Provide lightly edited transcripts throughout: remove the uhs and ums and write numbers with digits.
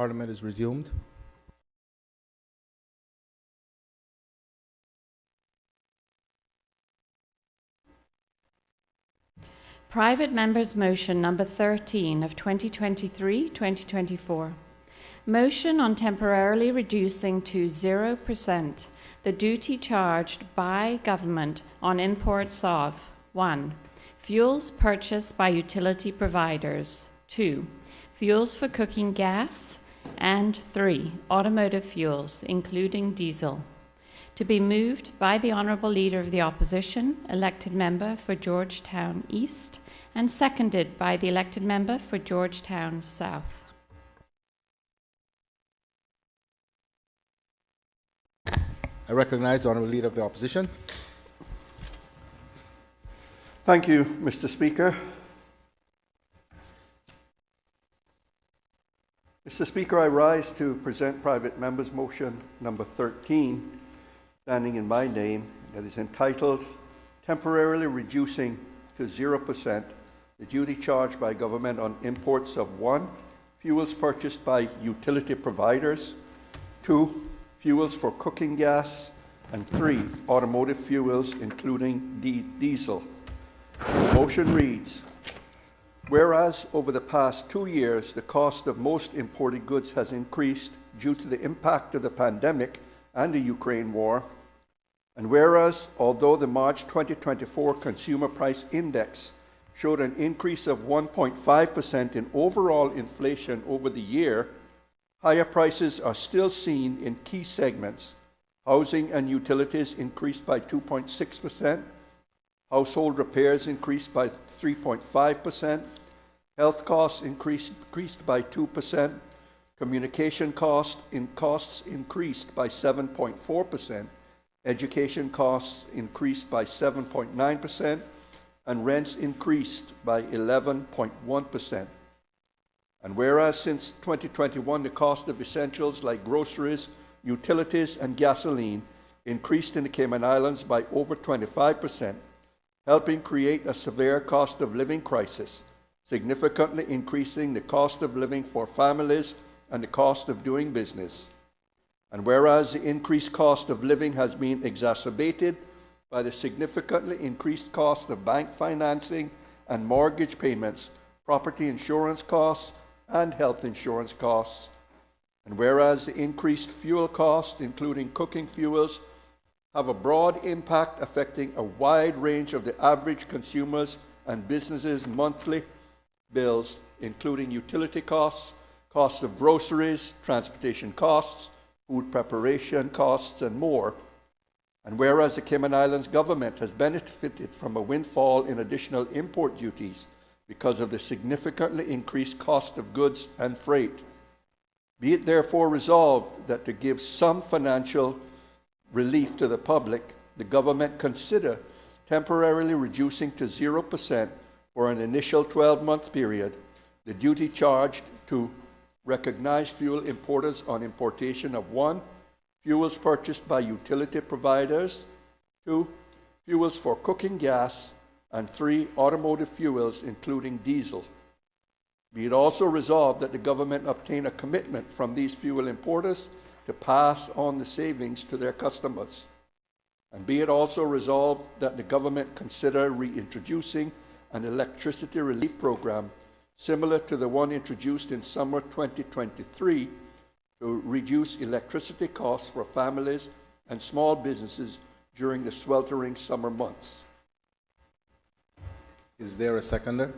Parliament is resumed. Private Members' Motion number 13 of 2023-2024. Motion on temporarily reducing to 0% the duty charged by government on imports of 1. Fuels purchased by utility providers, 2. Fuels for cooking gas, and 3. Automotive fuels, including diesel. To be moved by the Honourable Leader of the Opposition, elected member for Georgetown East, and seconded by the elected member for Georgetown South. I recognize the Honourable Leader of the Opposition. Thank you, Mr. Speaker. Mr. Speaker, I rise to present Private Members' Motion number 13, standing in my name, that is entitled Temporarily Reducing to 0% the duty charged by government on imports of 1. Fuels purchased by utility providers, 2. Fuels for cooking gas, and 3. Automotive fuels, including diesel. The motion reads, whereas over the past 2 years, the cost of most imported goods has increased due to the impact of the pandemic and the Ukraine war, and whereas although the March 2024 Consumer Price Index showed an increase of 1.5% in overall inflation over the year, higher prices are still seen in key segments. Housing and utilities increased by 2.6%, household repairs increased by 3.5%, health costs increased by 2%, communication costs increased by 7.4%, education costs increased by 7.9%, and rents increased by 11.1%. And whereas since 2021, the cost of essentials like groceries, utilities, and gasoline increased in the Cayman Islands by over 25%, helping create a severe cost of living crisis, significantly increasing the cost of living for families and the cost of doing business. And whereas the increased cost of living has been exacerbated by the significantly increased cost of bank financing and mortgage payments, property insurance costs, and health insurance costs. And whereas the increased fuel costs, including cooking fuels, have a broad impact affecting a wide range of the average consumers and businesses' monthly bills, including utility costs, costs of groceries, transportation costs, food preparation costs, and more. And whereas the Cayman Islands government has benefited from a windfall in additional import duties because of the significantly increased cost of goods and freight, be it therefore resolved that to give some financial relief to the public, the government consider temporarily reducing to 0% for an initial 12-month period the duty charged to recognized fuel importers on importation of 1. Fuels purchased by utility providers, 2. Fuels for cooking gas, and 3. Automotive fuels, including diesel. Be it also resolved that the government obtain a commitment from these fuel importers to pass on the savings to their customers. And be it also resolved that the government consider reintroducing an electricity relief program similar to the one introduced in summer 2023 to reduce electricity costs for families and small businesses during the sweltering summer months. Is there a seconder?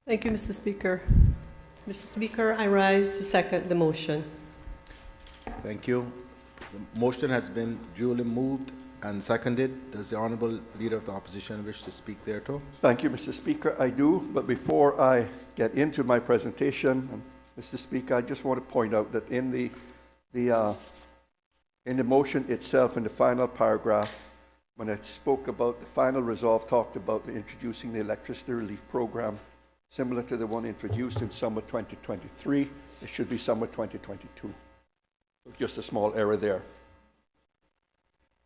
Thank you, Mr. Speaker. Mr. Speaker, I rise to second the motion. Thank you. The motion has been duly moved and seconded. Does the Honourable Leader of the Opposition wish to speak thereto? Thank you, Mr. Speaker. I do, but before I get into my presentation, Mr. Speaker, I just want to point out that in the motion itself, in the final paragraph, when I spoke about the final resolve, talked about introducing the electricity relief program similar to the one introduced in summer 2023. It should be summer 2022. Just a small error there.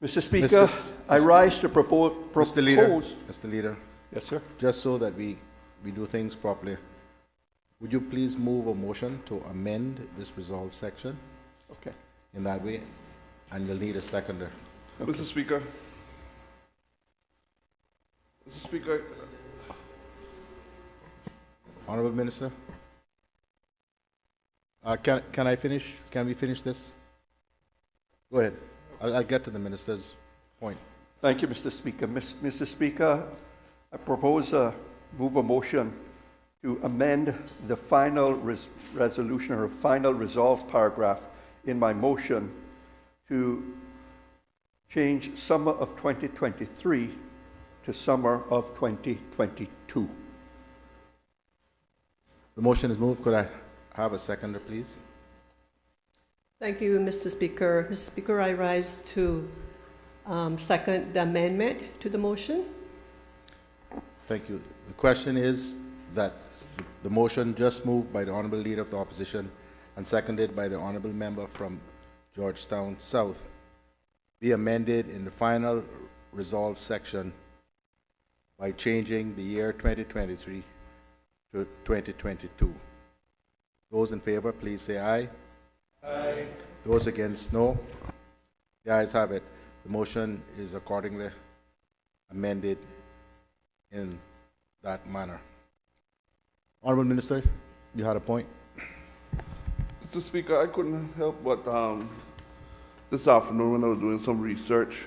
Mr. Speaker, I rise to propose... Mr. Leader, Yes, sir. Just so that we do things properly. Would you please move a motion to amend this resolve section Okay. in that way? And you'll need a seconder. Mr. Speaker. Mr. Speaker, Honorable Minister? Can I finish? Can we finish this? Go ahead. I'll get to the minister's point. Thank you, Mr. Speaker. Mr. Speaker, I propose move a motion to amend the final resolution or final resolved paragraph in my motion to change summer of 2023 to summer of 2022. The motion is moved. Could I have a seconder, please? Thank you, Mr. Speaker. Mr. Speaker, I rise to second the amendment to the motion. Thank you. The question is that the motion just moved by the Honorable Leader of the Opposition and seconded by the Honorable Member from Georgetown South be amended in the final resolve section by changing the year 2023 to 2022. Those in favor, please say aye. Aye. Those against, no. The ayes have it. The motion is accordingly amended in that manner. Honorable Minister, you had a point? Mr. Speaker, I couldn't help but this afternoon when I was doing some research,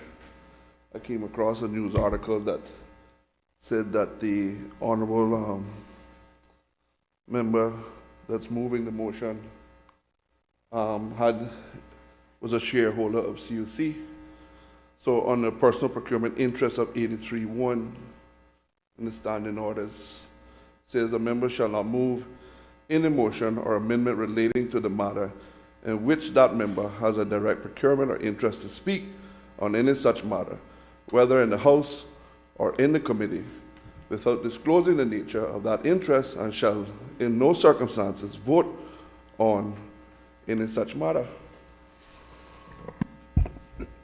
I came across a news article that said that the honorable member that's moving the motion was a shareholder of CUC. So on the personal procurement interest of 83(1) in the standing orders, says a member shall not move any motion or amendment relating to the matter in which that member has a direct procurement or interest to speak on any such matter, whether in the House or in the committee, without disclosing the nature of that interest, and shall in no circumstances vote on any such matter.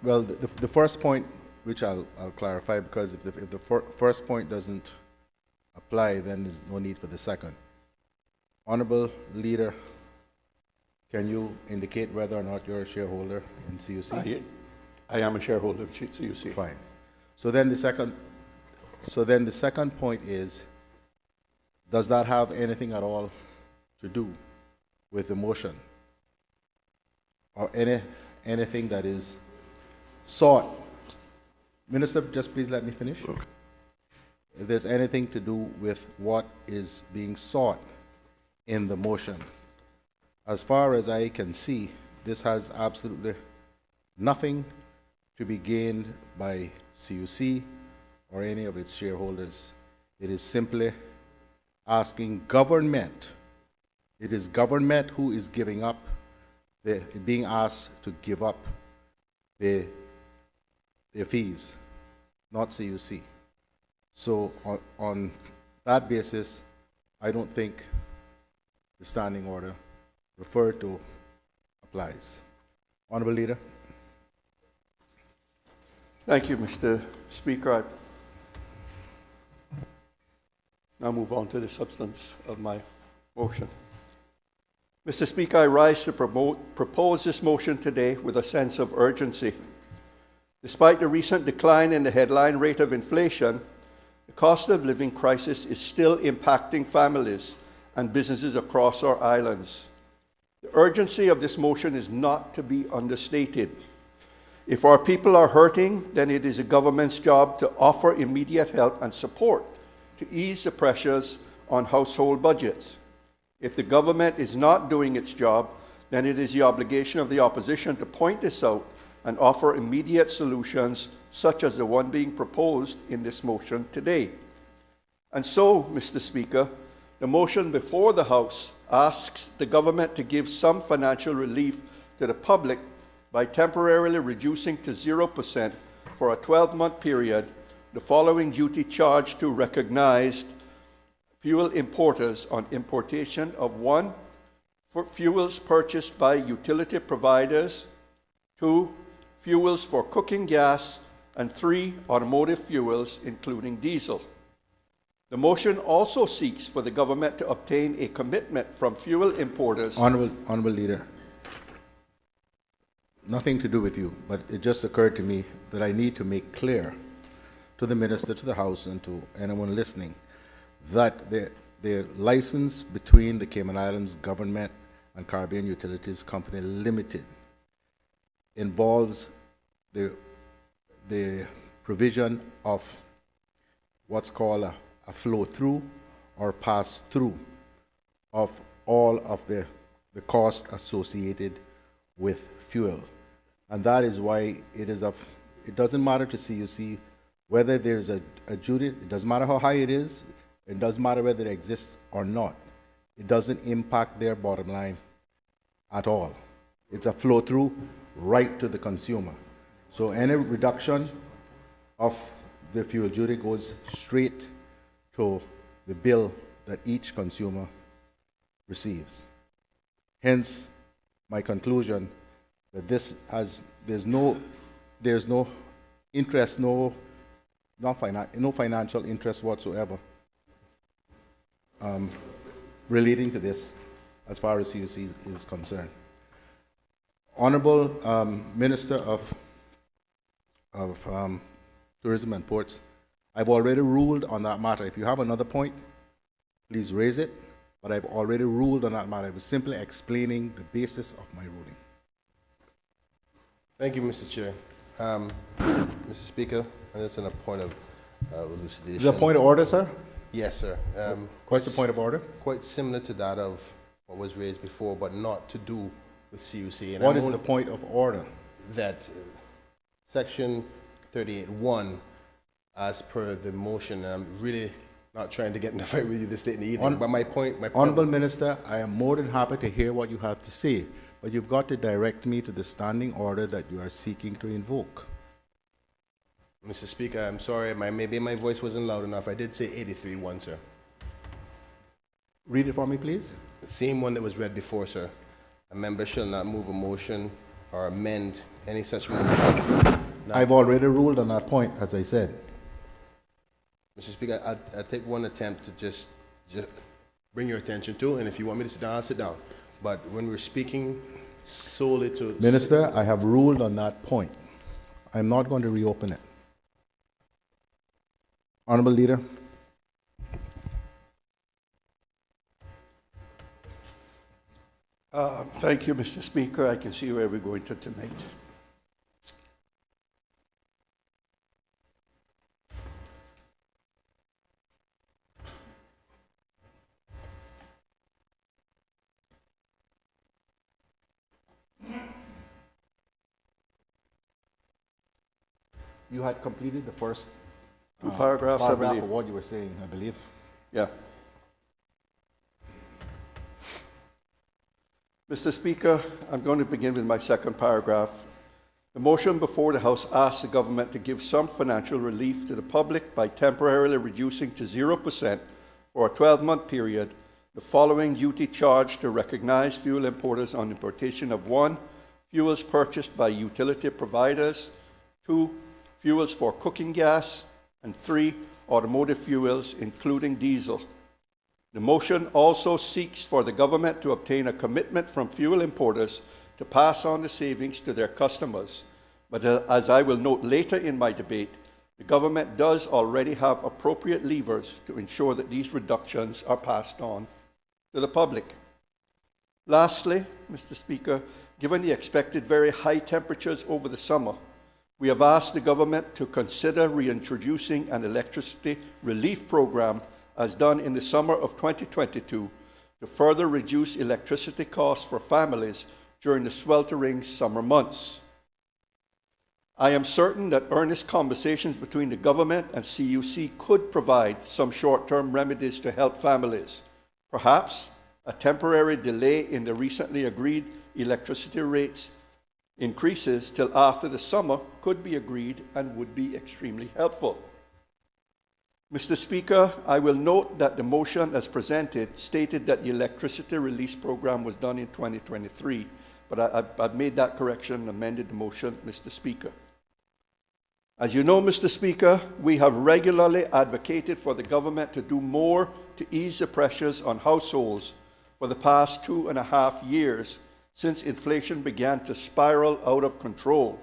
Well, the first point, which I'll clarify, because if the first point doesn't apply, then there's no need for the second. Honorable Leader, can you indicate whether or not you're a shareholder in CUC? I am a shareholder of CUC. Fine. So then the second point is, does that have anything at all to do with the motion or anything that is sought? Minister, just please let me finish. Okay. If there's anything to do with what is being sought in the motion, as far as I can see, this has absolutely nothing to be gained by CUC or any of its shareholders. It is simply asking government. It is government who is giving up, being asked to give up their fees, not CUC. So on that basis, I don't think the standing order referred to applies. Honorable Leader. Thank you, Mr. Speaker. I now move on to the substance of my motion. Mr. Speaker, I rise to propose this motion today with a sense of urgency. Despite the recent decline in the headline rate of inflation, the cost of living crisis is still impacting families and businesses across our islands. The urgency of this motion is not to be understated. If our people are hurting, then it is the government's job to offer immediate help and support to ease the pressures on household budgets. If the government is not doing its job, then it is the obligation of the opposition to point this out and offer immediate solutions such as the one being proposed in this motion today. And so, Mr. Speaker, the motion before the House asks the government to give some financial relief to the public by temporarily reducing to 0% for a 12-month period the following duty charged to recognized fuel importers on importation of 1, for fuels purchased by utility providers, 2, fuels for cooking gas, and 3, automotive fuels, including diesel. The motion also seeks for the government to obtain a commitment from fuel importers. Honorable Leader, nothing to do with you, but it just occurred to me that I need to make clear to the Minister, to the House, and to anyone listening that the license between the Cayman Islands government and Caribbean Utilities Company Limited involves the provision of what's called a flow-through or pass-through of all of the cost associated with fuel. And that is why it doesn't matter to CUC whether there's a duty, it doesn't matter how high it is, it doesn't matter whether it exists or not. It doesn't impact their bottom line at all. It's a flow-through right to the consumer. So any reduction of the fuel duty goes straight to the bill that each consumer receives. Hence, my conclusion that there's no interest, no financial interest whatsoever relating to this as far as CUC is concerned. Honorable Minister of Tourism and Ports, I've already ruled on that matter. If you have another point, please raise it, but I've already ruled on that matter. I was simply explaining the basis of my ruling. Thank you, Mr. Chair. Mr. Speaker, and it's on a point of elucidation. Is there a point of order, sir? Yes, sir. What's the point of order? Quite similar to that of what was raised before, but not to do with CUC. And What is the point of order? That Section 38(1), as per the motion, and I'm really not trying to get in a fight with you this late in the evening, but my point... Honorable Minister, I am more than happy to hear what you have to say, but you've got to direct me to the standing order that you are seeking to invoke. Mr. Speaker, I'm sorry, maybe my voice wasn't loud enough. I did say 83(1), sir. Read it for me, please. The same one that was read before, sir. A member shall not move a motion or amend any such motion. I've already ruled on that point, as I said. Mr. Speaker, I'll take one attempt to just bring your attention to, and if you want me to sit down, I'll sit down. But when we're speaking solely to... Minister, I have ruled on that point. I'm not going to reopen it. Honorable Leader. Thank you, Mr. Speaker. I can see where we're going to tonight. You had completed the first paragraphs, I believe. of what you were saying, I believe. Yeah. Mr. Speaker, I'm going to begin with my second paragraph. The motion before the House asks the government to give some financial relief to the public by temporarily reducing to 0% for a 12-month period the following duty charged to recognized fuel importers on importation of 1. Fuels purchased by utility providers, 2. Fuels for cooking gas, and 3. Automotive fuels, including diesel. The motion also seeks for the government to obtain a commitment from fuel importers to pass on the savings to their customers. But as I will note later in my debate, the government does already have appropriate levers to ensure that these reductions are passed on to the public. Lastly, Mr. Speaker, given the expected very high temperatures over the summer, we have asked the government to consider reintroducing an electricity relief program as done in the summer of 2022 to further reduce electricity costs for families during the sweltering summer months. I am certain that earnest conversations between the government and CUC could provide some short-term remedies to help families. Perhaps a temporary delay in the recently agreed electricity rates increases till after the summer could be agreed and would be extremely helpful. Mr. Speaker, I will note that the motion as presented stated that the electricity release program was done in 2023, but I've made that correction and amended the motion, Mr. Speaker. As you know, Mr. Speaker, we have regularly advocated for the government to do more to ease the pressures on households for the past 2.5 years since inflation began to spiral out of control.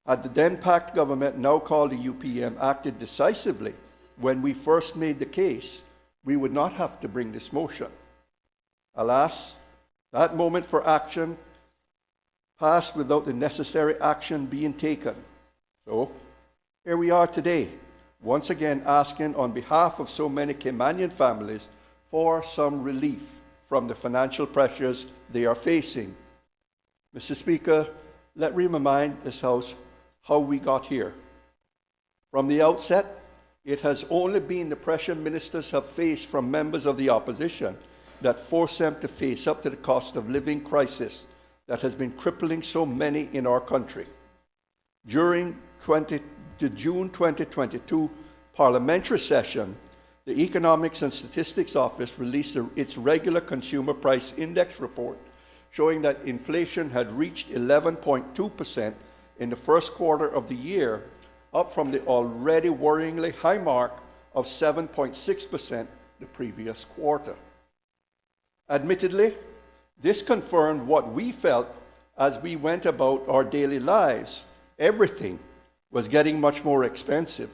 Had the then packed government, now called the UPM, acted decisively when we first made the case, we would not have to bring this motion. Alas, that moment for action passed without the necessary action being taken. So, here we are today, once again asking on behalf of so many Caymanian families for some relief from the financial pressures they are facing. Mr. Speaker, let me remind this House how we got here. From the outset, it has only been the pressure ministers have faced from members of the opposition that forced them to face up to the cost of living crisis that has been crippling so many in our country. During the June 2022 parliamentary session, the Economics and Statistics Office released its regular consumer price index report showing that inflation had reached 11.2% in the first quarter of the year, up from the already worryingly high mark of 7.6% the previous quarter. Admittedly, this confirmed what we felt as we went about our daily lives. Everything was getting much more expensive.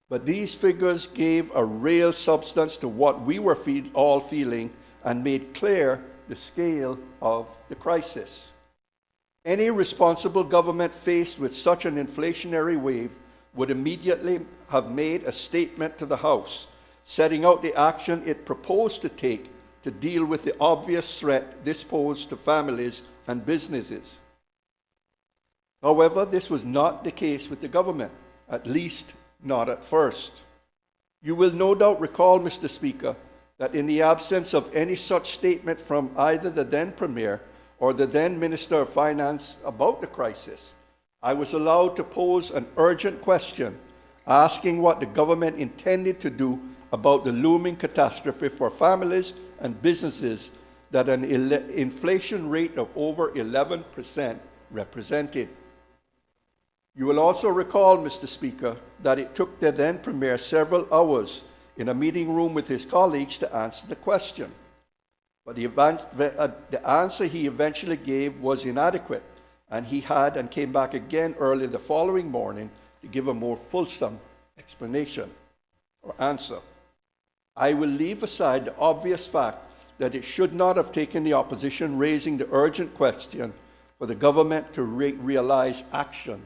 But these figures gave a real substance to what we were all feeling and made clear the scale of the crisis. Any responsible government faced with such an inflationary wave would immediately have made a statement to the House, setting out the action it proposed to take to deal with the obvious threat this posed to families and businesses. However, this was not the case with the government, at least not at first. You will no doubt recall, Mr. Speaker, that in the absence of any such statement from either the then Premier or the then Minister of Finance about the crisis, I was allowed to pose an urgent question asking what the government intended to do about the looming catastrophe for families and businesses that an inflation rate of over 11% represented. You will also recall, Mr. Speaker, that it took the then Premier several hours in a meeting room with his colleagues to answer the question. But the answer he eventually gave was inadequate, and he had and came back again early the following morning to give a more fulsome explanation or answer. I will leave aside the obvious fact that it should not have taken the opposition raising the urgent question for the government to realize action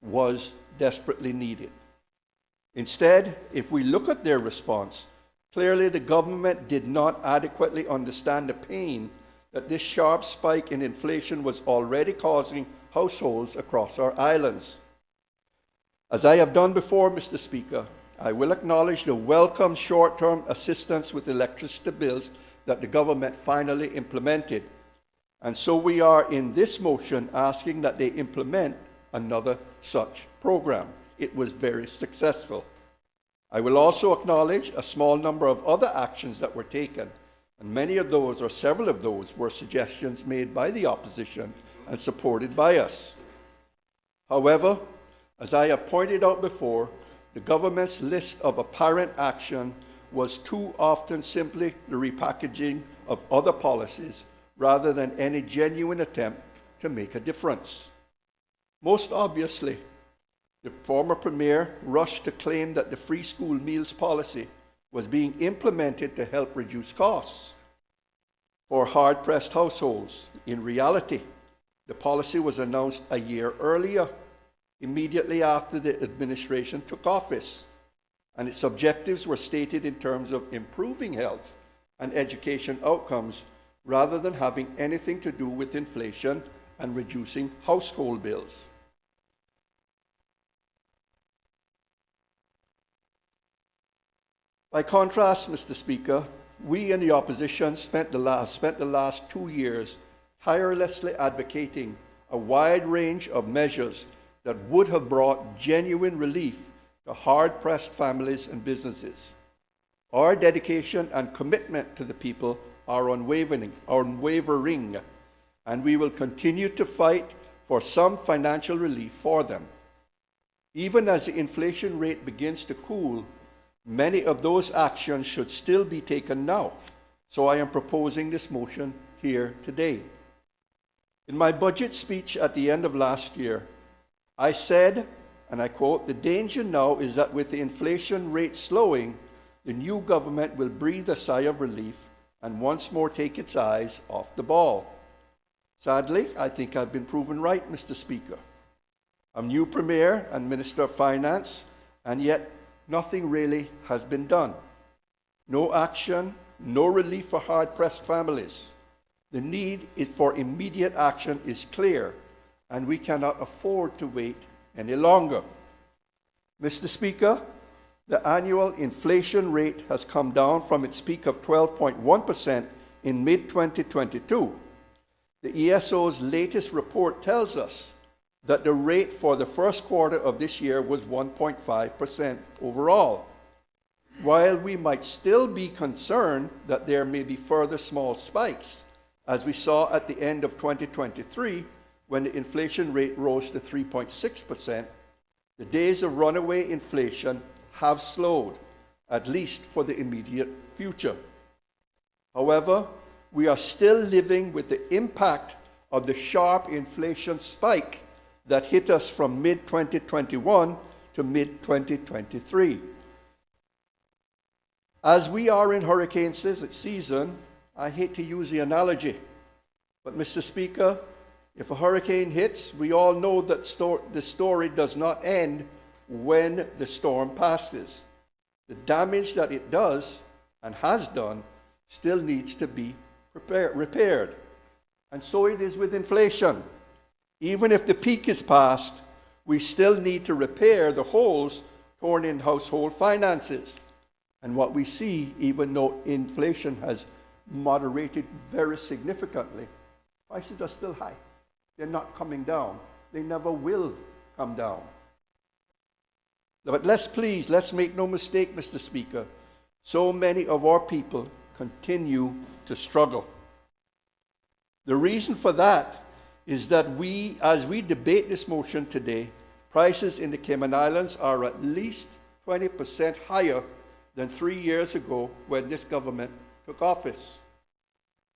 was desperately needed. Instead, if we look at their response, clearly the government did not adequately understand the pain that this sharp spike in inflation was already causing households across our islands. As I have done before, Mr. Speaker, I will acknowledge the welcome short-term assistance with electricity bills that the government finally implemented. And so we are in this motion asking that they implement another such program. It was very successful. I will also acknowledge a small number of other actions that were taken, and many of those, or several of those, were suggestions made by the opposition and supported by us. However, as I have pointed out before, the government's list of apparent action was too often simply the repackaging of other policies rather than any genuine attempt to make a difference. Most obviously, the former Premier rushed to claim that the free school meals policy was being implemented to help reduce costs for hard-pressed households. In reality, the policy was announced a year earlier, immediately after the administration took office, and its objectives were stated in terms of improving health and education outcomes rather than having anything to do with inflation and reducing household bills. By contrast, Mr. Speaker, we in the opposition spent the last 2 years tirelessly advocating a wide range of measures that would have brought genuine relief to hard-pressed families and businesses. Our dedication and commitment to the people are unwavering, and we will continue to fight for some financial relief for them. Even as the inflation rate begins to cool, many of those actions should still be taken now. So I am proposing this motion here today. In my budget speech at the end of last year, I said, and I quote, "The danger now is that with the inflation rate slowing, the new government will breathe a sigh of relief and once more take its eyes off the ball." Sadly, I think I've been proven right, Mr. Speaker. I'm new Premier and Minister of Finance, and yet nothing really has been done. No action, no relief for hard-pressed families. The need for immediate action is clear, and we cannot afford to wait any longer. Mr. Speaker, the annual inflation rate has come down from its peak of 12.1% in mid-2022. The ESO's latest report tells us that the rate for the first quarter of this year was 1.5% overall. While we might still be concerned that there may be further small spikes, as we saw at the end of 2023 when the inflation rate rose to 3.6%, the days of runaway inflation have slowed, at least for the immediate future. However, we are still living with the impact of the sharp inflation spike that hit us from mid-2021 to mid-2023. As we are in hurricane season, I hate to use the analogy, but Mr. Speaker, if a hurricane hits, we all know that the story does not end when the storm passes. The damage that it does and has done still needs to be repaired. And so it is with inflation. Even if the peak is past, we still need to repair the holes torn in household finances. And what we see, even though inflation has moderated very significantly, prices are still high. They're not coming down. They never will come down. But let's make no mistake, Mr. Speaker, so many of our people continue to struggle. The reason for that is that as we debate this motion today, prices in the Cayman Islands are at least 20% higher than 3 years ago when this government took office.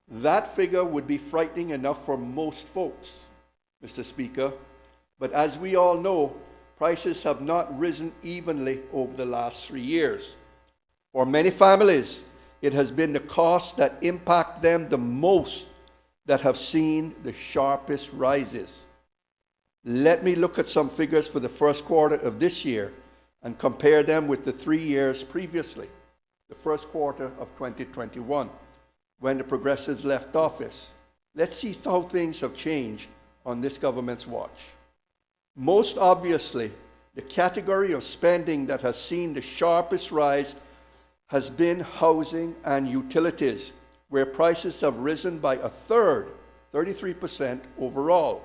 That figure would be frightening enough for most folks, Mr. Speaker, but as we all know, prices have not risen evenly over the last 3 years. For many families, it has been the costs that impact them the most that have seen the sharpest rises. Let me look at some figures for the first quarter of this year and compare them with the 3 years previously, the first quarter of 2021, when the Progressives left office. Let's see how things have changed on this government's watch. Most obviously, the category of spending that has seen the sharpest rise has been housing and utilities, where prices have risen by a third, 33% overall.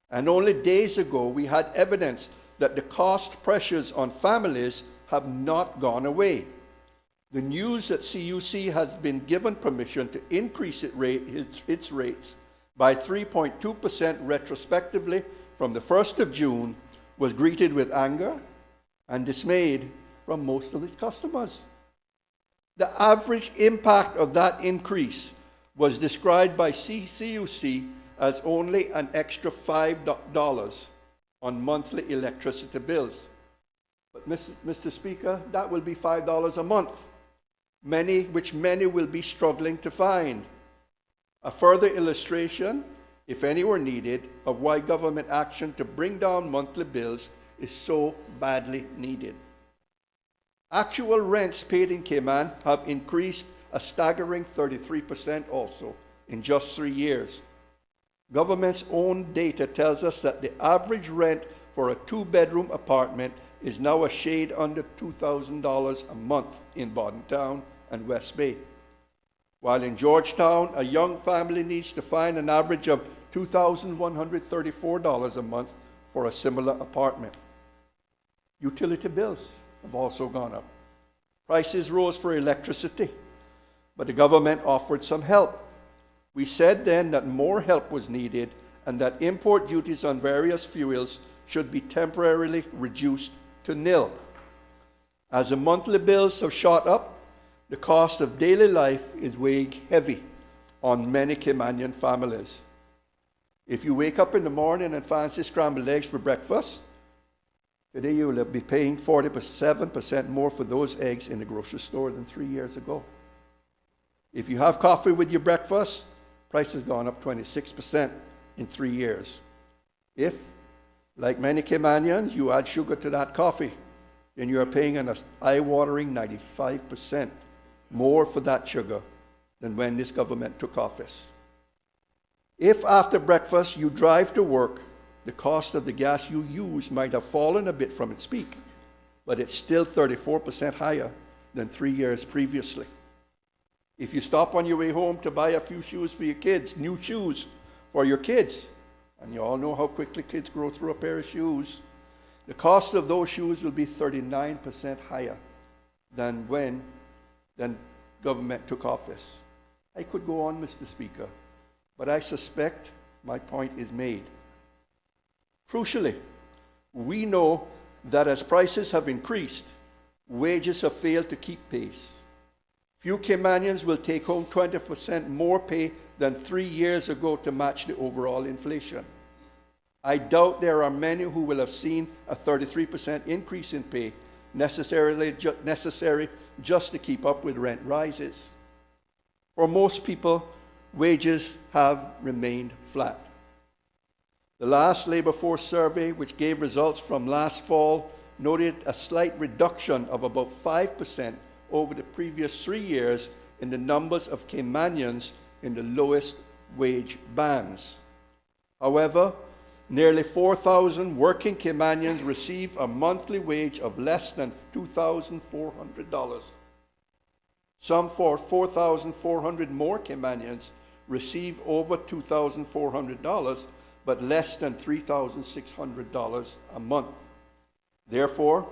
And only days ago, we had evidence that the cost pressures on families have not gone away. The news that CUC has been given permission to increase its rates by 3.2% retrospectively from the 1st of June was greeted with anger and dismay from most of its customers. The average impact of that increase was described by CUC as only an extra $5 on monthly electricity bills. But Mr. Speaker, that will be $5 a month, which many will be struggling to find. A further illustration, if any were needed, of why government action to bring down monthly bills is so badly needed. Actual rents paid in Cayman have increased a staggering 33% also in just 3 years. Government's own data tells us that the average rent for a 2-bedroom apartment is now a shade under $2,000 a month in Bordentown and West Bay. While in Georgetown, a young family needs to find an average of $2,134 a month for a similar apartment. Utility bills have also gone up. Prices rose for electricity, but the government offered some help. We said then that more help was needed and that import duties on various fuels should be temporarily reduced to nil. As the monthly bills have shot up, the cost of daily life is weighing heavy on many Caymanian families. If you wake up in the morning and fancy scrambled eggs for breakfast, today you will be paying 47% more for those eggs in the grocery store than 3 years ago. If you have coffee with your breakfast, price has gone up 26% in 3 years. If, like many Caymanians, you add sugar to that coffee, then you are paying an eye-watering 95% more for that sugar than when this government took office. If after breakfast you drive to work, the cost of the gas you use might have fallen a bit from its peak, but it's still 34% higher than 3 years previously. If you stop on your way home to buy a few shoes for your kids, new shoes for your kids, and you all know how quickly kids grow through a pair of shoes, the cost of those shoes will be 39% higher than when government took office. I could go on, Mr. Speaker, but I suspect my point is made. Crucially, we know that as prices have increased, wages have failed to keep pace. Few Caymanians will take home 20% more pay than 3 years ago to match the overall inflation. I doubt there are many who will have seen a 33% increase in pay necessary just to keep up with rent rises. For most people, wages have remained flat. The last labor force survey, which gave results from last fall, noted a slight reduction of about 5% over the previous 3 years in the numbers of Caymanians in the lowest wage bands. However, nearly 4,000 working Caymanians receive a monthly wage of less than $2,400. Some 4,400 more Caymanians receive over $2,400, but less than $3,600 a month. Therefore,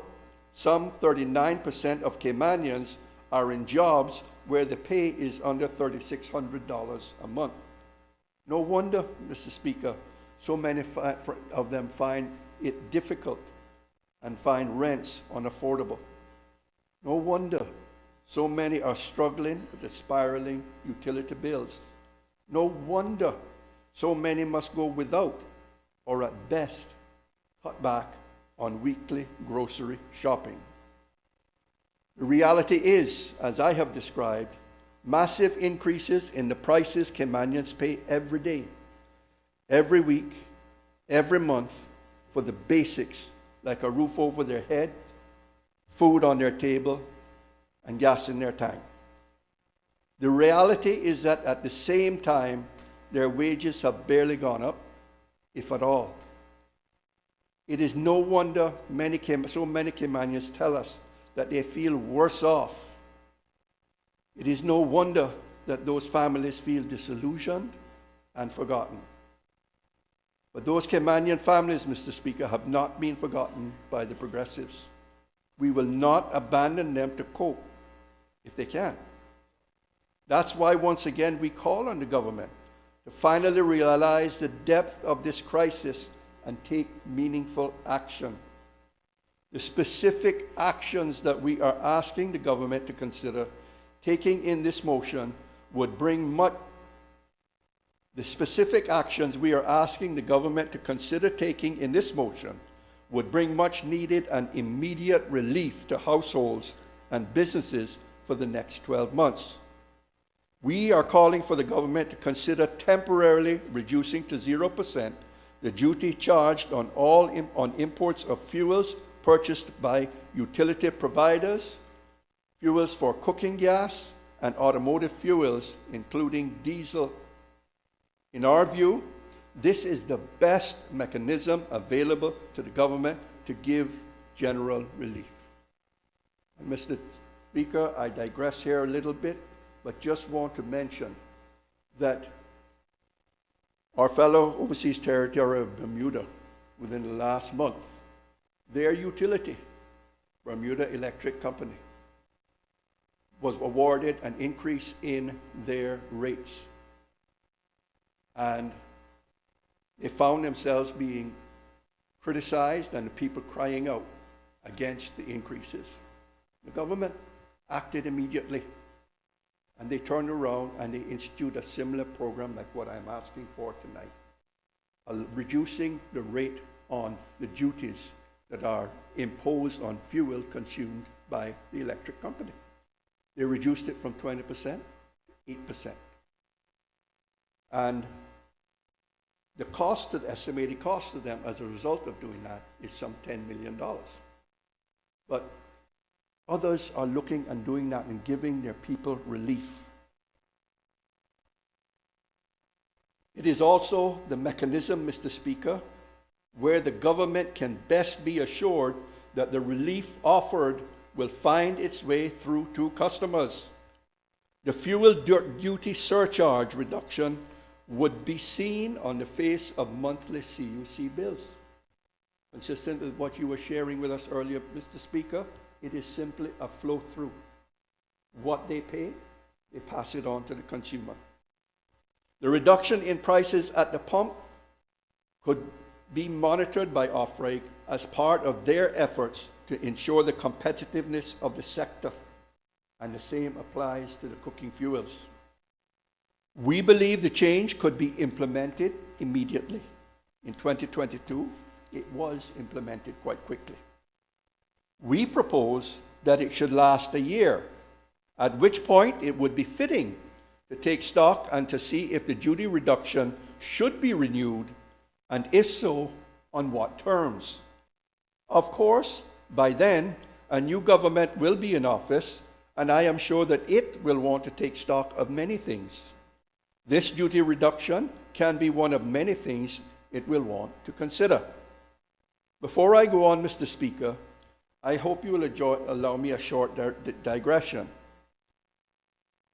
some 39% of Caymanians are in jobs where the pay is under $3,600 a month. No wonder, Mr. Speaker, so many of them find it difficult and find rents unaffordable. No wonder so many are struggling with the spiraling utility bills. No wonder so many must go without, or at best, cut back on weekly grocery shopping. The reality is, as I have described, massive increases in the prices Caymanians pay every day, every week, every month for the basics like a roof over their head, food on their table, and gas in their tank. The reality is that at the same time, their wages have barely gone up, if at all. It is no wonder so many Caymanians tell us that they feel worse off. It is no wonder that those families feel disillusioned and forgotten. But those Caymanian families, Mr. Speaker, have not been forgotten by the progressives. We will not abandon them to cope if they can. That's why, once again, we call on the government to finally realize the depth of this crisis and take meaningful action. The specific actions that we are asking the government to consider taking in this motion would bring much. The specific actions we are asking the government to consider taking in this motion would bring much needed and immediate relief to households and businesses for the next 12 months. We are calling for the government to consider temporarily reducing to 0% the duty charged on on imports of fuels purchased by utility providers, fuels for cooking gas, and automotive fuels, including diesel. In our view, this is the best mechanism available to the government to give general relief. And Mr. Speaker, I digress here a little bit, but just want to mention that our fellow overseas territory of Bermuda, within the last month, their utility, Bermuda Electric Company, was awarded an increase in their rates. And they found themselves being criticized and the people crying out against the increases. The government acted immediately, and they turned around and they instituted a similar program like what I'm asking for tonight, reducing the rate on the duties that are imposed on fuel consumed by the electric company. They reduced it from 20% to 8%. And the cost, the estimated cost to them as a result of doing that is some $10 million. But others are looking and doing that and giving their people relief. It is also the mechanism, Mr. Speaker, where the government can best be assured that the relief offered will find its way through to customers. The fuel duty surcharge reduction would be seen on the face of monthly CUC bills. Consistent with what you were sharing with us earlier, Mr. Speaker, it is simply a flow-through. What they pay, they pass it on to the consumer. The reduction in prices at the pump could be monitored by OFREG as part of their efforts to ensure the competitiveness of the sector, and the same applies to the cooking fuels. We believe the change could be implemented immediately. In 2022, it was implemented quite quickly. We propose that it should last a year, at which point it would be fitting to take stock and to see if the duty reduction should be renewed, and if so, on what terms. Of course, by then, a new government will be in office, and I am sure that it will want to take stock of many things. This duty reduction can be one of many things it will want to consider. Before I go on, Mr. Speaker, I hope you will allow me a short digression.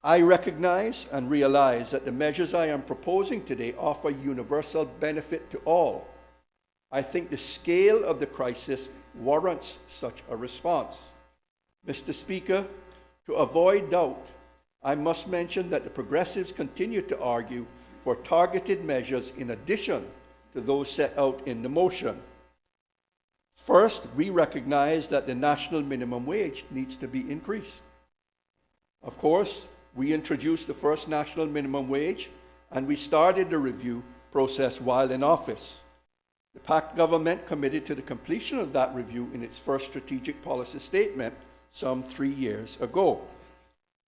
I recognize and realize that the measures I am proposing today offer universal benefit to all. I think the scale of the crisis warrants such a response. Mr. Speaker, to avoid doubt, I must mention that the Progressives continue to argue for targeted measures in addition to those set out in the motion. First, we recognize that the national minimum wage needs to be increased. Of course, we introduced the first national minimum wage, and we started the review process while in office. The PAC government committed to the completion of that review in its first strategic policy statement some 3 years ago.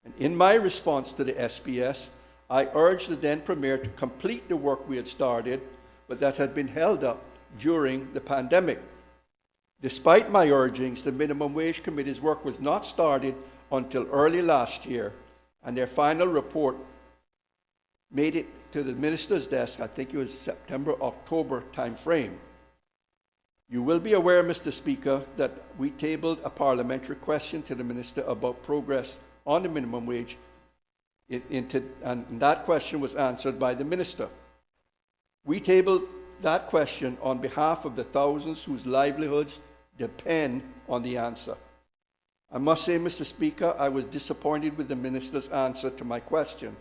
And in my response to the SPS, I urged the then Premier to complete the work we had started, but that had been held up during the pandemic. Despite my urgings, the Minimum Wage Committee's work was not started until early last year, and their final report made it to the minister's desk, I think it was September-October timeframe. You will be aware, Mr. Speaker, that we tabled a parliamentary question to the minister about progress on the minimum wage, and that question was answered by the minister. We tabled that question on behalf of the thousands whose livelihoods depend on the answer. I must say, Mr. Speaker, I was disappointed with the minister's answer to my question,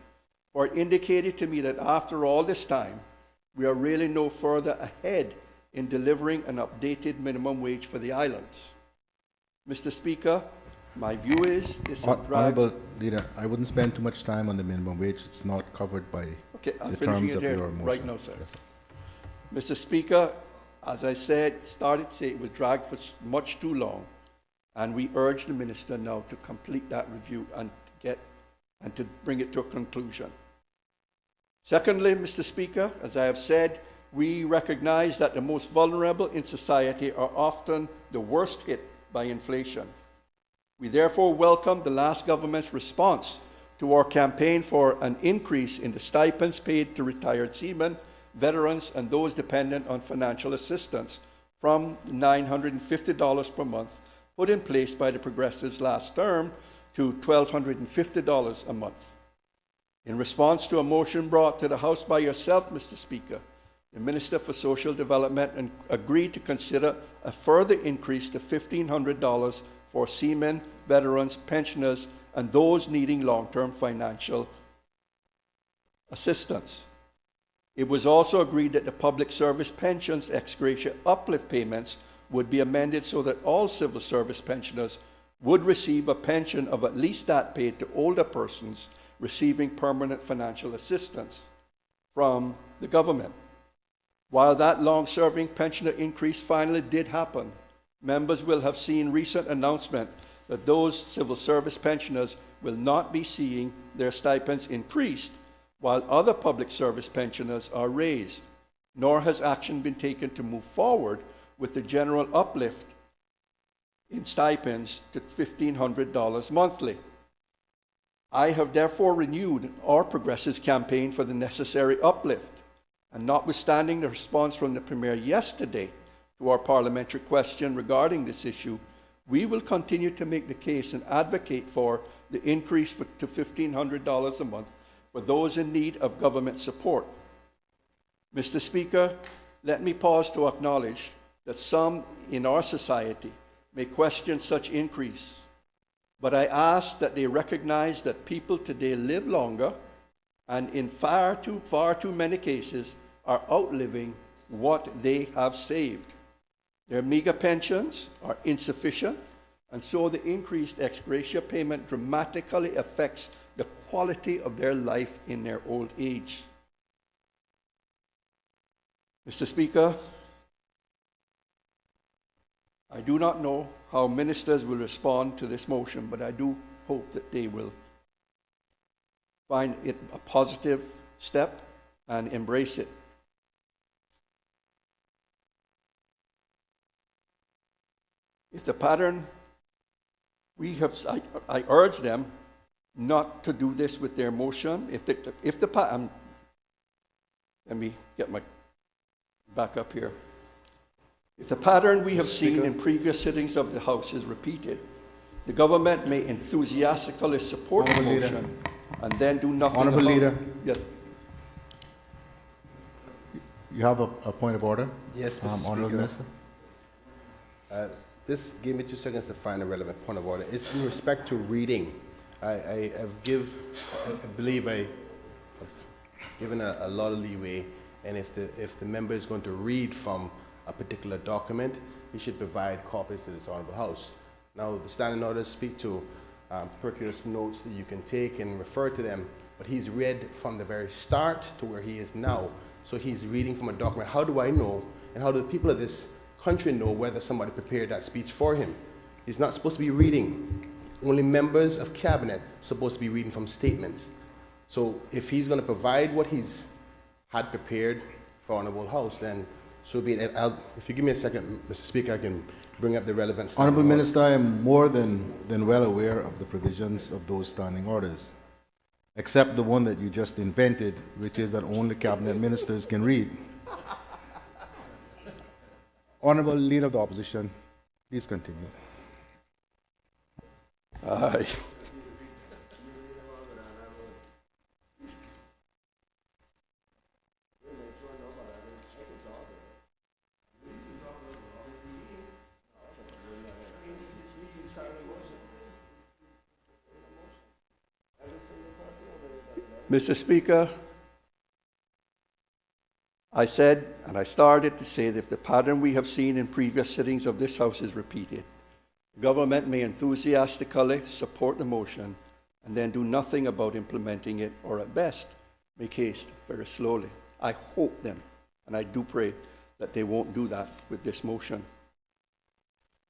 for it indicated to me that after all this time, we are really no further ahead in delivering an updated minimum wage for the islands. Mr. Speaker, my view is this will drag... Honourable Leader, I wouldn't spend too much time on the minimum wage. It's not covered by the terms of your motion. Right now, sir. Yes. Mr. Speaker, as I said, it was dragged for much too long, and we urge the minister now to complete that review and to bring it to a conclusion. Secondly, Mr. Speaker, as I have said, we recognize that the most vulnerable in society are often the worst hit by inflation. We therefore welcome the last government's response to our campaign for an increase in the stipends paid to retired seamen, veterans, and those dependent on financial assistance from $950 per month put in place by the Progressives last term to $1,250 a month. In response to a motion brought to the House by yourself, Mr. Speaker, the Minister for Social Development agreed to consider a further increase to $1,500 for seamen, veterans, pensioners, and those needing long-term financial assistance. It was also agreed that the public service pensions ex gratia uplift payments would be amended so that all civil service pensioners would receive a pension of at least that paid to older persons receiving permanent financial assistance from the government. While that long-serving pensioner increase finally did happen, members will have seen recent announcement that those civil service pensioners will not be seeing their stipends increased while other public service pensioners are raised, nor has action been taken to move forward with the general uplift in stipends to $1,500 monthly. I have therefore renewed our Progressives campaign for the necessary uplift, and notwithstanding the response from the Premier yesterday to our parliamentary question regarding this issue, we will continue to make the case and advocate for the increase to $1,500 a month for those in need of government support. Mr. Speaker, let me pause to acknowledge that some in our society may question such increase, but I ask that they recognize that people today live longer and in far too many cases are outliving what they have saved. Their meager pensions are insufficient, and so the increased ex gratia payment dramatically affects the quality of their life in their old age. Mr. Speaker, I do not know how ministers will respond to this motion, but I do hope that they will find it a positive step and embrace it. If the pattern we have, I urge them not to do this with their motion. Let me get my back up here. If the pattern we have seen in previous sittings of the House is repeated, the government may enthusiastically support the motion and then do nothing Honourable about Leader. it. Yes. You have a point of order? Yes, Mr. Honourable Speaker. Minister. This give me 2 seconds to find a relevant point of order. It's in respect to reading. I believe I've given a lot of leeway, and if the member is going to read from a particular document, he should provide copies to this Honourable House. Now, the standing orders speak to percuous notes that you can take and refer to them, but he's read from the very start to where he is now. So he's reading from a document. How do I know, and how do the people of this country know whether somebody prepared that speech for him? He's not supposed to be reading. Only members of cabinet are supposed to be reading from statements. So if he's going to provide what he's had prepared for Honourable House, then so be it. If you give me a second, Mr. Speaker, I can bring up the relevant standing Honourable orders. Minister, I am more than well aware of the provisions of those standing orders, except the one that you just invented, which is that only cabinet ministers can read. Honourable Leader of the Opposition, please continue. Aye. Mr. Speaker, I said, and I started to say that if the pattern we have seen in previous sittings of this House is repeated, the government may enthusiastically support the motion and then do nothing about implementing it, or at best, make haste very slowly. I hope them, and I do pray that they won't do that with this motion.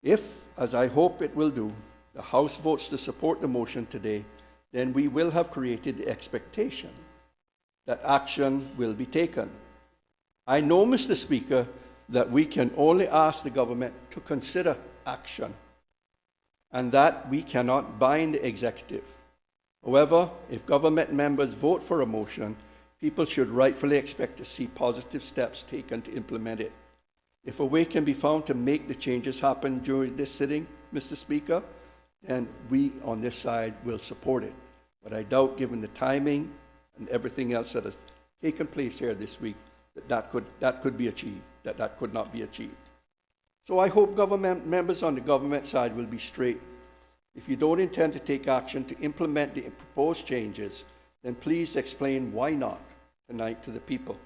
If, as I hope it will do, the House votes to support the motion today, then we will have created the expectation that action will be taken. I know, Mr. Speaker, that we can only ask the government to consider action, and that we cannot bind the executive. However, if government members vote for a motion, people should rightfully expect to see positive steps taken to implement it. If a way can be found to make the changes happen during this sitting, Mr. Speaker, then we on this side will support it. But I doubt, given the timing and everything else that has taken place here this week, that could be achieved, that could not be achieved. So I hope government members on the government side will be straight. If you don't intend to take action to implement the proposed changes, then please explain why not tonight to the people.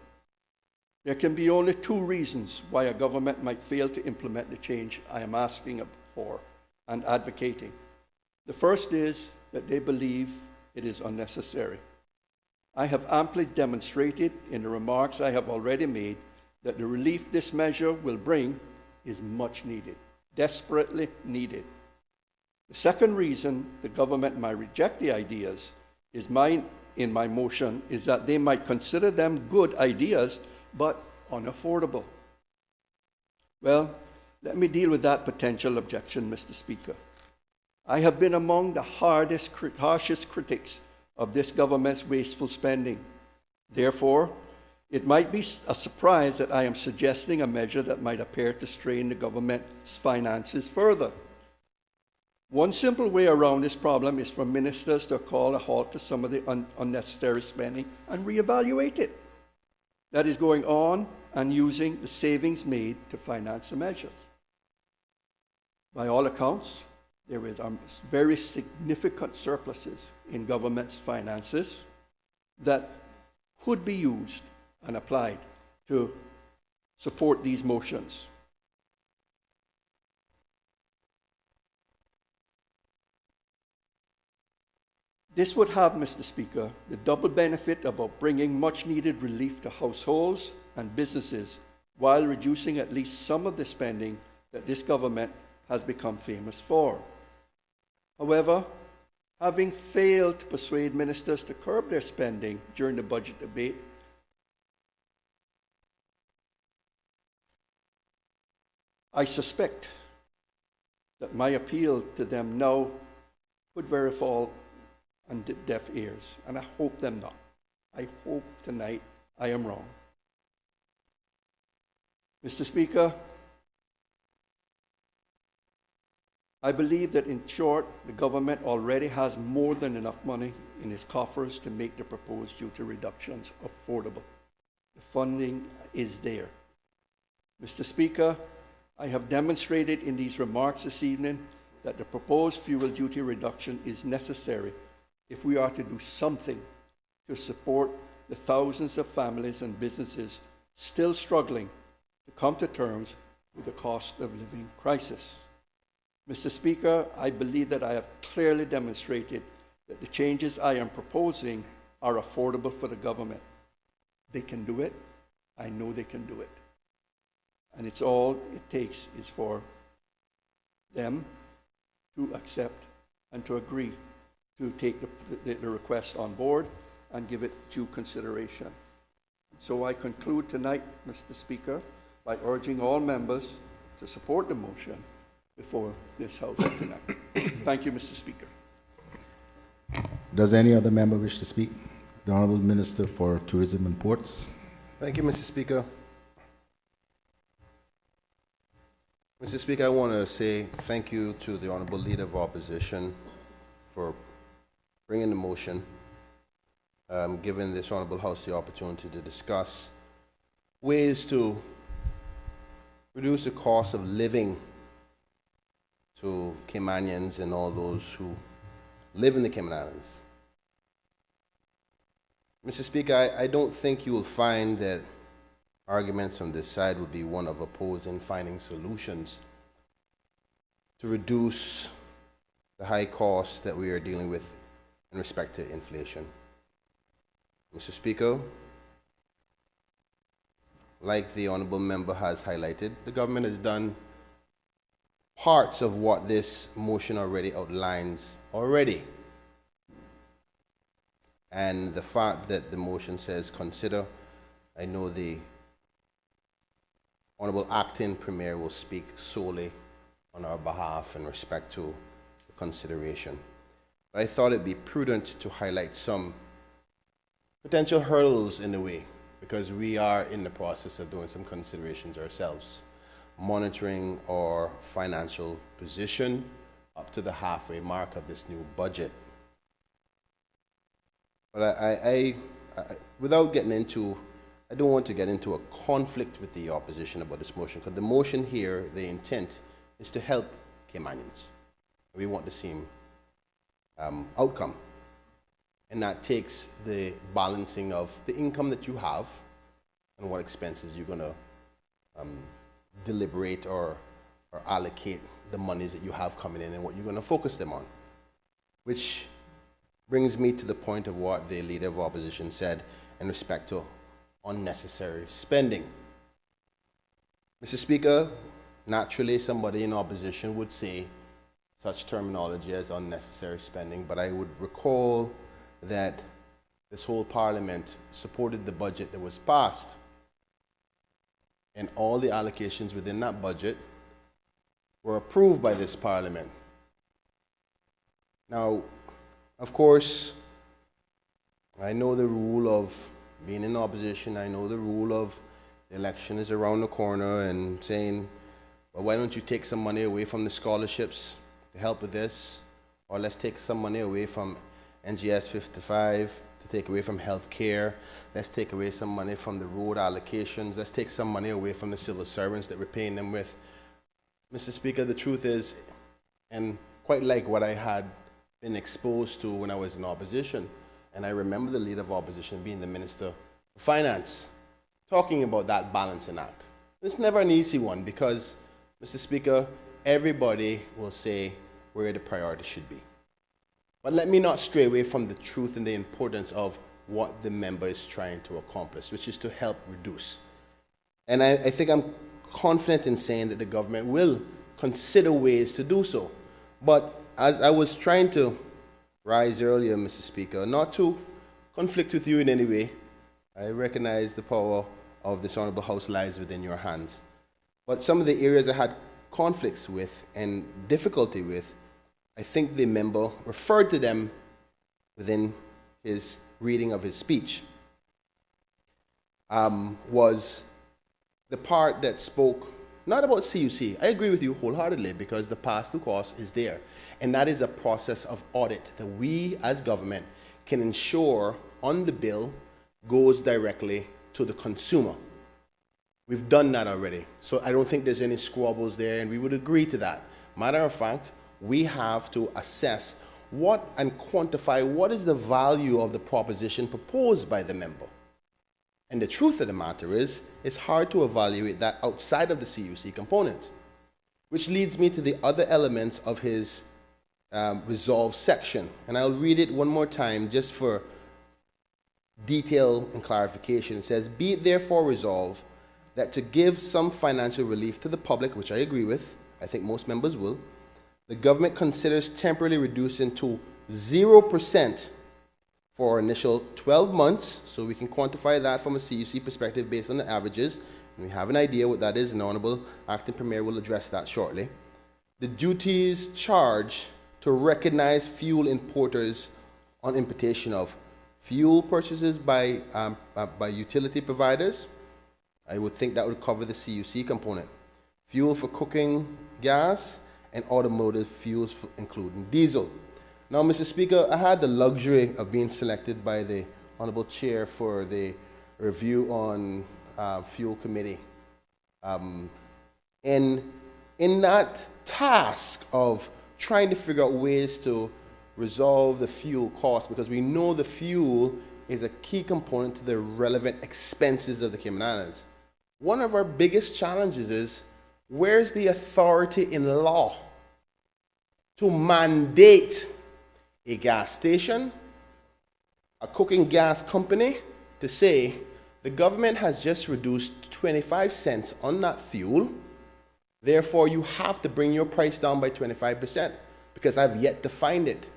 There can be only two reasons why a government might fail to implement the change I am asking for and advocating. The first is that they believe it is unnecessary. I have amply demonstrated in the remarks I have already made that the relief this measure will bring is much needed, desperately needed. The second reason the government might reject the ideas in my motion is that they might consider them good ideas but unaffordable. Well, let me deal with that potential objection, Mr. Speaker. I have been among the harshest critics of this government's wasteful spending. Therefore, it might be a surprise that I am suggesting a measure that might appear to strain the government's finances further. One simple way around this problem is for ministers to call a halt to some of the unnecessary spending and reevaluate it. That is going on and using the savings made to finance the measures. By all accounts, there is very significant surpluses in government's finances that could be used and applied to support these motions. This would have, Mr. Speaker, the double benefit of bringing much-needed relief to households and businesses while reducing at least some of the spending that this government has become famous for. However, having failed to persuade ministers to curb their spending during the budget debate, I suspect that my appeal to them now could very fall on deaf ears, and I hope them not. I hope tonight I am wrong. Mr. Speaker, I believe that in short, the government already has more than enough money in its coffers to make the proposed duty reductions affordable. The funding is there. Mr. Speaker, I have demonstrated in these remarks this evening that the proposed fuel duty reduction is necessary if we are to do something to support the thousands of families and businesses still struggling to come to terms with the cost of living crisis. Mr. Speaker, I believe that I have clearly demonstrated that the changes I am proposing are affordable for the government. They can do it. I know they can do it. And it's all it takes is for them to accept and to agree to take the request on board and give it due consideration. So I conclude tonight, Mr. Speaker, by urging all members to support the motion before this House tonight. Thank you, Mr. Speaker. Does any other member wish to speak? The Honourable Minister for Tourism and Ports. Thank you, Mr. Speaker. Mr. Speaker, I want to say thank you to the Honourable Leader of Opposition for bringing the motion, giving this Honourable House the opportunity to discuss ways to reduce the cost of living to Caymanians and all those who live in the Cayman Islands. Mr. Speaker, I don't think you will find that arguments from this side would be one of opposing finding solutions to reduce the high costs that we are dealing with in respect to inflation. Mr. Speaker, like the Honourable Member has highlighted, the government has done parts of what this motion already outlines already. And the fact that the motion says consider, I know the Honourable Acting Premier will speak solely on our behalf in respect to the consideration. But I thought it'd be prudent to highlight some potential hurdles in the way, because we are in the process of doing some considerations ourselves, monitoring our financial position up to the halfway mark of this new budget. But I without getting into, I don't want to get into a conflict with the opposition about this motion, because the motion here, the intent is to help Caymanians. We want the same outcome. And that takes the balancing of the income that you have and what expenses you're going to deliberate or allocate the monies that you have coming in and what you're going to focus them on. Which brings me to the point of what the Leader of Opposition said in respect to unnecessary spending. Mr. Speaker, naturally somebody in opposition would say such terminology as unnecessary spending, but I would recall that this whole Parliament supported the budget that was passed, and all the allocations within that budget were approved by this Parliament. Now, of course, I know the rule of being in opposition. I know the rule of the election is around the corner and saying, well, why don't you take some money away from the scholarships to help with this? Or let's take some money away from NGS 55 to take away from health care. Let's take away some money from the road allocations. Let's take some money away from the civil servants that we're paying them with. Mr. Speaker, the truth is, and quite like what I had been exposed to when I was in opposition, and I remember the Leader of Opposition being the Minister of Finance, talking about that balancing act. It's never an easy one because, Mr. Speaker, everybody will say where the priority should be. But let me not stray away from the truth and the importance of what the member is trying to accomplish, which is to help reduce. And I think I'm confident in saying that the government will consider ways to do so. But as I was trying to rise earlier, Mr. Speaker, not to conflict with you in any way, I recognize the power of this Honourable House lies within your hands. But some of the areas I had conflicts with and difficulty with, I think the member referred to them within his reading of his speech, was the part that spoke not about CUC. I agree with you wholeheartedly because the pass-through cost is there. And that is a process of audit that we as government can ensure on the bill goes directly to the consumer. We've done that already. So I don't think there's any squabbles there, and we would agree to that. Matter of fact, we have to assess what and quantify what is the value of the proposition proposed by the member. And the truth of the matter is, it's hard to evaluate that outside of the CUC component, which leads me to the other elements of his resolve section. And I'll read it one more time just for detail and clarification. It says, be it therefore resolved that to give some financial relief to the public, which I agree with, I think most members will, the government considers temporarily reducing to 0% for initial 12 months, so we can quantify that from a CUC perspective based on the averages, and we have an idea what that is, and the Honourable Acting Premier will address that shortly. The duties charged to recognize fuel importers on importation of fuel purchases by utility providers. I would think that would cover the CUC component. Fuel for cooking gas and automotive fuels, including diesel. Now, Mr. Speaker, I had the luxury of being selected by the Honourable Chair for the review on fuel committee. In that task of trying to figure out ways to resolve the fuel cost, because we know the fuel is a key component to the relevant expenses of the Cayman Islands. One of our biggest challenges is, where's the authority in law to mandate a gas station, a cooking gas company, to say the government has just reduced 25 cents on that fuel, therefore you have to bring your price down by 25%, because I've yet to find it.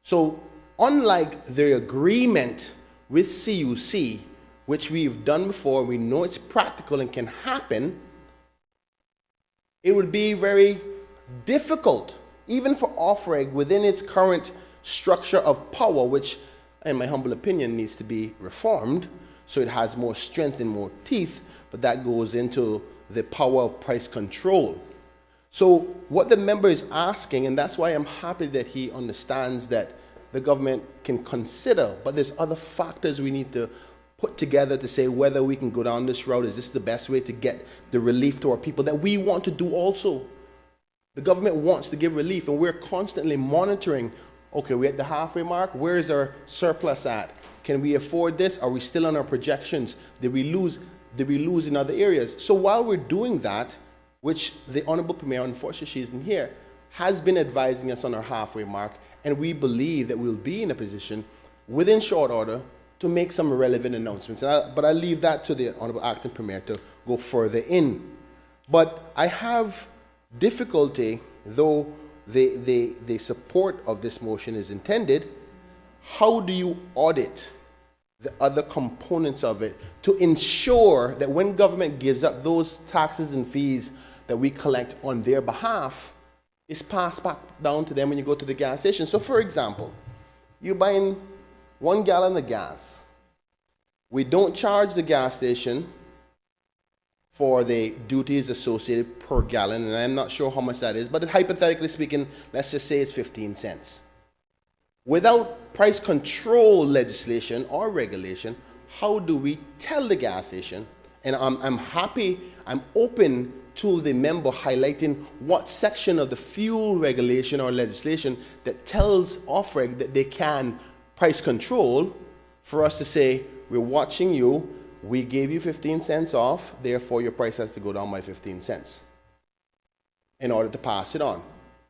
So unlike the agreement with CUC, which we've done before, we know it's practical and can happen, it would be very difficult, even for Ofreg within its current structure of power, which, in my humble opinion, needs to be reformed so it has more strength and more teeth, but that goes into the power of price control. So what the member is asking, and that's why I'm happy that he understands that the government can consider, but there's other factors we need to put together to say whether we can go down this route. Is this the best way to get the relief to our people that we want to do also? The government wants to give relief, and we're constantly monitoring okay, we're at the halfway mark. Where is our surplus at? Can we afford this? Are we still on our projections? Did we lose in other areas? So while we're doing that, which the Honorable Premier, unfortunately she isn't here, has been advising us on our halfway mark, and we believe that we'll be in a position within short order to make some relevant announcements. But I leave that to the Honorable Acting Premier to go further in. But I have difficulty, though the support of this motion is intended, how do you audit the other components of it to ensure that when government gives up those taxes and fees that we collect on their behalf, it's passed back down to them when you go to the gas station? So for example, you're buying 1 gallon of gas. We don't charge the gas station for the duties associated per gallon, and I'm not sure how much that is, but hypothetically speaking, let's just say it's 15 cents. Without price control legislation or regulation, how do we tell the gas station? And I'm open to the member highlighting what section of the fuel regulation or legislation that tells OFREG that they can price control for us to say, we're watching you, we gave you 15 cents off, therefore your price has to go down by 15 cents in order to pass it on.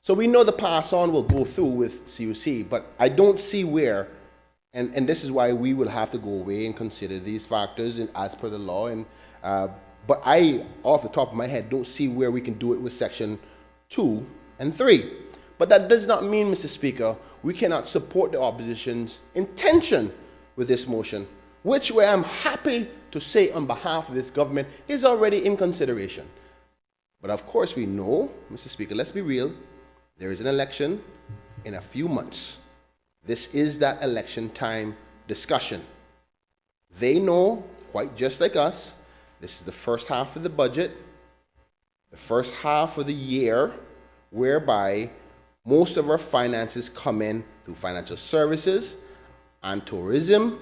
So we know the pass on will go through with CUC, but I don't see where, and this is why we will have to go away and consider these factors as per the law. But I, off the top of my head, don't see where we can do it with Section 2 and 3. But that does not mean, Mr. Speaker, we cannot support the opposition's intention with this motion, which way I'm happy to say on behalf of this government is already in consideration. But of course we know, Mr. Speaker, let's be real, there is an election in a few months. This is that election time discussion. They know, quite just like us, this is the first half of the budget, the first half of the year, whereby most of our finances come in through financial services and tourism,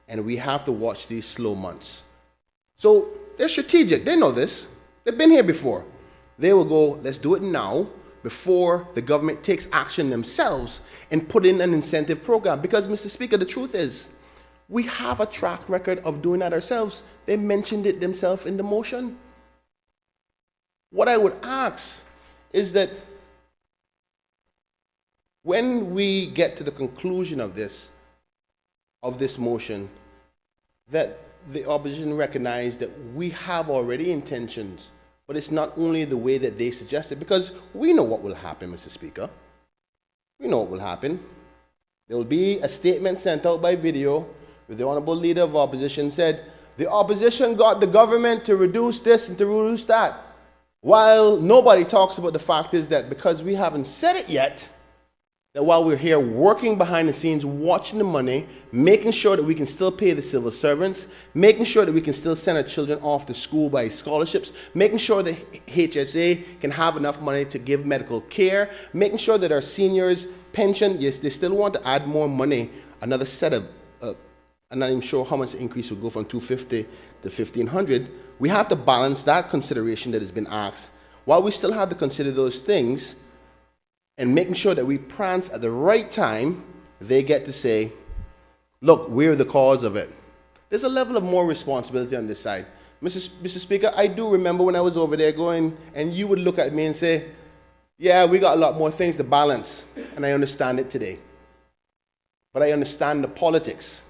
and we have to watch these slow months. So they're strategic. They know this. They've been here before. They will go, let's do it now before the government takes action themselves and put in an incentive program. Because, Mr. Speaker, the truth is, we have a track record of doing that ourselves. They mentioned it themselves in the motion. What I would ask is that when we get to the conclusion of this motion, that the opposition recognize that we have already intentions, but it's not only the way that they suggested, because we know what will happen, Mr. Speaker. We know what will happen. There will be a statement sent out by video where the Honorable Leader of Opposition said, the opposition got the government to reduce this and to reduce that. While nobody talks about the fact is that because we haven't said it yet, that while we're here working behind the scenes, watching the money, making sure that we can still pay the civil servants, making sure that we can still send our children off to school by scholarships, making sure that HSA can have enough money to give medical care, making sure that our seniors' pension, yes, they still want to add more money, another set of, I'm not even sure how much the increase will go from $250 to $1,500. We have to balance that consideration that has been asked. While we still have to consider those things, and making sure that we prance at the right time, they get to say, look, we're the cause of it. There's a level of more responsibility on this side. Mr. Speaker, I do remember when I was over there going, and you would look at me and say, yeah, we got a lot more things to balance, and I understand it today. But I understand the politics.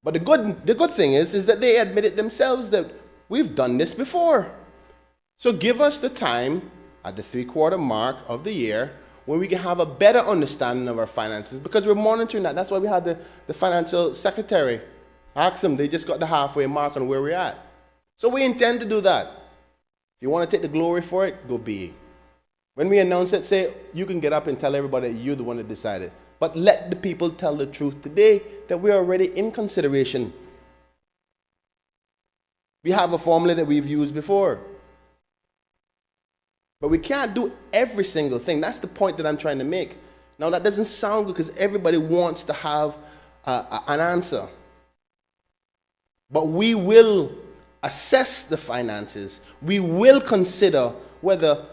But the good thing is that they admitted themselves that we've done this before. So give us the time at the 3/4 mark of the year when we can have a better understanding of our finances, because we're monitoring that. That's why we had the financial secretary ask them. They just got the halfway mark on where we're at. So we intend to do that. If you want to take the glory for it, go be. When we announce it, say, you can get up and tell everybody you're the one that decided. But let the people tell the truth today that we're already in consideration. We have a formula that we've used before. But we can't do every single thing. That's the point that I'm trying to make. Now, that doesn't sound good because everybody wants to have an answer. But we will assess the finances. We will consider whether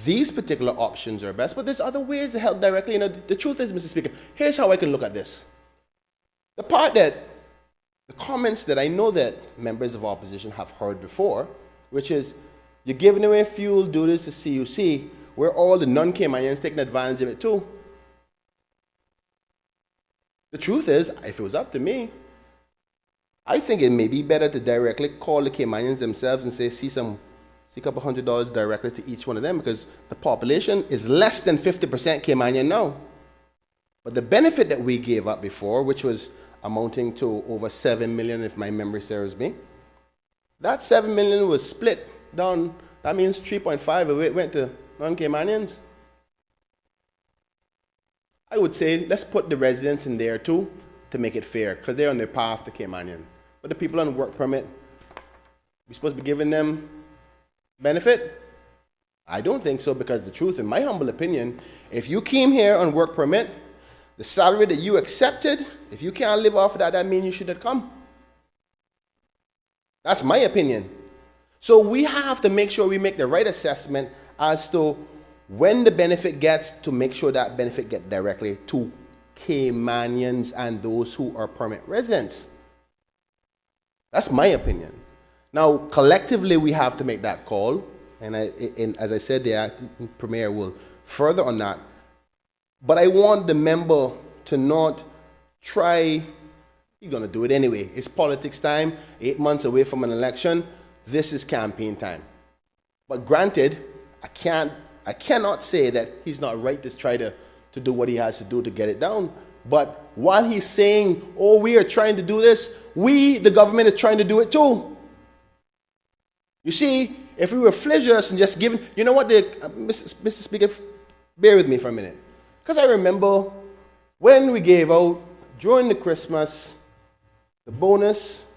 these particular options are best, but there's other ways to help directly. You know, the truth is, Mr. Speaker, here's how I can look at this. The comments that I know that members of opposition have heard before, which is, you're giving away fuel, do this to CUC, where all the non-Caymanians taking advantage of it too. The truth is, if it was up to me, I think it may be better to directly call the Caymanians themselves and say, see a couple $100 directly to each one of them, because the population is less than 50% Caymanian now. But the benefit that we gave up before, which was amounting to over 7 million, if my memory serves me, that 7 million was split down. That means 3.5 of it went to non-Caymanians. I would say let's put the residents in there too to make it fair, because they're on their path to Caymanian. But the people on work permit, we're supposed to be giving them benefit? I don't think so, because the truth, in my humble opinion, if you came here on work permit, the salary that you accepted, if you can't live off of that, that means you shouldn't come. That's my opinion. So we have to make sure we make the right assessment as to when the benefit gets, to make sure that benefit gets directly to Caymanians and those who are permanent residents. That's my opinion. Now, collectively, we have to make that call. And as I said, the acting premier will further on that. But I want the member to not try, you're going to do it anyway. It's politics time, 8 months away from an election. This is campaign time. But granted, I cannot say that he's not right to try to do what he has to do to get it down. But while he's saying, oh, we are trying to do this, we, the government, is trying to do it too. You see, if we were fledgless and just giving, you know what, Mr. Speaker, bear with me for a minute. Because I remember when we gave out, during the Christmas, the bonus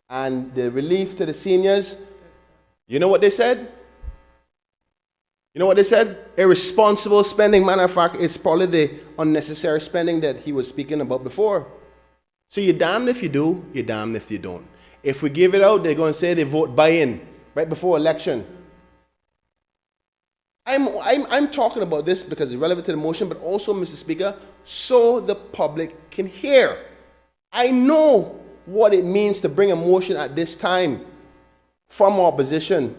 and the relief to the seniors, you know what they said? You know what they said? Irresponsible spending. Matter of fact, it's probably the unnecessary spending that he was speaking about before. So you're damned if you do, you're damned if you don't. If we give it out, they're going to say they vote buy-in right before election. I'm talking about this because it's relevant to the motion, but also, Mr. Speaker, so the public can hear. I know what it means to bring a motion at this time from opposition.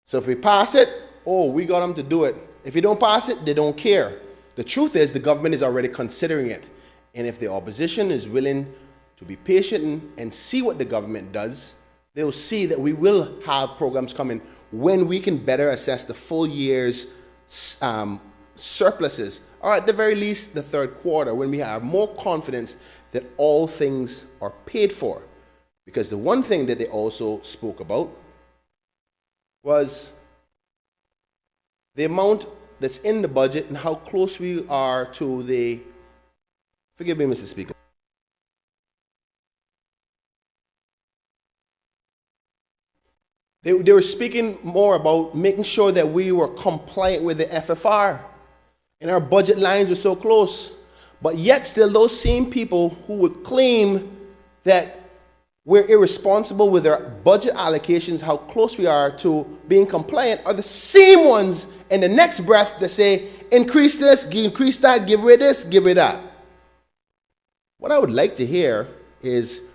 So if we pass it, oh, we got them to do it. If you don't pass it, they don't care. The truth is the government is already considering it. And if the opposition is willing to be patient and see what the government does, they'll see that we will have programs coming when we can better assess the full year's surpluses, or at the very least the third quarter, when we have more confidence that all things are paid for. Because the one thing that they also spoke about was the amount that's in the budget and how close we are to the, forgive me, Mr. Speaker. They were speaking more about making sure that we were compliant with the FFR. And our budget lines were so close. But yet still those same people who would claim that we're irresponsible with our budget allocations, how close we are to being compliant, are the same ones in the next breath that say, increase this, increase that, give away this, give away that. What I would like to hear is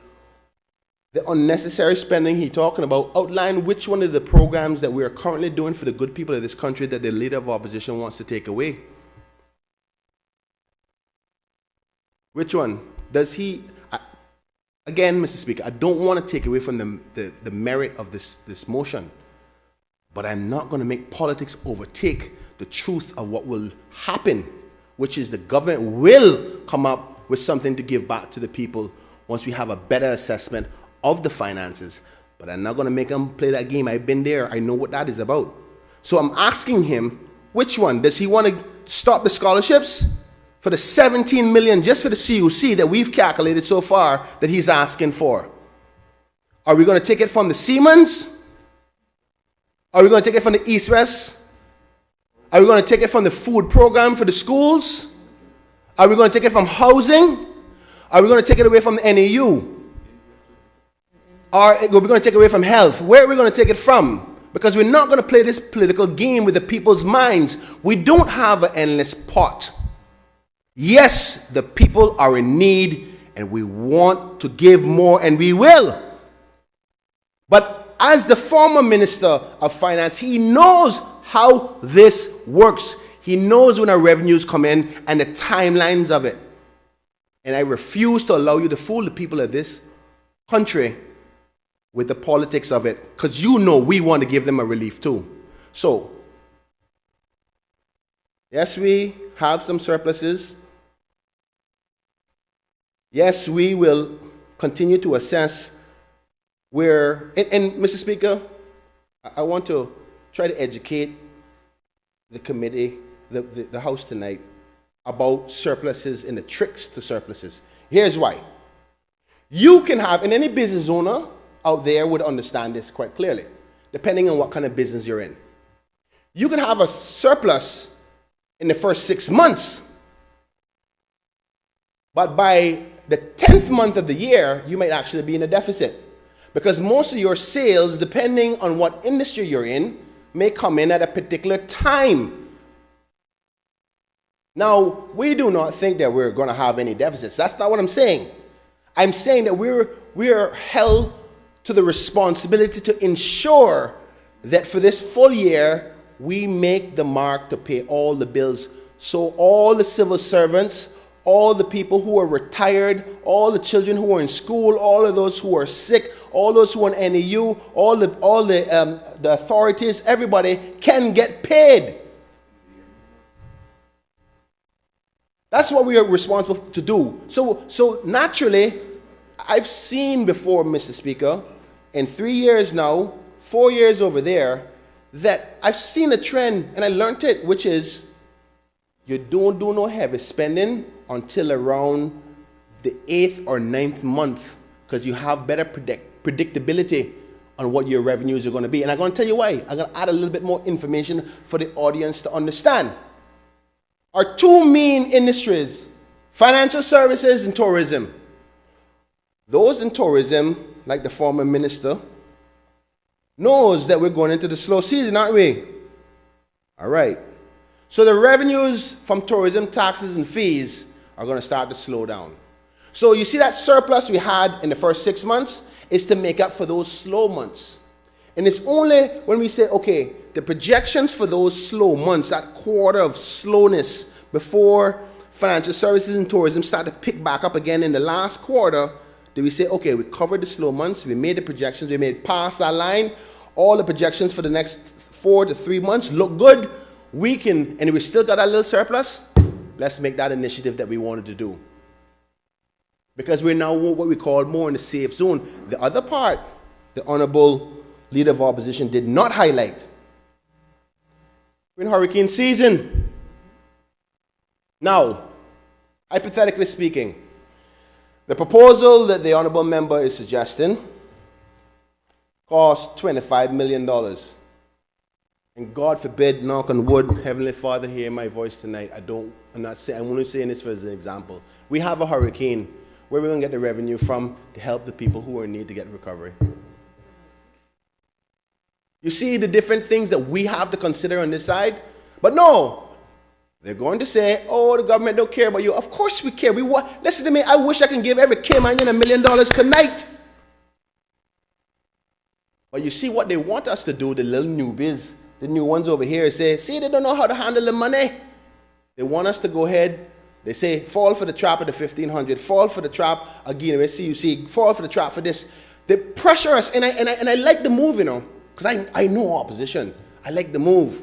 the unnecessary spending he's talking about, outline which one of the programs that we are currently doing for the good people of this country that the leader of opposition wants to take away. Which one? Does he, again, Mr. Speaker, I don't want to take away from the merit of this motion, but I'm not going to make politics overtake the truth of what will happen, which is the government will come up with something to give back to the people once we have a better assessment of the finances. But I'm not going to make him play that game. I've been there. I know what that is about. So I'm asking him, which one? Does he want to stop the scholarships for the 17 million just for the CUC that we've calculated so far that he's asking for? Are we going to take it from the Siemens? Are we going to take it from the East-West? Are we going to take it from the food program for the schools? Are we going to take it from housing? Are we going to take it away from the NAU? Or are we going to take it away from health? Where are we going to take it from? Because we're not going to play this political game with the people's minds. We don't have an endless pot. Yes, the people are in need, and we want to give more, and we will. But as the former Minister of Finance, he knows how this works. He knows when our revenues come in and the timelines of it. And I refuse to allow you to fool the people of this country with the politics of it, because you know we want to give them a relief too. So, yes, we have some surpluses. Yes, we will continue to assess where, and Mr. Speaker, I want to try to educate the committee, the House tonight, about surpluses and the tricks to surpluses. Here's why. You can have, and any business owner out there would understand this quite clearly, depending on what kind of business you're in. You can have a surplus in the first 6 months, but by the 10th month of the year, you might actually be in a deficit. Because most of your sales, depending on what industry you're in, may come in at a particular time. Now, we do not think that we're going to have any deficits. That's not what I'm saying. I'm saying that we're held to the responsibility to ensure that for this full year, we make the mark to pay all the bills. So all the civil servants, all the people who are retired, all the children who are in school, all of those who are sick, all those who are in NEU, all the authorities, everybody can get paid. That's what we are responsible to do. So naturally, I've seen before, Mr. Speaker, in 3 years now, 4 years over there, that I've seen a trend, and I learned it, which is you don't do no heavy spending until around the 8th or 9th month, because you have better predictability on what your revenues are going to be. And I'm going to tell you why. I'm going to add a little bit more information for the audience to understand. Our two main industries, financial services and tourism. Those in tourism, like the former minister, knows that we're going into the slow season, aren't we? All right. So the revenues from tourism, taxes, and fees are going to start to slow down. So you see that surplus we had in the first 6 months is to make up for those slow months. And it's only when we say, okay, the projections for those slow months, that quarter of slowness before financial services and tourism start to pick back up again in the last quarter, do we say, okay, we covered the slow months, we made the projections, we made past that line, all the projections for the next 4 to 3 months look good, we can, and we still got that little surplus, let's make that initiative that we wanted to do. Because we're now what we call more in the safe zone. The other part, the Honorable Leader of Opposition did not highlight. We're in hurricane season. Now, hypothetically speaking, the proposal that the Honorable Member is suggesting costs $25 million. And God forbid, knock on wood, Heavenly Father, hear my voice tonight. I'm only saying this for as an example. We have a hurricane. Where are we going to get the revenue from to help the people who are in need to get recovery? You see the different things that we have to consider on this side? But no, they're going to say, oh, the government don't care about you. Of course we care. Listen to me, I wish I can give every Cayman $1 million tonight. But you see what they want us to do, the little newbies, the new ones over here, say, see, they don't know how to handle the money. They want us to go ahead. They say, fall for the trap of the 1500, fall for the trap again, CUC, fall for the trap for this. They pressure us, and I like the move, you know, because I know opposition. I like the move.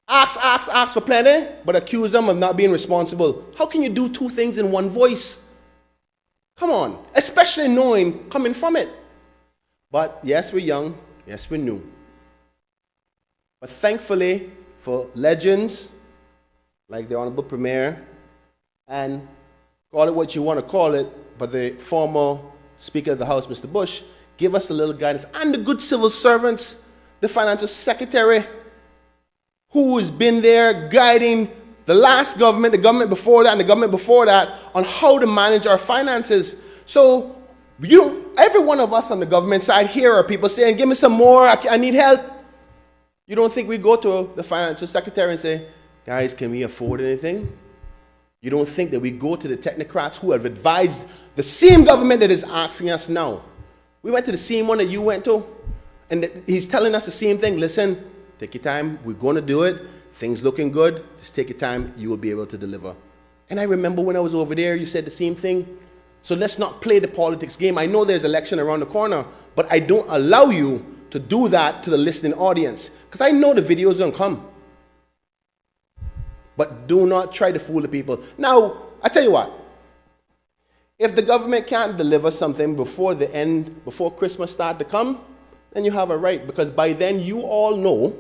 Ask for plenty, but accuse them of not being responsible. How can you do two things in one voice? Come on, especially knowing coming from it. But yes, we're young. Yes, we're new. But thankfully, for legends like the Honorable Premier, and call it what you want to call it, but the former Speaker of the House, Mr. Bush, give us a little guidance. And the good civil servants, the Financial Secretary, who has been there guiding the last government, the government before that, and the government before that, on how to manage our finances. So, every one of us on the government side here are people saying, give me some more, I need help. You don't think we go to the financial secretary and say, guys, can we afford anything? You don't think that we go to the technocrats who have advised the same government that is asking us now? We went to the same one that you went to, and he's telling us the same thing. Listen, take your time. We're going to do it. Things looking good. Just take your time. You will be able to deliver. And I remember when I was over there, you said the same thing. So let's not play the politics game. I know there's election around the corner, but I don't allow you to do that to the listening audience, because I know the videos don't come. But do not try to fool the people. Now, I tell you what. If the government can't deliver something before Christmas start to come, then you have a right, because by then you all know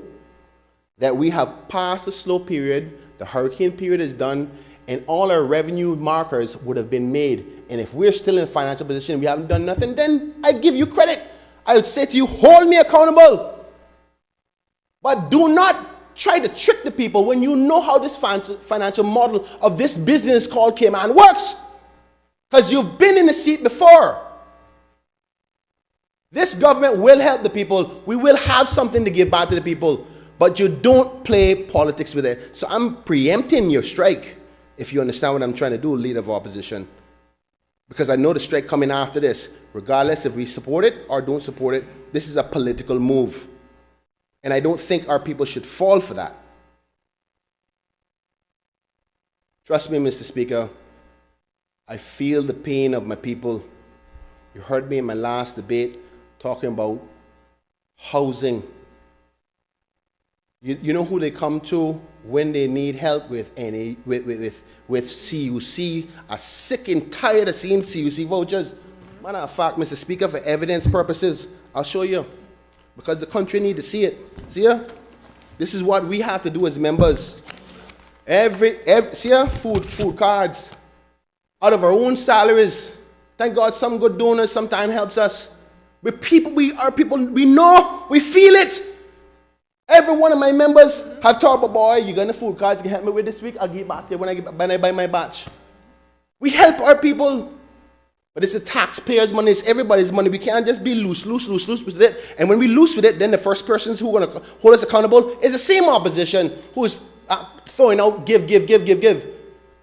that we have passed the slow period, the hurricane period is done, and all our revenue markers would have been made. And if we're still in a financial position, we haven't done nothing, then I give you credit. I would say to you, hold me accountable. But do not try to trick the people when you know how this financial model of this business called Cayman works. Because you've been in the seat before. This government will help the people. We will have something to give back to the people. But you don't play politics with it. So I'm preempting your strike, if you understand what I'm trying to do, leader of opposition. Because I know the strike coming after this. Regardless if we support it or don't support it, this is a political move. And I don't think our people should fall for that. Trust me, Mr. Speaker, I feel the pain of my people. You heard me in my last debate talking about housing. You know who they come to when they need help with CUC, are sick and tired of seeing CUC vouchers. Matter of fact, Mr. Speaker, for evidence purposes, I'll show you. Because the country need to see it. See ya? This is what we have to do as members. See ya? Food cards. Out of our own salaries. Thank God some good donors sometimes helps us. We're people, we are people, we know, we feel it. Every one of my members have talked about, boy, you got the food cards, you can help me with this week, I'll give it back there when I buy my batch. We help our people. But it's the taxpayers' money, it's everybody's money. We can't just be loose with it. And when we loose with it, then the first person who's going to hold us accountable is the same opposition who's throwing out give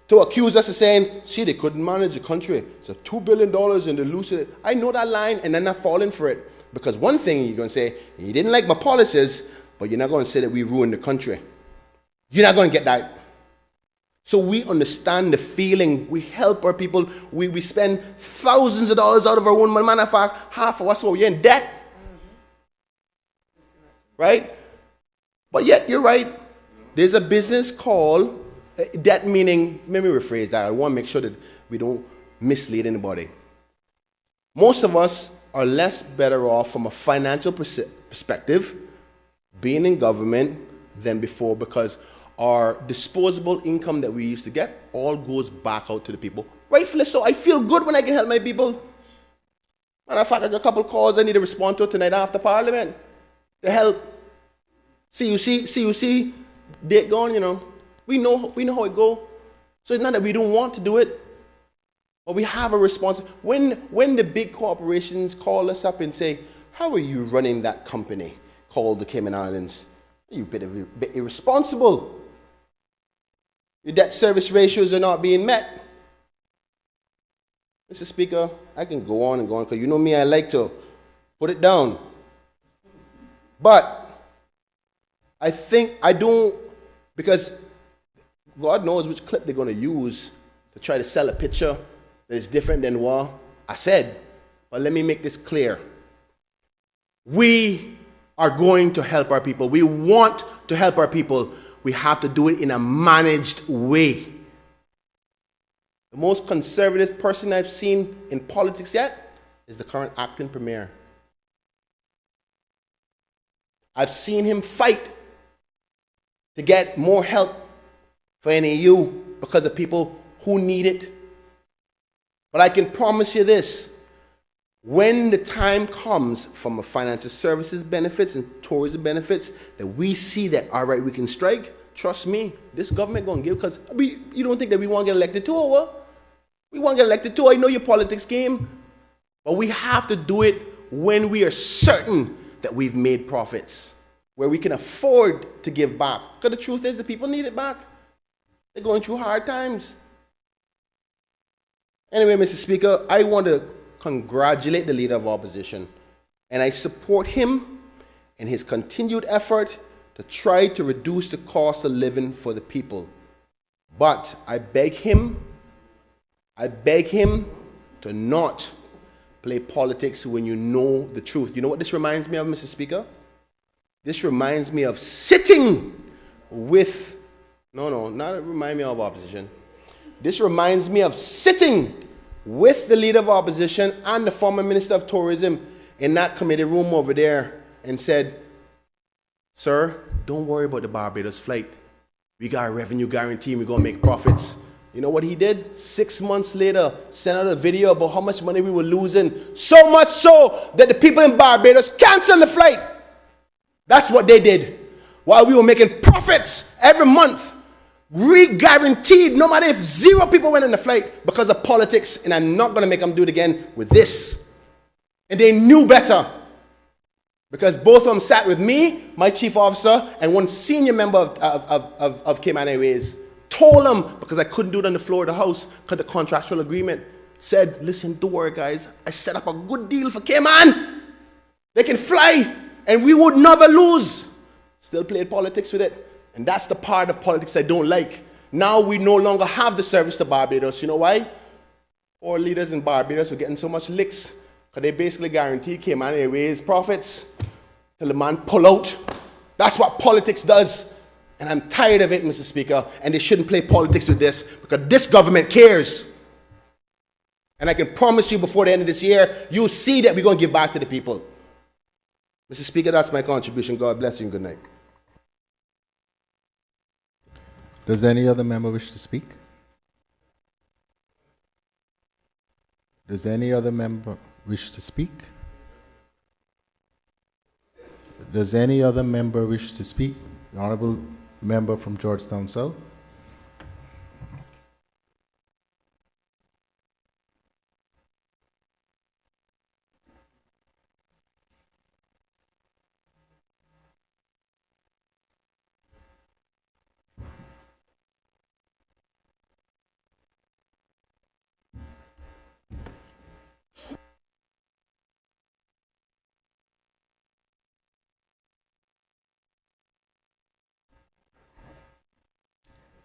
to accuse us of saying, see, they couldn't manage the country. It's a $2 billion and they lose it. I know that line, and then I'm falling for it. Because one thing you're going to say, you didn't like my policies, but you're not going to say that we ruined the country. You're not going to get that. So we understand the feeling. We help our people. We spend thousands of dollars out of our own money. Matter of fact, half of us, we're in debt. Right? But yet, you're right. There's a business called debt, meaning, let me rephrase that. I want to make sure that we don't mislead anybody. Most of us are less better off from a financial perspective being in government than before, because our disposable income that we used to get all goes back out to the people. Rightfully so. I feel good when I can help my people. Matter of fact, I got a couple calls I need to respond to tonight after Parliament to help. CUC, date gone, you know. We know how it goes. So it's not that we don't want to do it, but we have a response. When the big corporations call us up and say, how are you running that company called the Cayman Islands? You're a bit irresponsible. Your debt service ratios are not being met. Mr. Speaker, I can go on and go on, because you know me, I like to put it down. But I think I don't, because God knows which clip they're going to use to try to sell a picture that is different than what I said. But let me make this clear. We are going to help our people. We want to help our people. We have to do it in a managed way. The most conservative person I've seen in politics yet is the current acting premier. I've seen him fight to get more help for NAU because of people who need it. But I can promise you this. When the time comes from a financial services benefits and tourism benefits that we see that, all right, we can strike, trust me, this government going to give, because you don't think that we want to get elected too, or what? We want to get elected too. I know your politics game. But we have to do it when we are certain that we've made profits. where we can afford to give back. Because the truth is, the people need it back. They're going through hard times. Anyway, Mr. Speaker, I want to congratulate the Leader of Opposition, and I support him in his continued effort to try to reduce the cost of living for the people. But I beg him to not play politics when you know the truth. You know what this reminds me of, Mr. Speaker? This reminds me of sitting with, not remind me of opposition. This reminds me of sitting with the Leader of Opposition and the former Minister of Tourism in that committee room over there and said, sir, don't worry about the Barbados flight. We got a revenue guarantee, we're going to make profits. You know what he did? 6 months later, sent out a video about how much money we were losing. So much so that the people in Barbados canceled the flight. That's what they did. While we were making profits every month. Re-guaranteed, no matter if 0 people went on the flight because of politics, and I'm not going to make them do it again with this. And they knew better. Because both of them sat with me, my chief officer, and one senior member of Cayman Airways. Told them, because I couldn't do it on the floor of the house, because the contractual agreement said, listen, don't worry guys, I set up a good deal for Cayman. They can fly, and we would never lose. Still played politics with it. And that's the part of politics I don't like. Now we no longer have the service to Barbados. You know why? Our leaders in Barbados are getting so much licks. Because they basically guarantee Cayman Airways profits till the man pull out. That's what politics does. And I'm tired of it, Mr. Speaker. And they shouldn't play politics with this, because this government cares. And I can promise you before the end of this year, you'll see that we're going to give back to the people. Mr. Speaker, that's my contribution. God bless you and good night. Does any other member wish to speak? Does any other member wish to speak? Does any other member wish to speak? The Honourable Member from Georgetown South.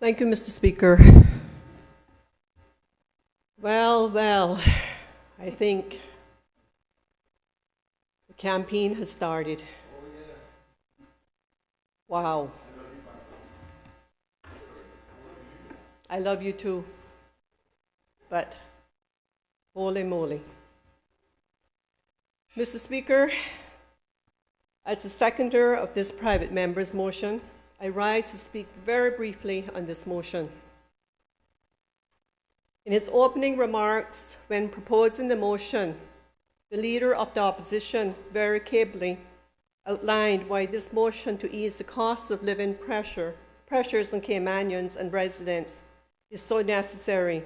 Thank you, Mr. Speaker. Well, I think the campaign has started. Wow. I love you too, but holy moly. Mr. Speaker, as the seconder of this private member's motion, I rise to speak very briefly on this motion. In his opening remarks, when proposing the motion, the Leader of the Opposition very cably outlined why this motion to ease the cost of living pressures on Caymanians and residents is so necessary.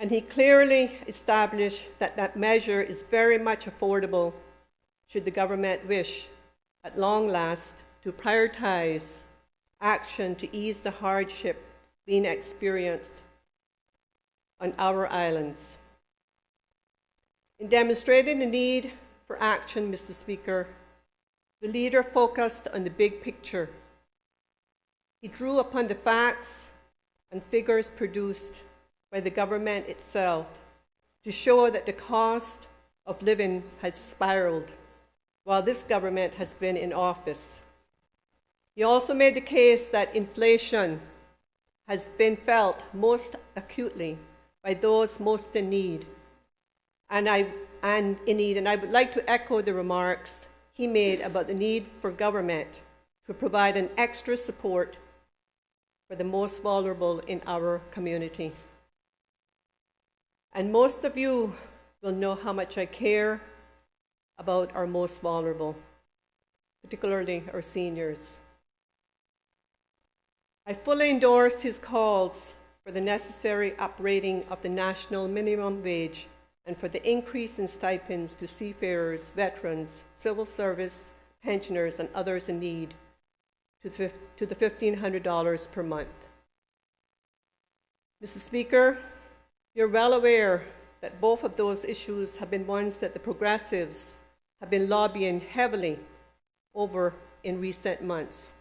And he clearly established that that measure is very much affordable should the government wish, at long last, to prioritize action to ease the hardship being experienced on our islands. In demonstrating the need for action, Mr. Speaker, the leader focused on the big picture. He drew upon the facts and figures produced by the government itself to show that the cost of living has spiraled while this government has been in office. He also made the case that inflation has been felt most acutely by those most in need. And I would like to echo the remarks he made about the need for government to provide an extra support for the most vulnerable in our community. And most of you will know how much I care about our most vulnerable, particularly our seniors. I fully endorsed his calls for the necessary uprating of the national minimum wage and for the increase in stipends to seafarers, veterans, civil service, pensioners and others in need to the $1,500 per month. Mr. Speaker, you're well aware that both of those issues have been ones that the Progressives have been lobbying heavily over in recent months.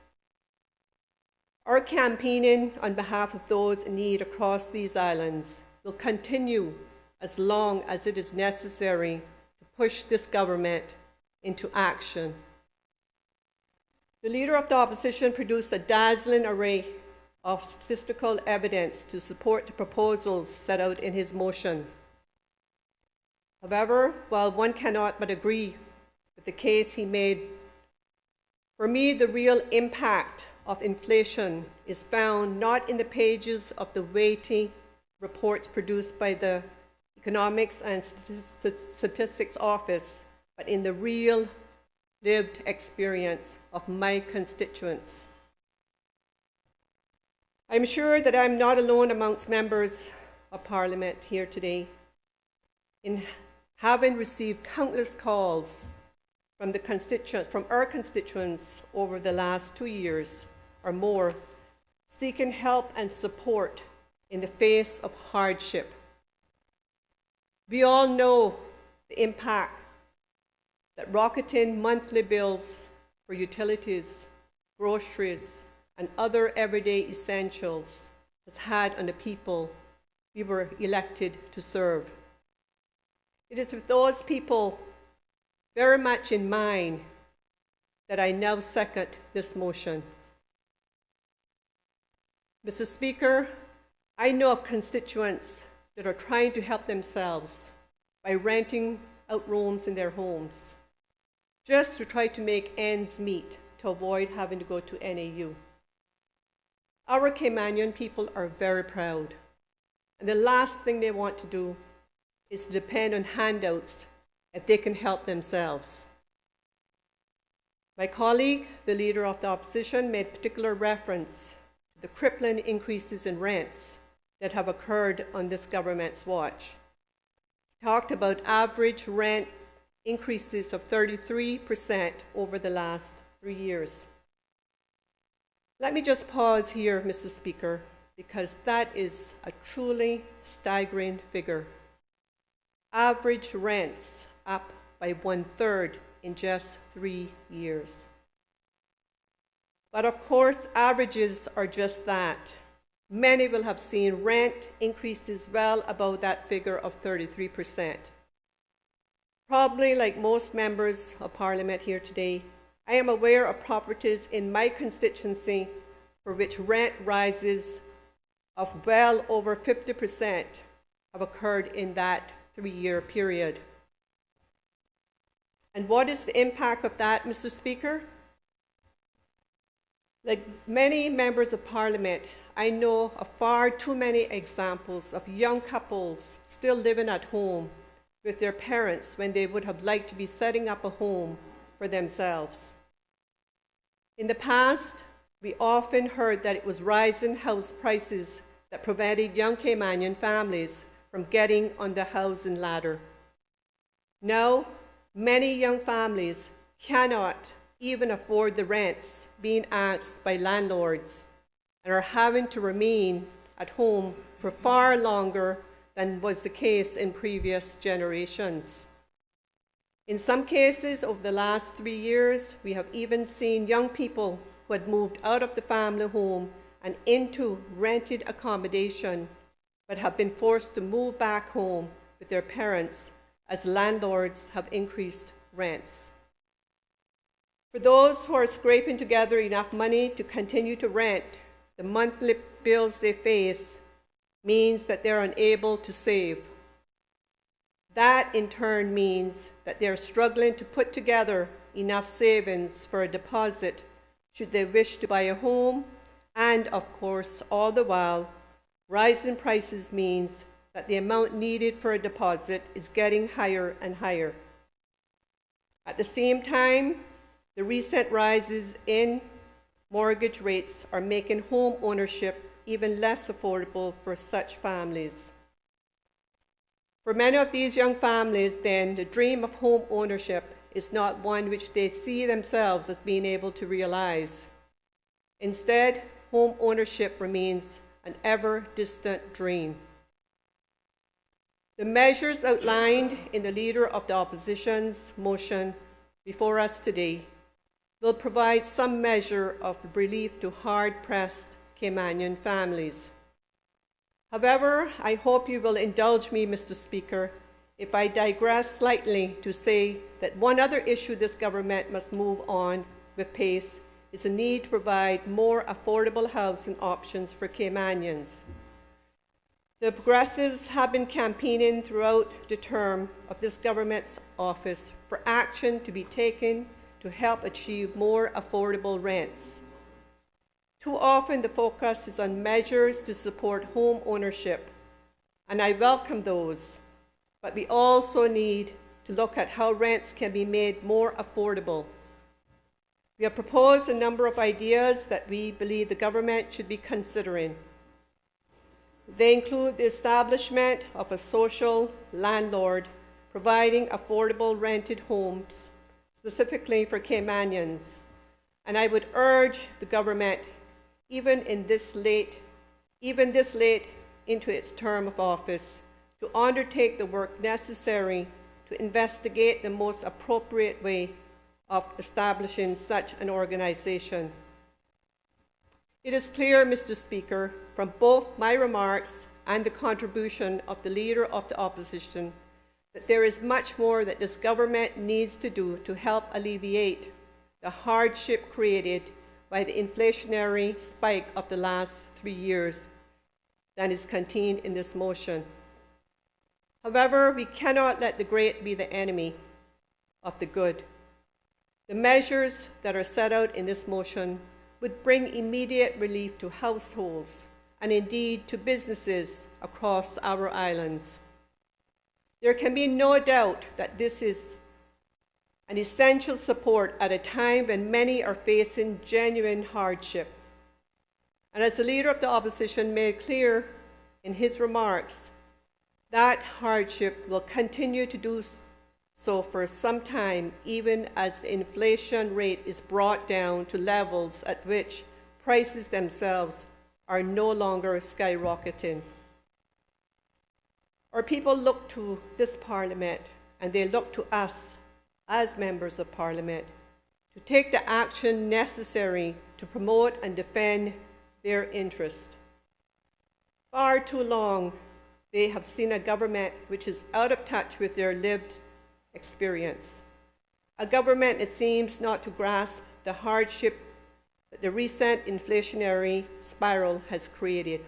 Our campaigning on behalf of those in need across these islands will continue as long as it is necessary to push this government into action. The Leader of the Opposition produced a dazzling array of statistical evidence to support the proposals set out in his motion. However, while one cannot but agree with the case he made, for me, the real impact of inflation is found not in the pages of the weighty reports produced by the Economics and Statistics Office, but in the real lived experience of my constituents. I'm sure that I'm not alone amongst members of Parliament here today in having received countless calls from our constituents over the last 2 years or more, seeking help and support in the face of hardship. We all know the impact that rocketing monthly bills for utilities, groceries, and other everyday essentials has had on the people we were elected to serve. It is with those people very much in mind that I now second this motion. Mr. Speaker, I know of constituents that are trying to help themselves by renting out rooms in their homes, just to try to make ends meet to avoid having to go to NAU. Our Caymanian people are very proud, and the last thing they want to do is to depend on handouts if they can help themselves. My colleague, the Leader of the Opposition, made particular reference to the crippling increases in rents that have occurred on this government's watch. He talked about average rent increases of 33% over the last 3 years. Let me just pause here, Mr. Speaker, because that is a truly staggering figure. Average rents up by 1/3 in just 3 years. But of course, averages are just that. Many will have seen rent increases well above that figure of 33%. Probably like most members of Parliament here today, I am aware of properties in my constituency for which rent rises of well over 50% have occurred in that 3-year period. And what is the impact of that, Mr. Speaker? Like many members of Parliament, I know of far too many examples of young couples still living at home with their parents when they would have liked to be setting up a home for themselves. In the past, we often heard that it was rising house prices that prevented young Caymanian families from getting on the housing ladder. Now, many young families cannot even afford the rents being asked by landlords and are having to remain at home for far longer than was the case in previous generations. In some cases, over the last 3 years, we have even seen young people who had moved out of the family home and into rented accommodation, but have been forced to move back home with their parents as landlords have increased rents. For those who are scraping together enough money to continue to rent, the monthly bills they face means that they're unable to save. That in turn means that they're struggling to put together enough savings for a deposit should they wish to buy a home, and of course, all the while, rising prices means that the amount needed for a deposit is getting higher and higher. At the same time, the recent rises in mortgage rates are making home ownership even less affordable for such families. For many of these young families, then, the dream of home ownership is not one which they see themselves as being able to realize. Instead, home ownership remains an ever-distant dream. The measures outlined in the Leader of the Opposition's motion before us today will provide some measure of relief to hard-pressed Caymanian families. However, I hope you will indulge me, Mr. Speaker, if I digress slightly to say that one other issue this government must move on with pace is the need to provide more affordable housing options for Caymanians. The Progressives have been campaigning throughout the term of this government's office for action to be taken to help achieve more affordable rents. Too often the focus is on measures to support home ownership, and I welcome those, but we also need to look at how rents can be made more affordable. We have proposed a number of ideas that we believe the government should be considering. They include the establishment of a social landlord providing affordable rented homes specifically for Caymanians. And I would urge the government, even this late into its term of office, to undertake the work necessary to investigate the most appropriate way of establishing such an organization. It is clear, Mr. Speaker, from both my remarks and the contribution of the Leader of the Opposition, that there is much more that this government needs to do to help alleviate the hardship created by the inflationary spike of the last 3 years than is contained in this motion. However, we cannot let the great be the enemy of the good. The measures that are set out in this motion would bring immediate relief to households and indeed to businesses across our islands. There can be no doubt that this is an essential support at a time when many are facing genuine hardship. And as the Leader of the Opposition made clear in his remarks, that hardship will continue to do so for some time, even as the inflation rate is brought down to levels at which prices themselves are no longer skyrocketing. Our people look to this Parliament, and they look to us as members of Parliament to take the action necessary to promote and defend their interest. Far too long, they have seen a government which is out of touch with their lived experience, a government that seems not to grasp the hardship that the recent inflationary spiral has created.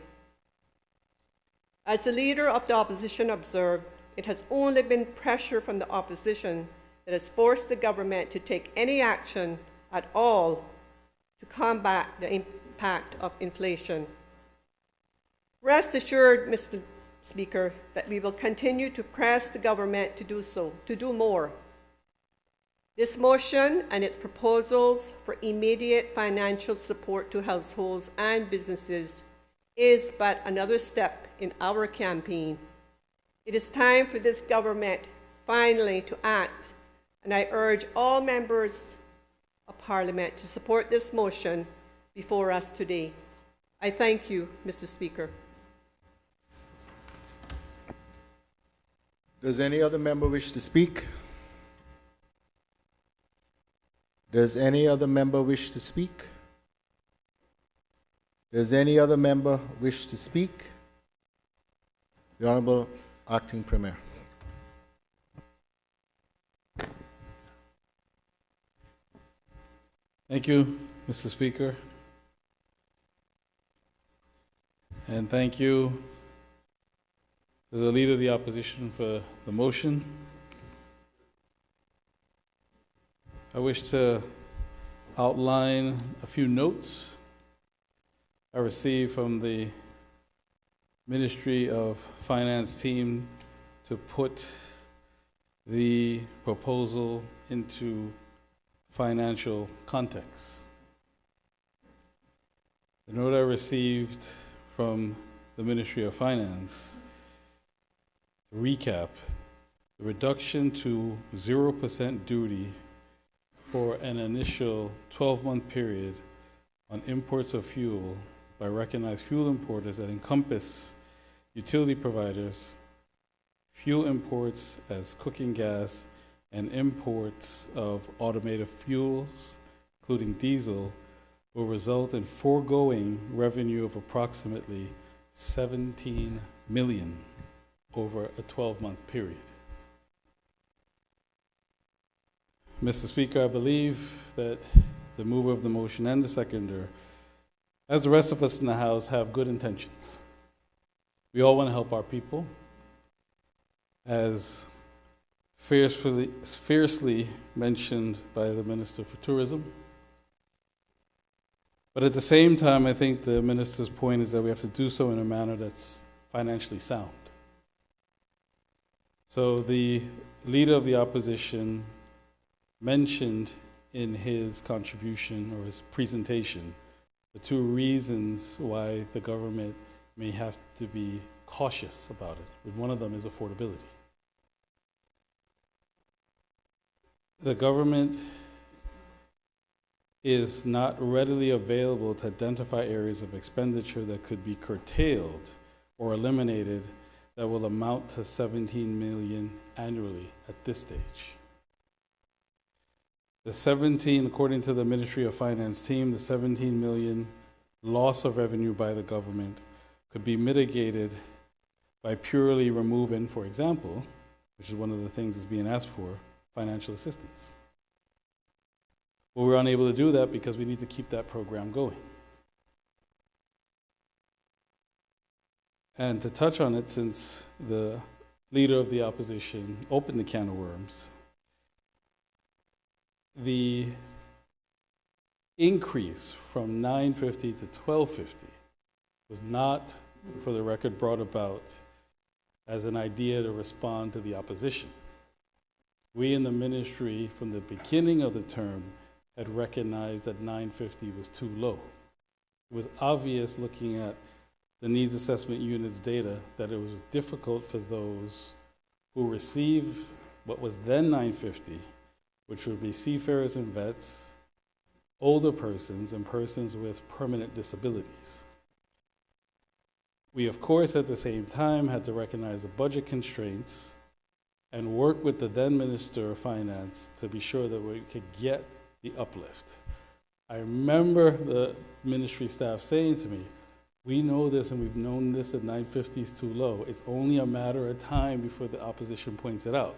As the Leader of the Opposition observed, it has only been pressure from the opposition that has forced the government to take any action at all to combat the impact of inflation. Rest assured, Mr. Speaker, that we will continue to press the government to do so, to do more. This motion and its proposals for immediate financial support to households and businesses is but another step in our campaign. It is time for this government finally to act, and I urge all members of Parliament to support this motion before us today. I thank you, Mr. Speaker. Does any other member wish to speak? Does any other member wish to speak? Does any other member wish to speak? The Honourable Acting Premier. Thank you, Mr. Speaker. And thank you to the Leader of the Opposition for the motion. I wish to outline a few notes I received from the Ministry of Finance team to put the proposal into financial context. The note I received from the Ministry of Finance, to recap, the reduction to 0% duty for an initial 12-month period on imports of fuel by recognized fuel importers that encompass utility providers, fuel imports as cooking gas, and imports of automated fuels, including diesel, will result in foregoing revenue of approximately $17 million over a 12-month period. Mr. Speaker, I believe that the mover of the motion and the seconder, as the rest of us in the House, have good intentions. We all want to help our people, as fiercely mentioned by the Minister for Tourism. But at the same time, I think the Minister's point is that we have to do so in a manner that's financially sound. So the Leader of the Opposition mentioned in his contribution or his presentation the two reasons why the government may have to be cautious about it. And one of them is affordability. The government is not readily available to identify areas of expenditure that could be curtailed or eliminated that will amount to $17 million annually at this stage. The 17, according to the Ministry of Finance team, the 17 million loss of revenue by the government could be mitigated by purely removing, for example, which is one of the things that's being asked for, financial assistance. Well, we're unable to do that because we need to keep that program going. And to touch on it, since the Leader of the Opposition opened the can of worms, the increase from $9.50 to $12.50 was not, for the record, brought about as an idea to respond to the opposition. We in the ministry, from the beginning of the term, had recognized that $9.50 was too low. It was obvious, looking at the needs assessment unit's data, that it was difficult for those who receive what was then $9.50, which would be seafarers and vets, older persons, and persons with permanent disabilities. We, of course, at the same time, had to recognize the budget constraints and work with the then Minister of Finance to be sure that we could get the uplift. I remember the ministry staff saying to me, we know this and we've known this that $9.50 is too low. It's only a matter of time before the opposition points it out.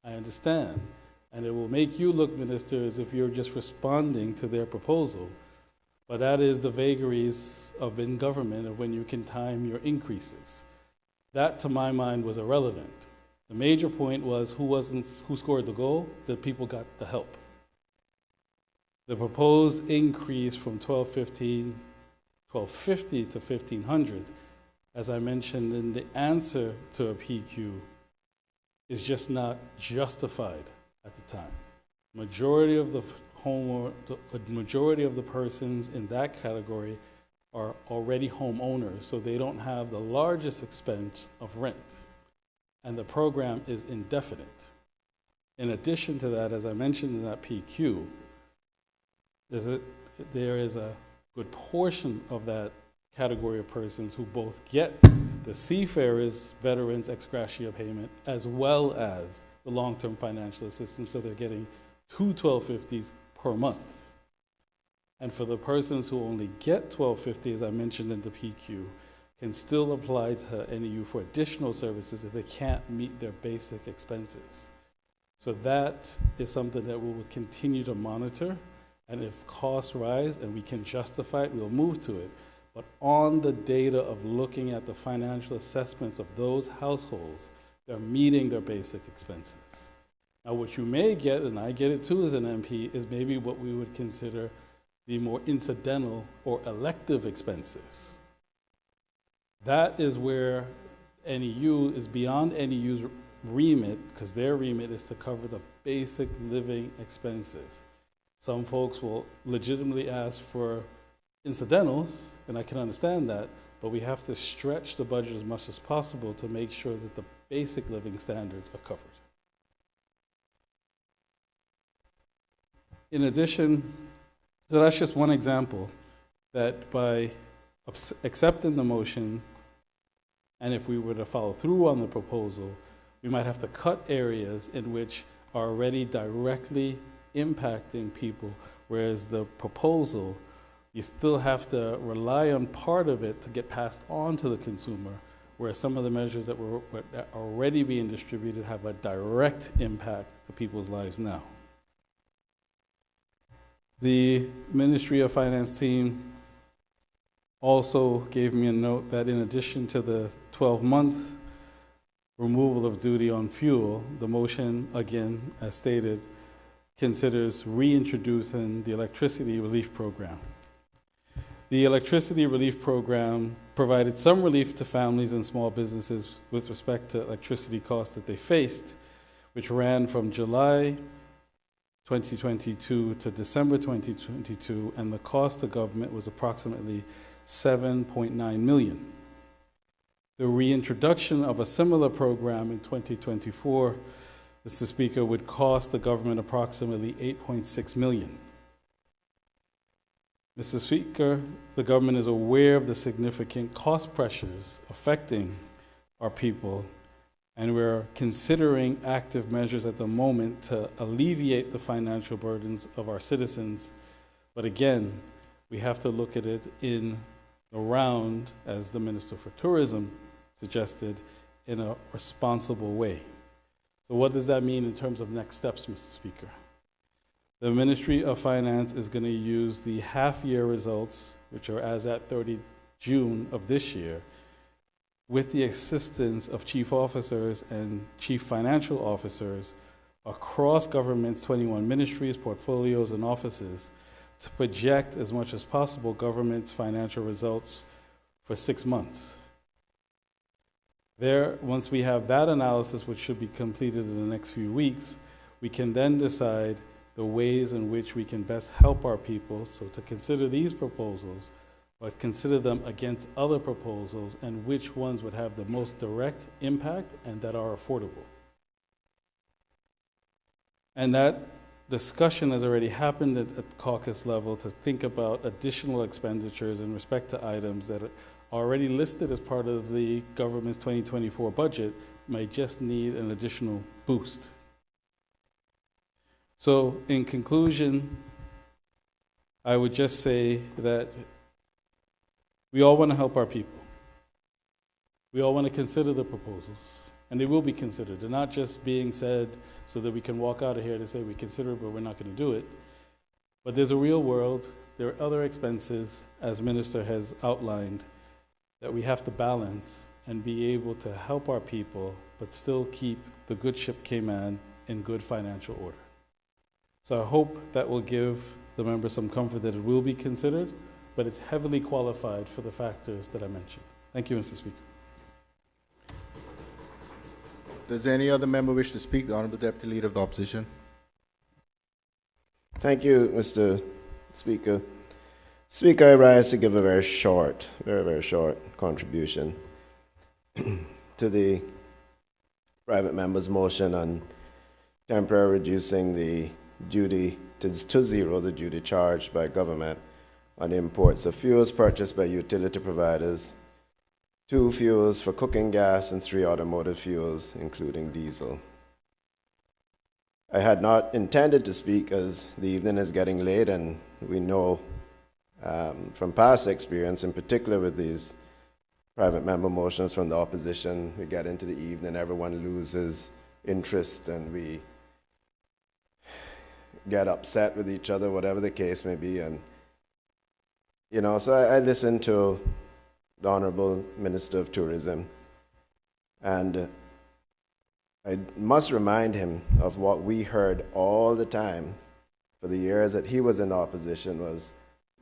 I understand. And it will make you look, Minister, as if you're just responding to their proposal. But that is the vagaries of in government, of when you can time your increases. That, to my mind, was irrelevant. The major point was who scored the goal, the people got the help. The proposed increase from $12.50 to $1,500, as I mentioned in the answer to a PQ, is just not justified at the time. Majority of the majority of the persons in that category are already homeowners, so they don't have the largest expense of rent, and the program is indefinite. In addition to that, as I mentioned in that PQ, there is a good portion of that category of persons who both get the seafarers, veterans ex gratia payment, as well as the long-term financial assistance, so they're getting two $12.50s per month. And for the persons who only get $12.50, as I mentioned in the PQ, can still apply to NEU for additional services if they can't meet their basic expenses. So that is something that we will continue to monitor, and if costs rise and we can justify it, we'll move to it. But on the data of looking at the financial assessments of those households, they're meeting their basic expenses. Now, what you may get, and I get it too as an MP, is maybe what we would consider the more incidental or elective expenses. That is where NEU is beyond NEU's remit, because their remit is to cover the basic living expenses. Some folks will legitimately ask for incidentals, and I can understand that, but we have to stretch the budget as much as possible to make sure that the basic living standards are covered. in addition, so that's just one example that by accepting the motion, and if we were to follow through on the proposal, we might have to cut areas in which are already directly impacting people, whereas the proposal, you still have to rely on part of it to get passed on to the consumer, whereas some of the measures that were already being distributed have a direct impact to people's lives now. The Ministry of Finance team also gave me a note that in addition to the 12-month removal of duty on fuel, the motion, again, as stated, considers reintroducing the electricity relief program. The electricity relief program provided some relief to families and small businesses with respect to electricity costs that they faced, which ran from July 2022 to December 2022, and the cost to government was approximately $7.9 million. The reintroduction of a similar program in 2024, Mr. Speaker, would cost the government approximately $8.6 million. Mr. Speaker, the government is aware of the significant cost pressures affecting our people, and we're considering active measures at the moment to alleviate the financial burdens of our citizens. But again, we have to look at it in the round, as the Minister for Tourism suggested, in a responsible way. So what does that mean in terms of next steps, Mr. Speaker? The Ministry of Finance is going to use the half-year results, which are as at 30 June of this year, with the assistance of chief officers and chief financial officers across government's 21 ministries, portfolios, and offices to project as much as possible government's financial results for 6 months. There, once we have that analysis, which should be completed in the next few weeks, we can then decide the ways in which we can best help our people. So to consider these proposals, but consider them against other proposals and which ones would have the most direct impact and that are affordable. And that discussion has already happened at caucus level to think about additional expenditures in respect to items that are already listed as part of the government's 2024 budget, might just need an additional boost. So in conclusion, I would just say that we all want to help our people. We all want to consider the proposals, and they will be considered. They're not just being said so that we can walk out of here to say we consider it, but we're not going to do it. But there's a real world. There are other expenses, as Minister has outlined, that we have to balance and be able to help our people, but still keep the good ship Cayman in good financial order. So I hope that will give the members some comfort that it will be considered, but it's heavily qualified for the factors that I mentioned. Thank you, Mr. Speaker. Does any other member wish to speak? The Honourable Deputy Leader of the Opposition. Thank you, Mr. Speaker. Speaker, I rise to give a very short contribution to the private member's motion on temporarily reducing the duty to zero the duty charged by government on imports of fuels purchased by utility providers, 2 fuels for cooking gas and 3 automotive fuels, including diesel. I had not intended to speak as the evening is getting late, and we know from past experience, in particular with these private member motions from the opposition, we get into the evening, everyone loses interest, and we get upset with each other, whatever the case may be. And you know, so I listened to the Honorable Minister of Tourism, and I must remind him of what we heard all the time for the years that he was in opposition was,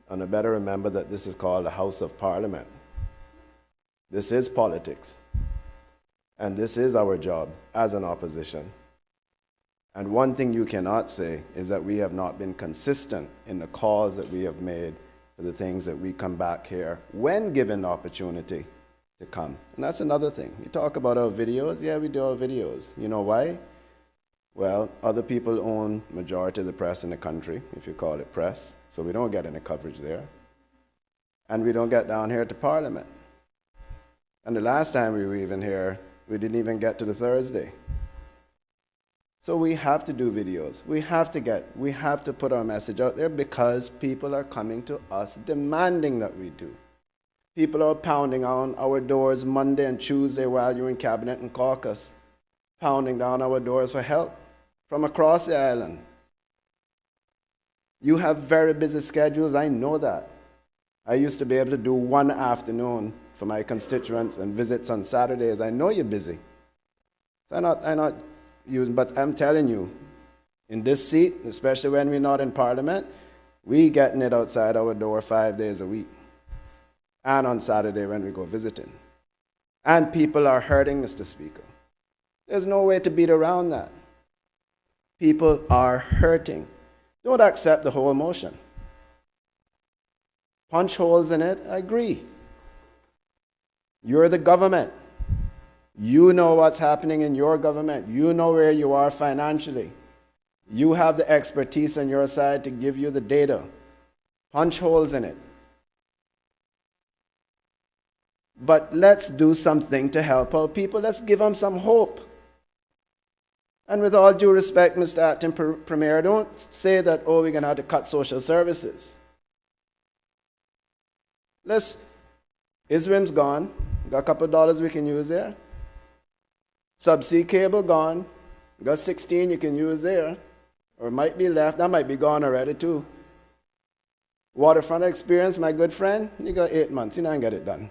and I better remember that this is called the House of Parliament. This is politics, and this is our job as an opposition. And one thing you cannot say is that we have not been consistent in the calls that we have made for the things that we come back here when given the opportunity to come. And that's another thing. We talk about our videos. Yeah, we do our videos. You know why? Well, other people own majority of the press in the country, if you call it press, so we don't get any coverage there. And we don't get down here to Parliament. And the last time we were even here, we didn't even get to the Thursday. So we have to do videos. We have to put our message out there because people are coming to us demanding that we do. People are pounding on our doors Monday and Tuesday while you're in cabinet and caucus, pounding down our doors for help from across the island. You have very busy schedules, I know that. I used to be able to do one afternoon for my constituents and visits on Saturdays. I know you're busy. So I'm not using, but I'm telling you, in this seat, especially when we're not in Parliament, we getting it outside our door 5 days a week. And on Saturday when we go visiting. And people are hurting, Mr. Speaker. There's no way to beat around that. People are hurting. Don't accept the whole motion. Punch holes in it, I agree. You're the government. You know what's happening in your government. You know where you are financially. You have the expertise on your side to give you the data. Punch holes in it. But let's do something to help our people. Let's give them some hope. And with all due respect, Mr. Acting Premier, don't say that, oh, we're going to have to cut social services. ISWIM's gone. Got a couple of dollars we can use there. Subsea cable gone. Got 16 you can use there. Or might be left. That might be gone already too. Waterfront experience, my good friend, you got 8 months. You don't get it done.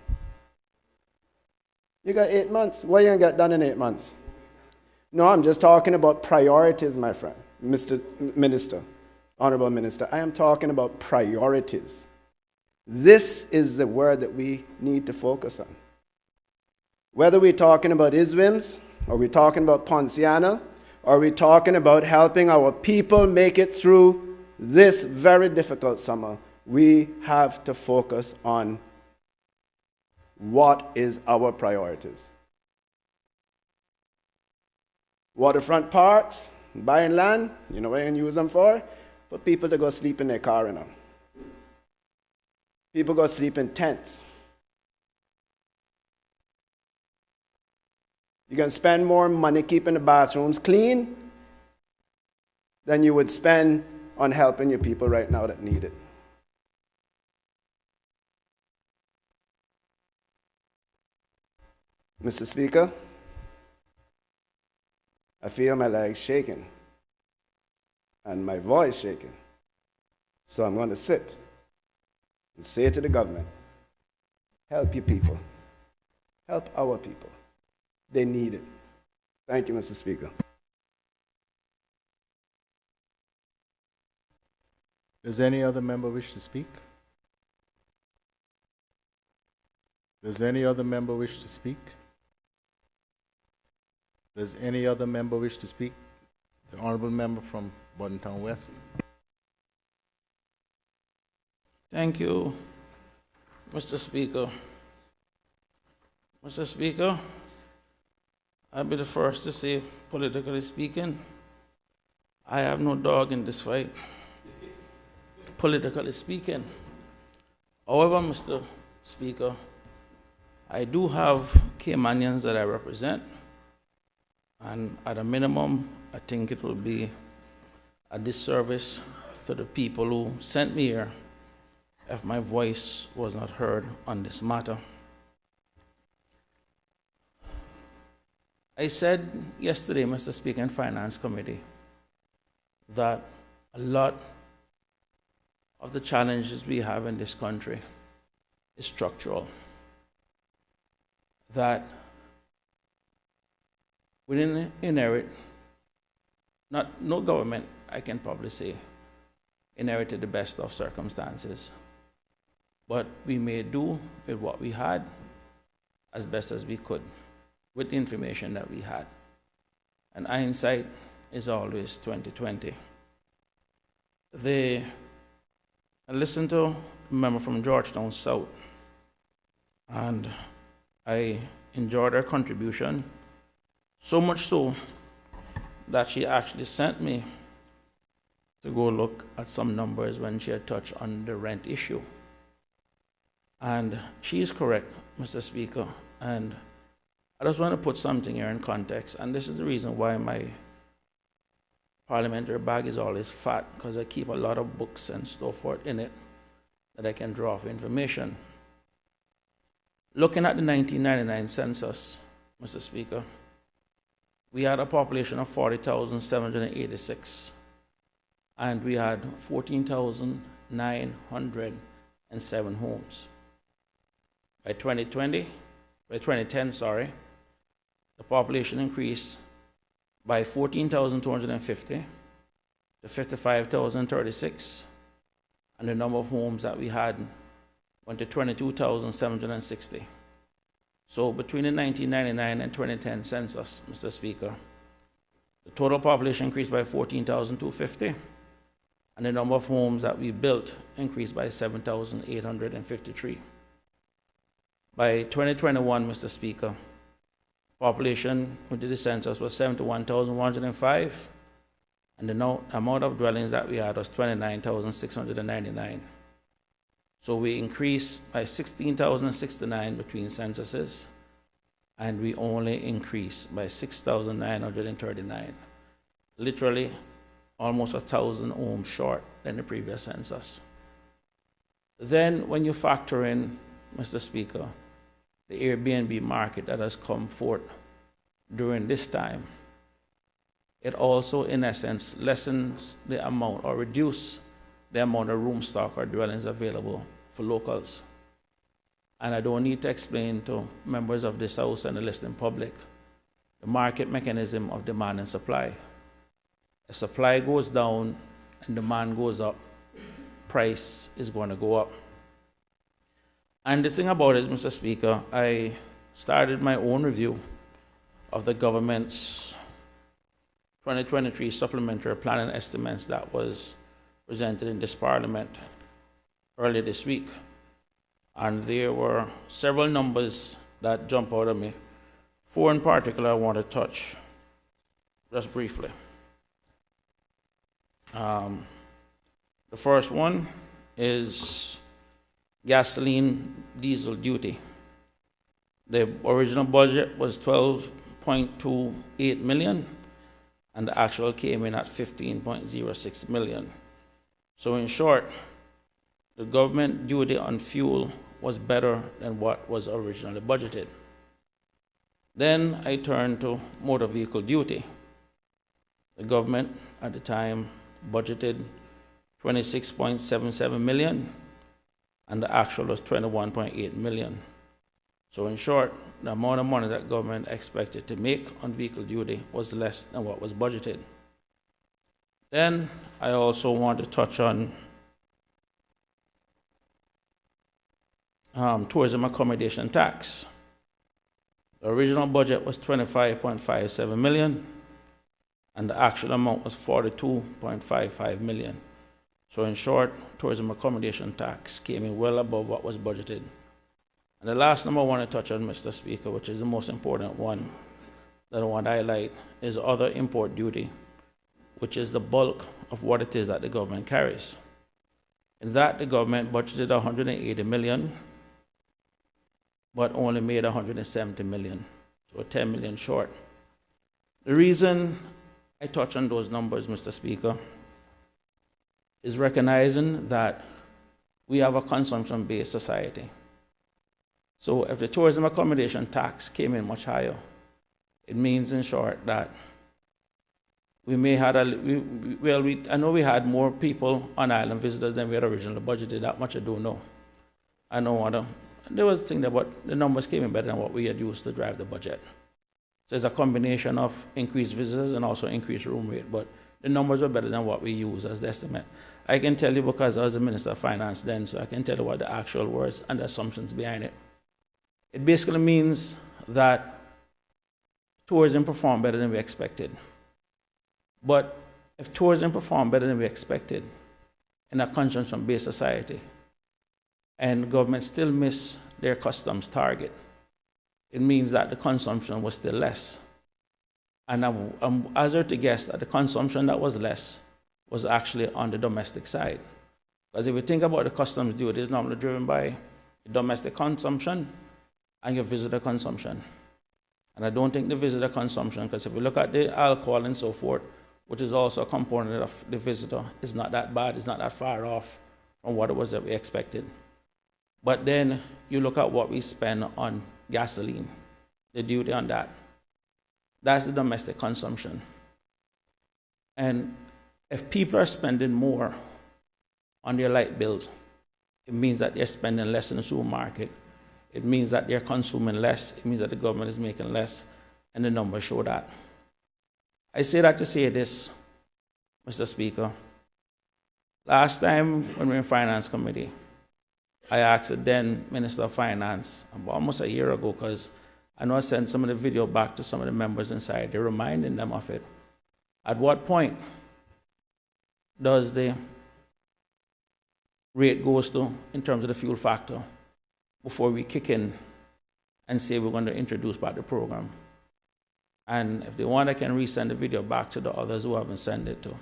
You got 8 months. What are you going to get done in 8 months? No, I'm just talking about priorities, my friend. Mr. Minister, Honorable Minister, I am talking about priorities. This is the word that we need to focus on. Whether we're talking about ISWIMS, or we're talking about Ponciana, or we're talking about helping our people make it through this very difficult summer, we have to focus on what is our priorities. Waterfront parks, buying land, you know what you can use them for? For people to go sleep in their car in them. People go sleep in tents. You can spend more money keeping the bathrooms clean than you would spend on helping your people right now that need it. Mr. Speaker, I feel my legs shaking and my voice shaking. So I'm going to sit and say to the government, help your people. Help our people. They need it. Thank you, Mr. Speaker. Does any other member wish to speak? Does any other member wish to speak? Does any other member wish to speak? The honourable member from Bordentown West. Thank you, Mr. Speaker. Mr. Speaker, I'll be the first to say, politically speaking, I have no dog in this fight, politically speaking. However, Mr. Speaker, I do have Caymanians that I represent, and at a minimum, I think it will be a disservice to the people who sent me here if my voice was not heard on this matter. I said yesterday, Mr. Speaker, in Finance Committee, that a lot of the challenges we have in this country is structural. That we didn't inherit, no government, I can probably say, inherited the best of circumstances. But we made do with what we had as best as we could, with the information that we had. And hindsight is always 2020. I listened to a member from Georgetown South, and I enjoyed her contribution, so much so that she actually sent me to go look at some numbers when she had touched on the rent issue. And she is correct, Mr. Speaker. And I just want to put something here in context. And this is the reason why my parliamentary bag is always fat, because I keep a lot of books and so forth in it that I can draw off information. Looking at the 1999 census, Mr. Speaker, we had a population of 40,786, and we had 14,907 homes. By 2010, the population increased by 14,250 to 55,036, and the number of homes that we had went to 22,760. So between the 1999 and 2010 census, Mr. Speaker, the total population increased by 14,250, and the number of homes that we built increased by 7,853. By 2021, Mr. Speaker, population within the census was 71,105, and the amount of dwellings that we had was 29,699. So we increased by 16,069 between censuses, and we only increased by 6,939. Literally almost 1,000 homes short than the previous census. Then when you factor in, Mr. Speaker, the Airbnb market that has come forth during this time, it also, in essence, lessens the amount or reduces the amount of room stock or dwellings available for locals. And I don't need to explain to members of this House and the listening public the market mechanism of demand and supply. As supply goes down and demand goes up, price is going to go up. And the thing about it, Mr. Speaker, I started my own review of the government's 2023 supplementary planning estimates that was presented in this Parliament earlier this week. And there were several numbers that jump out at me. Four in particular I want to touch just briefly. The first one is gasoline diesel duty. The original budget was 12.28 million, and the actual came in at 15.06 million. So in short, the government duty on fuel was better than what was originally budgeted. Then I turned to motor vehicle duty. The government at the time budgeted 26.77 million, and the actual was 21.8 million. So in short, the amount of money that government expected to make on vehicle duty was less than what was budgeted. Then I also want to touch on tourism accommodation tax. The original budget was 25.57 million, and the actual amount was 42.55 million. So in short, tourism accommodation tax came in well above what was budgeted. And the last number I want to touch on, Mr. Speaker, which is the most important one that I want to highlight, is other import duty, which is the bulk of what it is that the government carries. In that, the government budgeted 180 million, but only made 170 million, so 10 million short. The reason I touch on those numbers, Mr. Speaker, is recognizing that we have a consumption-based society. So if the tourism accommodation tax came in much higher, it means in short that we may have I know we had more people on island visitors than we had originally budgeted. That much I don't know. I don't want to. There was a thing that the numbers came in better than what we had used to drive the budget. So it's a combination of increased visitors and also increased room rate, but the numbers were better than what we use as the estimate. I can tell you because I was the Minister of Finance then, so I can tell you what the actual was and the assumptions behind it. It basically means that tourism performed better than we expected. But if tourism performed better than we expected in a consumption-based society, and government still miss their customs target, it means that the consumption was still less. And I'm hazard to guess that the consumption that was less was actually on the domestic side. Because if you think about the customs duty, it's normally driven by domestic consumption and your visitor consumption. And I don't think the visitor consumption, because if you look at the alcohol and so forth, which is also a component of the visitor, is not that bad, it's not that far off from what it was that we expected. But then you look at what we spend on gasoline, the duty on that. That's the domestic consumption. And if people are spending more on their light bills, it means that they're spending less in the supermarket. It means that they're consuming less. It means that the government is making less, and the numbers show that. I say that to say this, Mr. Speaker. Last time when we were in Finance Committee, I asked the then Minister of Finance, about almost a year ago, because I know I sent some of the video back to some of the members inside, they're reminding them of it. At what point does the rate goes to in terms of the fuel factor before we kick in and say we're going to introduce back the program? And if they want, I can resend the video back to the others who haven't sent it to.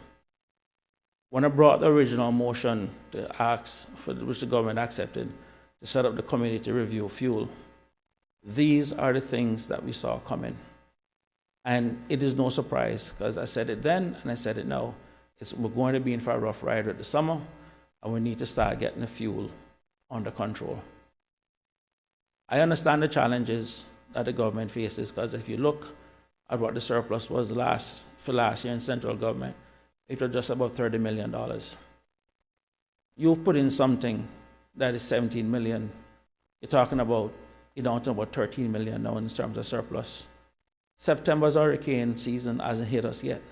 When I brought the original motion to ask, for which the government accepted, to set up the committee to review fuel, these are the things that we saw coming. And it is no surprise, because I said it then and I said it now. We're going to be in for a rough ride at the summer, and we need to start getting the fuel under control. I understand the challenges that the government faces, because if you look at what the surplus was for last year in central government, it was just about $30 million. You put in something that is 17 million, you're talking about, about 13 million now in terms of surplus. September's hurricane season hasn't hit us yet.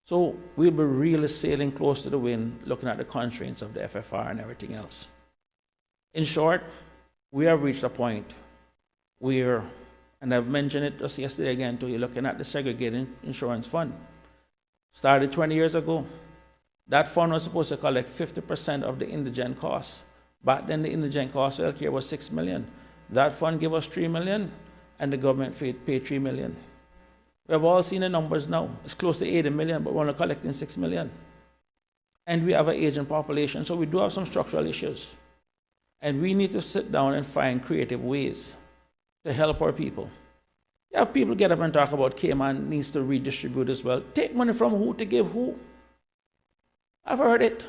So we'll be really sailing close to the wind, looking at the constraints of the FFR and everything else. In short, we have reached a point where, and I've mentioned it just yesterday again too, you're looking at the segregated insurance fund. Started 20 years ago. That fund was supposed to collect 50% of the indigent costs. Back then, the indigent cost of healthcare was $6 million. That fund gave us $3 million, and the government paid $3 million. We have all seen the numbers now. It's close to $80 million, but we're only collecting $6 million. And we have an aging population, so we do have some structural issues. And we need to sit down and find creative ways to help our people. You have people get up and talk about Cayman needs to redistribute as well. Take money from who to give who? I've heard it.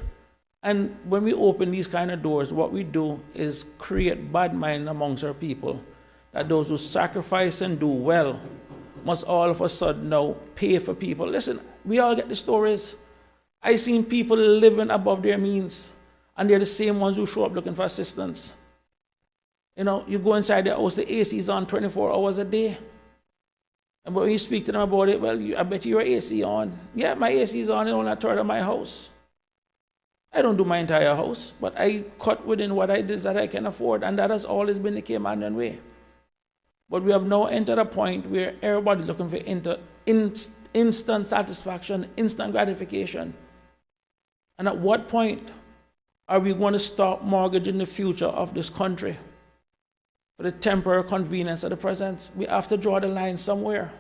And when we open these kind of doors, what we do is create bad mind amongst our people, that those who sacrifice and do well must all of a sudden now pay for people. Listen, we all get the stories. I've seen people living above their means, and they're the same ones who show up looking for assistance. You go inside the house, the AC is on 24 hours a day. And when you speak to them about it, well, I bet your AC on. Yeah, my AC is on in only a third of my house. I don't do my entire house, but I cut within what I did that I can afford, and that has always been the Cayman way. But we have now entered a point where everybody's looking for instant satisfaction, instant gratification. And at what point are we going to stop mortgaging the future of this country for the temporary convenience of the present? We have to draw the line somewhere.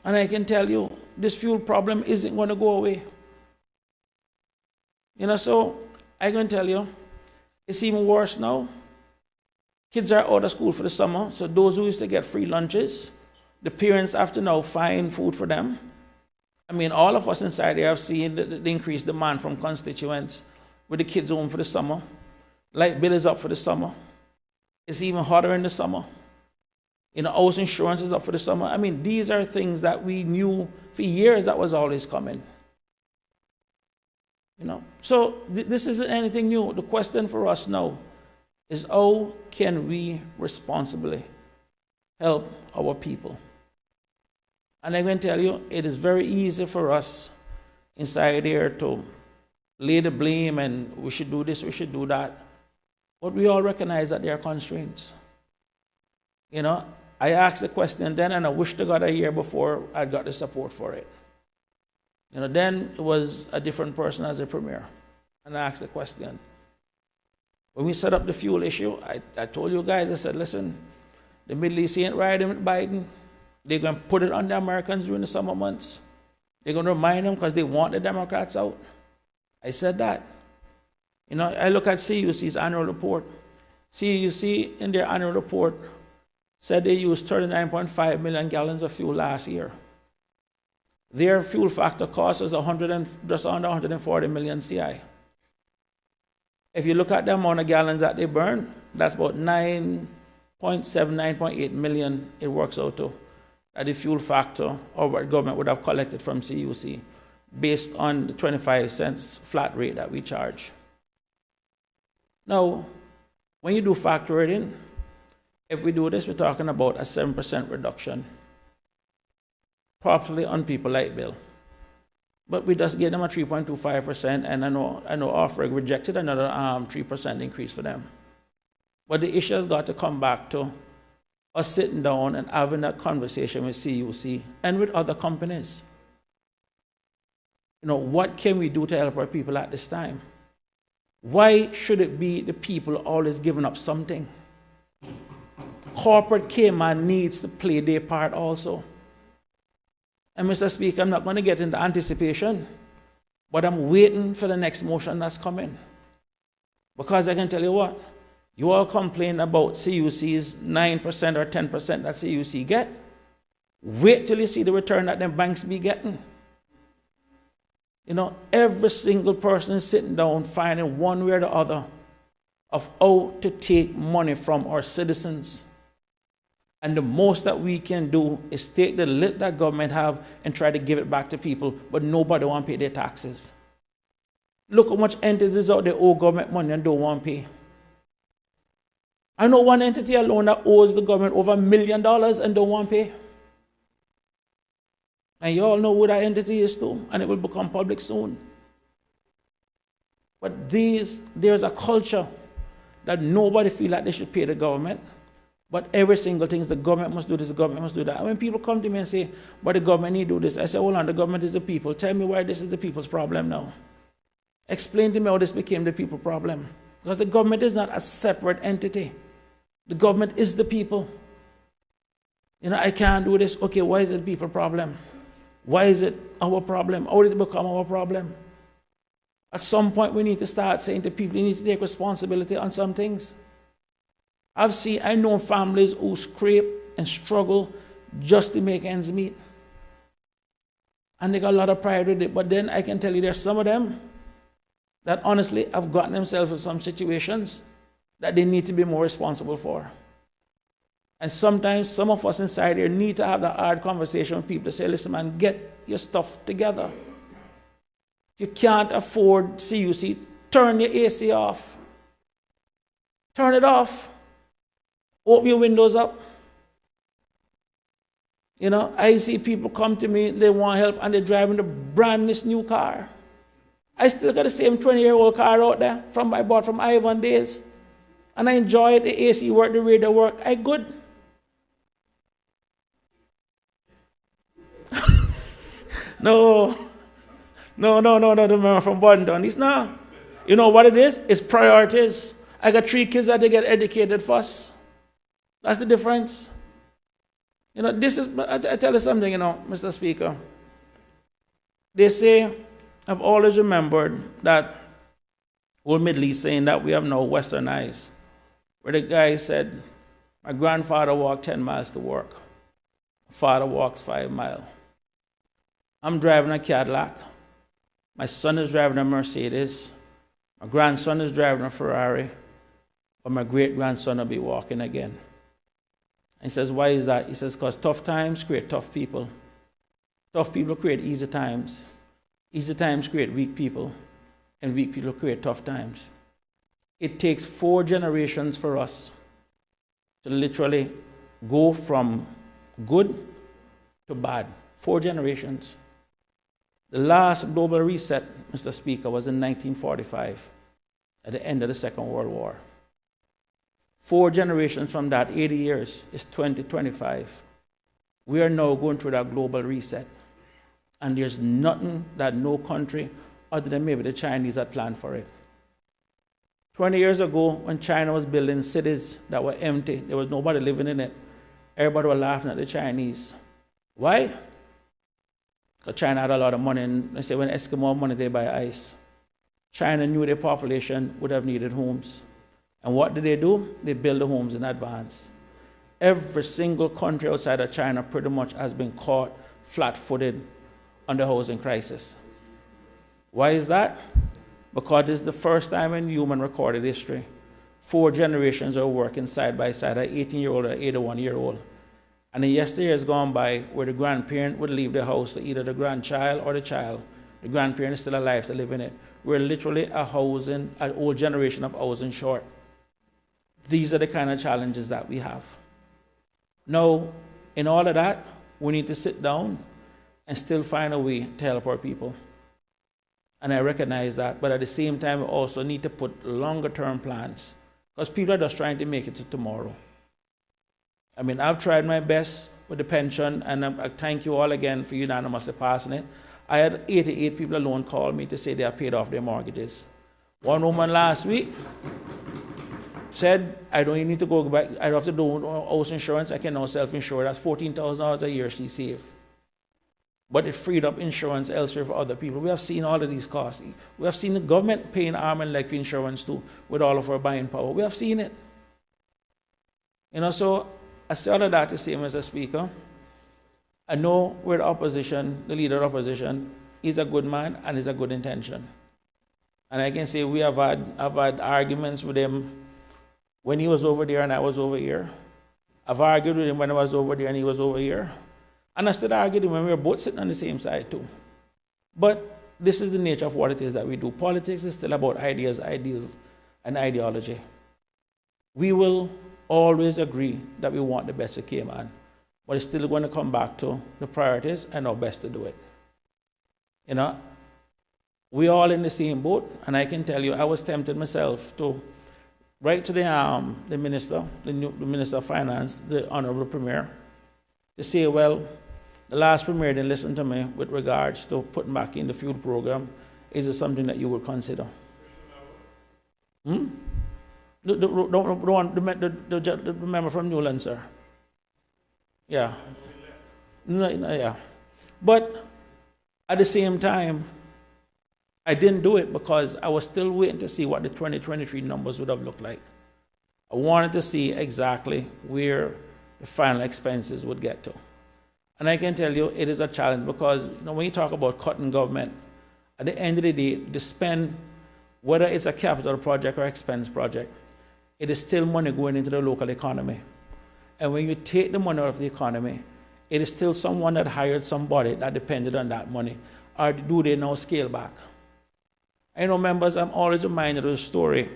And I can tell you, this fuel problem isn't going to go away. So I'm going to tell you, it's even worse now. Kids are out of school for the summer, so those who used to get free lunches, the parents have to now find food for them. I mean, all of us inside here have seen the increased demand from constituents with the kids home for the summer. Light bill is up for the summer. It's even hotter in the summer. House insurance is up for the summer. I mean, these are things that we knew for years that was always coming. So this isn't anything new. The question for us now is, how can we responsibly help our people? And I'm going to tell you, it is very easy for us inside here to lay the blame and we should do this, we should do that. But we all recognize that there are constraints. I asked the question then, and I wish to God a year before I got the support for it. Then it was a different person as a premier, and I asked the question. When we set up the fuel issue, I told you guys, I said, listen, the Middle East ain't riding with Biden. They're going to put it on the Americans during the summer months. They're going to remind them because they want the Democrats out. I said that. You know, I look at CUC's annual report. CUC, in their annual report, said they used 39.5 million gallons of fuel last year. Their fuel factor cost was just under 140 million CI. If you look at the amount of gallons that they burn, that's about 9.7, 9.8 million it works out to, at the fuel factor, or what government would have collected from CUC, based on the 25 cents flat rate that we charge. Now, when you do factor it in, if we do this, we're talking about a 7% reduction, probably on people light bill. But we just gave them a 3.25%, and I know Ofreg rejected another 3% increase for them. But the issue has got to come back to us sitting down and having that conversation with CUC and with other companies. You know, what can we do to help our people at this time? Why should it be the people always giving up something? Corporate Cayman needs to play their part also. And Mr. Speaker, I'm not going to get into anticipation, but I'm waiting for the next motion that's coming. Because I can tell you what, you all complain about CUC's 9% or 10% that CUC get. Wait till you see the return that them banks be getting. You know, every single person is sitting down finding one way or the other of how to take money from our citizens. And the most that we can do is take the little that government have and try to give it back to people, but nobody want to pay their taxes. Look how much entities out there owe government money and don't want to pay. I know one entity alone that owes the government over $1 million and don't want to pay. And you all know who that entity is too, and it will become public soon. But there's a culture that nobody feels like they should pay the government. But every single thing is the government must do this, the government must do that. And when people come to me and say, but the government need to do this, I say, hold on, the government is the people. Tell me why this is the people's problem now. Explain to me how this became the people's problem. Because the government is not a separate entity. The government is the people. You know, I can't do this. Okay, why is it the people's problem? Why is it our problem? How did it become our problem? At some point, we need to start saying to people, you need to take responsibility on some things. I know families who scrape and struggle just to make ends meet. And they got a lot of pride with it. But then I can tell you there's some of them that honestly have gotten themselves in some situations that they need to be more responsible for. And sometimes some of us inside here need to have that hard conversation with people to say, listen, man, get your stuff together. If you can't afford CUC, turn your AC off. Turn it off. Open your windows up. You know, I see people come to me, they want help, and they're driving the brand new car. I still got the same 20-year-old car out there I bought from Ivan days. And I enjoy it, the AC work, the radio work, I good. No, the man from Bondon. It's not. You know what it is? It's priorities. I got 3 kids that they get educated first. That's the difference. You know, I tell you something, you know, Mr. Speaker. They say, I've always remembered that old Middle East saying that we have no westernized, where the guy said, my grandfather walked 10 miles to work. My father walks 5 miles. I'm driving a Cadillac. My son is driving a Mercedes. My grandson is driving a Ferrari. But my great-grandson will be walking again. And he says, why is that? He says, because tough times create tough people. Tough people create easy times. Easy times create weak people. And weak people create tough times. It takes 4 generations for us to literally go from good to bad. 4 generations. The last global reset, Mr. Speaker, was in 1945, at the end of the Second World War. 4 generations from that, 80 years, is 2025. We are now going through that global reset. And there's nothing that no country, other than maybe the Chinese, had planned for it. 20 years ago, when China was building cities that were empty, there was nobody living in it, everybody was laughing at the Chinese. Why? Because China had a lot of money, and they say when Eskimo have money, they buy ice. China knew their population would have needed homes. And what did? They build the homes in advance. Every single country outside of China pretty much has been caught flat-footed on the housing crisis. Why is that? Because this is the first time in human recorded history 4 generations are working side by side, an 18-year-old and an 81-year-old. And in yesteryears gone by, where the grandparent would leave the house to either the grandchild or the child, the grandparent is still alive to live in it. We're literally an old generation of housing short. These are the kind of challenges that we have. Now, in all of that, we need to sit down and still find a way to help our people. And I recognize that, but at the same time, we also need to put longer-term plans, because people are just trying to make it to tomorrow. I mean, I've tried my best with the pension, and I thank you all again for unanimously passing it. I had 88 people alone call me to say they have paid off their mortgages. One woman last week said, I don't even need to go back, I don't have to do house insurance, I can now self-insure. That's $14,000 a year she saved. But it freed up insurance elsewhere for other people. We have seen all of these costs. We have seen the government paying arm and leg for insurance too, with all of our buying power. We have seen it. So I say all of that to say, Mr. Speaker, I know we're the opposition, the leader of opposition is a good man and is a good intention. And I can say I've had arguments with him when he was over there and I was over here. I've argued with him when I was over there and he was over here. And I still argued with him when we were both sitting on the same side too. But this is the nature of what it is that we do. Politics is still about ideas, ideals, and ideology. We will always agree that we want the best for Cayman, but it's still going to come back to the priorities and our best to do it. We're all in the same boat, and I can tell you, I was tempted myself to write to the minister, the Minister of Finance, the Honorable Premier, to say, well, the last Premier didn't listen to me with regards to putting back in the fuel program. Is it something that you would consider? The member from Newland, sir. Yeah. Yeah. But at the same time, I didn't do it because I was still waiting to see what the 2023 numbers would have looked like. I wanted to see exactly where the final expenses would get to. And I can tell you it is a challenge because when you talk about cutting government, at the end of the day, the spend, whether it's a capital project or expense project, it is still money going into the local economy. And when you take the money out of the economy, it is still someone that hired somebody that depended on that money. Or do they now scale back? Members, I'm always reminded of the story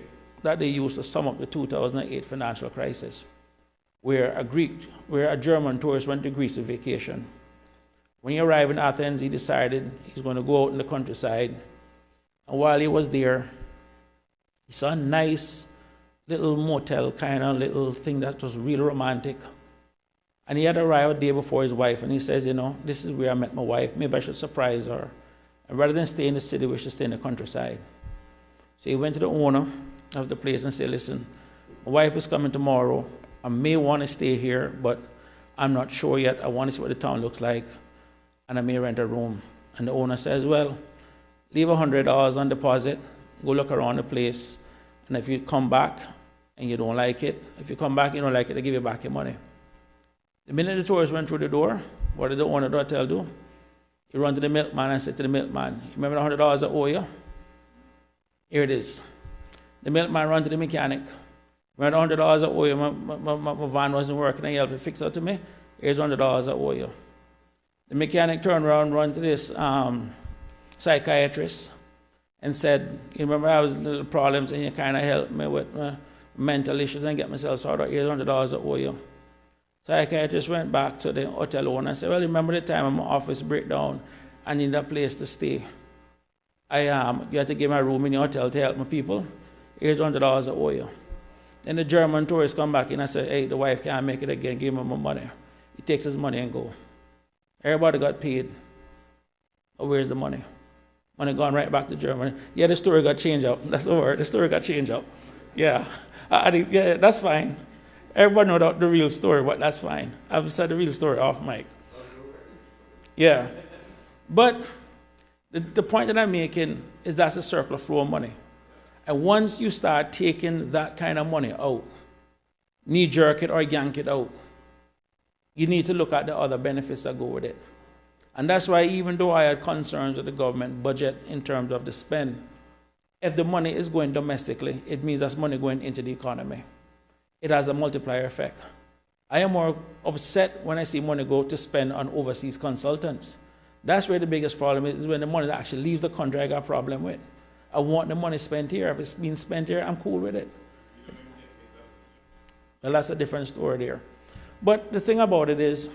that they used to sum up the 2008 financial crisis, where a German tourist went to Greece to vacation. When he arrived in Athens, he decided he's going to go out in the countryside. And while he was there, he saw a nice little motel kind of little thing that was really romantic. And he had arrived a day before his wife, and he says, this is where I met my wife. Maybe I should surprise her. And rather than stay in the city, we should stay in the countryside. So he went to the owner of the place and said, listen, my wife is coming tomorrow. I may want to stay here, but I'm not sure yet. I want to see what the town looks like, and I may rent a room. And the owner says, well, leave $100 on deposit, go look around the place, and if you come back and you don't like it, if you come back and you don't like it, they give you back your money. The minute the tourist went through the door, what did the owner of the hotel do? He ran to the milkman and said to the milkman, you remember the $100 I owe you? Here it is. The milkman ran to the mechanic. Remember the $100 I owe you? My van wasn't working and you helped to fix it to me? Here's $100 I owe you. The mechanic turned around and ran to this psychiatrist and said, you remember I was little problems and you kind of helped me with mental issues and get myself sorted out. Here's $100 I owe you. Psychiatrist went back to the hotel owner and said, well, remember the time my office break down, I need a place to stay. You had to give my room in your hotel to help my people. Here's $100 I owe you. Then the German tourist come back in and said, hey, the wife can't make it again, give him my money. He takes his money and go. Everybody got paid. But where's the money? Money gone right back to Germany. Yeah, the story got changed up. That's the word. The story got changed up. Yeah. Yeah, that's fine. Everybody know the real story, but that's fine. I've said the real story off mic. Yeah. But the point that I'm making is that's a circular flow of money. And once you start taking that kind of money out, knee-jerk it or yank it out, you need to look at the other benefits that go with it. And that's why even though I had concerns with the government budget in terms of the spend, if the money is going domestically, it means that's money going into the economy. It has a multiplier effect. I am more upset when I see money go to spend on overseas consultants. That's where the biggest problem is when the money that actually leaves the country, I got a problem with. I want the money spent here. If it's being spent here, I'm cool with it. Well, that's a different story there. But the thing about it is,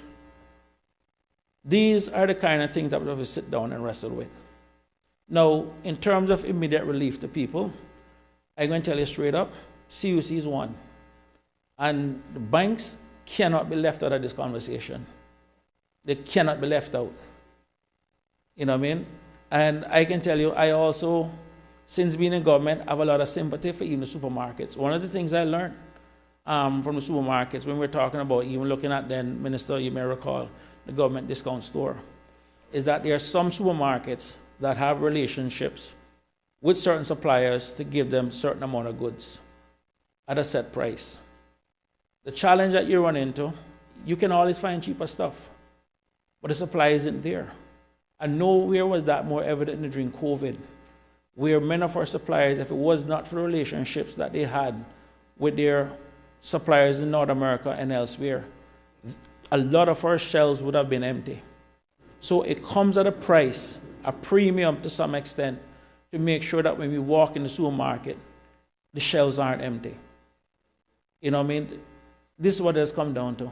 these are the kind of things that we have to sit down and wrestle with. Now, in terms of immediate relief to people, I'm going to tell you straight up, CUC is one. And the banks cannot be left out of this conversation. They cannot be left out. You know what I mean? And I can tell you, I also, since being in government, have a lot of sympathy for even the supermarkets. One of the things I learned from the supermarkets when we're talking about even looking at then, Minister, you may recall, the government discount store, is that there are some supermarkets that have relationships with certain suppliers to give them certain amount of goods at a set price. The challenge that you run into, you can always find cheaper stuff, but the supply isn't there. And nowhere was that more evident than during COVID, where many of our suppliers, if it was not for the relationships that they had with their suppliers in North America and elsewhere, a lot of our shelves would have been empty. So it comes at a price, a premium to some extent, to make sure that when we walk in the supermarket, the shelves aren't empty. You know what I mean? This is what it has come down to.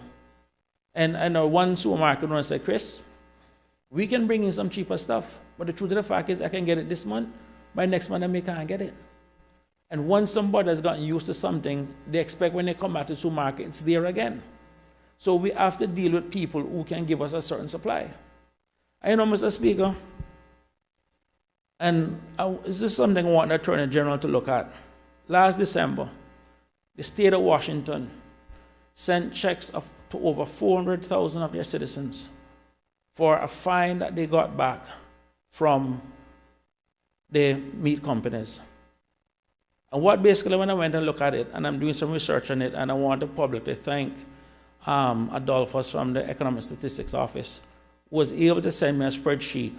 And I know one supermarket once said, Chris, we can bring in some cheaper stuff, but the truth of the fact is I can get it this month, by next month I can't get it. And once somebody has gotten used to something, they expect when they come back to the supermarket, it's there again. So we have to deal with people who can give us a certain supply. I know, Mr. Speaker, and this is something I want the Attorney General to look at. Last December, the state of Washington sent checks to over 400,000 of their citizens for a fine that they got back from the meat companies. And what basically, when I went and looked at it, and I'm doing some research on it, and I want the public to thank Adolphus from the Economic Statistics Office, was able to send me a spreadsheet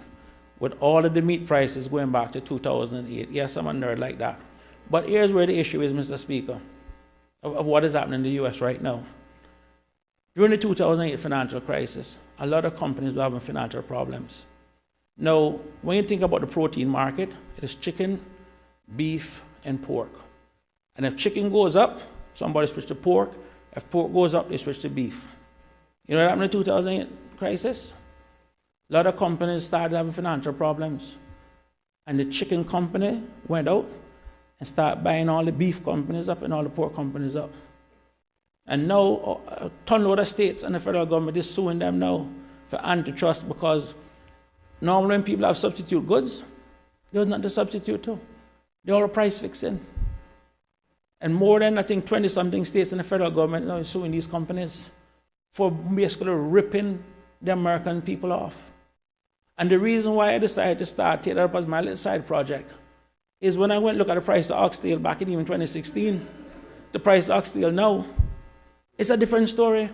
with all of the meat prices going back to 2008. Yes, I'm a nerd like that. But here's where the issue is, Mr. Speaker, of what is happening in the U.S. right now. During the 2008 financial crisis, a lot of companies were having financial problems. Now, when you think about the protein market, it is chicken, beef, and pork. And if chicken goes up, somebody switch to pork. If pork goes up, they switch to beef. You know what happened in the 2008 crisis? A lot of companies started having financial problems. And the chicken company went out and started buying all the beef companies up and all the pork companies up. And now a ton load of states and the federal government is suing them now for antitrust, because normally when people have substitute goods, there's nothing to substitute to. They're all price fixing. And more than, I think, 20-something states and the federal government now is suing these companies for basically ripping the American people off. And the reason why I decided to take that up as my little side project is when I went and looked at the price of oxtail back in even 2016, the price of oxtail now, it's a different story.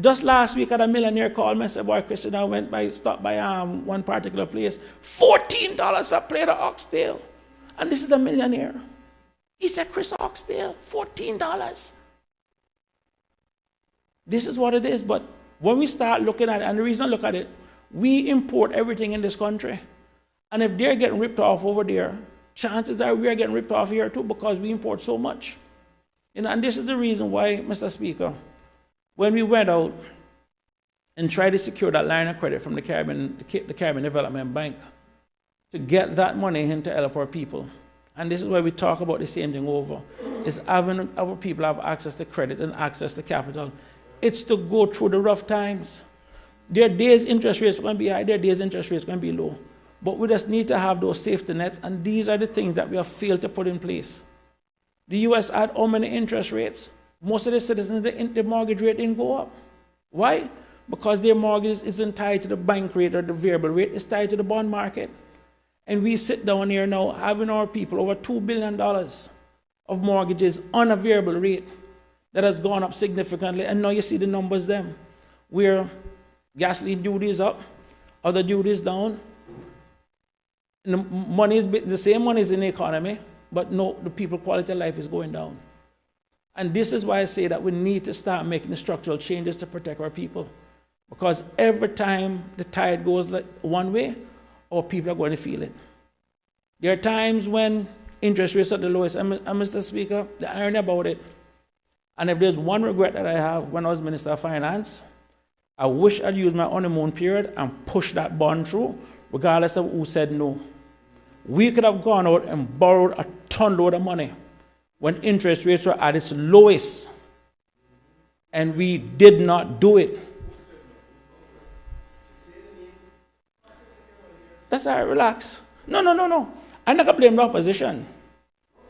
Just last week, I had a millionaire call me and said, boy, Christian, I stopped by one particular place, $14 for a plate of oxtail. And this is a millionaire. He said, Chris, oxtail, $14. This is what it is. But when we start looking at it, and the reason I look at it, we import everything in this country. And if they're getting ripped off over there, chances are we are getting ripped off here too, because we import so much. And this is the reason why, Mr. Speaker, when we went out and tried to secure that line of credit from the Cayman Development Bank to get that money in to help our people, and this is why we talk about the same thing over, is having our people have access to credit and access to capital. It's to go through the rough times. There are days interest rates are going to be high, there are days interest rates are going to be low. But we just need to have those safety nets, and these are the things that we have failed to put in place. The U.S. had how many interest rates? Most of the citizens, the mortgage rate didn't go up. Why? because their mortgage isn't tied to the bank rate or the variable rate, it's tied to the bond market. And we sit down here now having our people over $2 billion of mortgages on a variable rate that has gone up significantly. And now you see the numbers then, where gasoline duty is up, other duty is down. And the same money is in the economy, but no, the people quality of life is going down. And this is why I say that we need to start making the structural changes to protect our people. Because every time the tide goes like one way, our people are going to feel it. There are times when interest rates are the lowest. And Mr. Speaker, the irony about it, and if there's one regret that I have when I was Minister of Finance, I wish I'd used my honeymoon period and pushed that bond through, regardless of who said no. We could have gone out and borrowed a ton load of money when interest rates were at its lowest, and we did not do it. That's all right, relax. No. I'm not going to blame the opposition,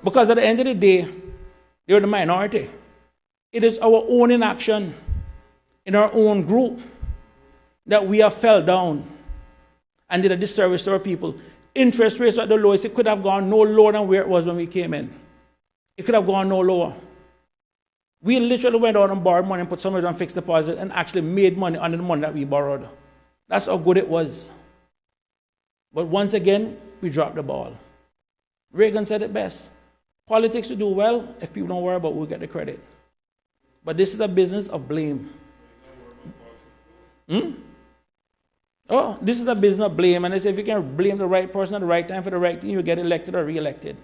because at the end of the day, they're the minority. It is our own inaction in our own group that we have fell down and did a disservice to our people. Interest rates at the lowest. It could have gone no lower than where it was when we came in. It could have gone no lower. We literally went out and borrowed money and put some of it on fixed deposit and actually made money on the money that we borrowed. That's how good it was. But once again, we dropped the ball. Reagan said it best. Politics will do well if people don't worry about who will get the credit. But this is a business of blame. Oh, this is a business of blame. And I say if you can blame the right person at the right time for the right thing, you get elected or re-elected.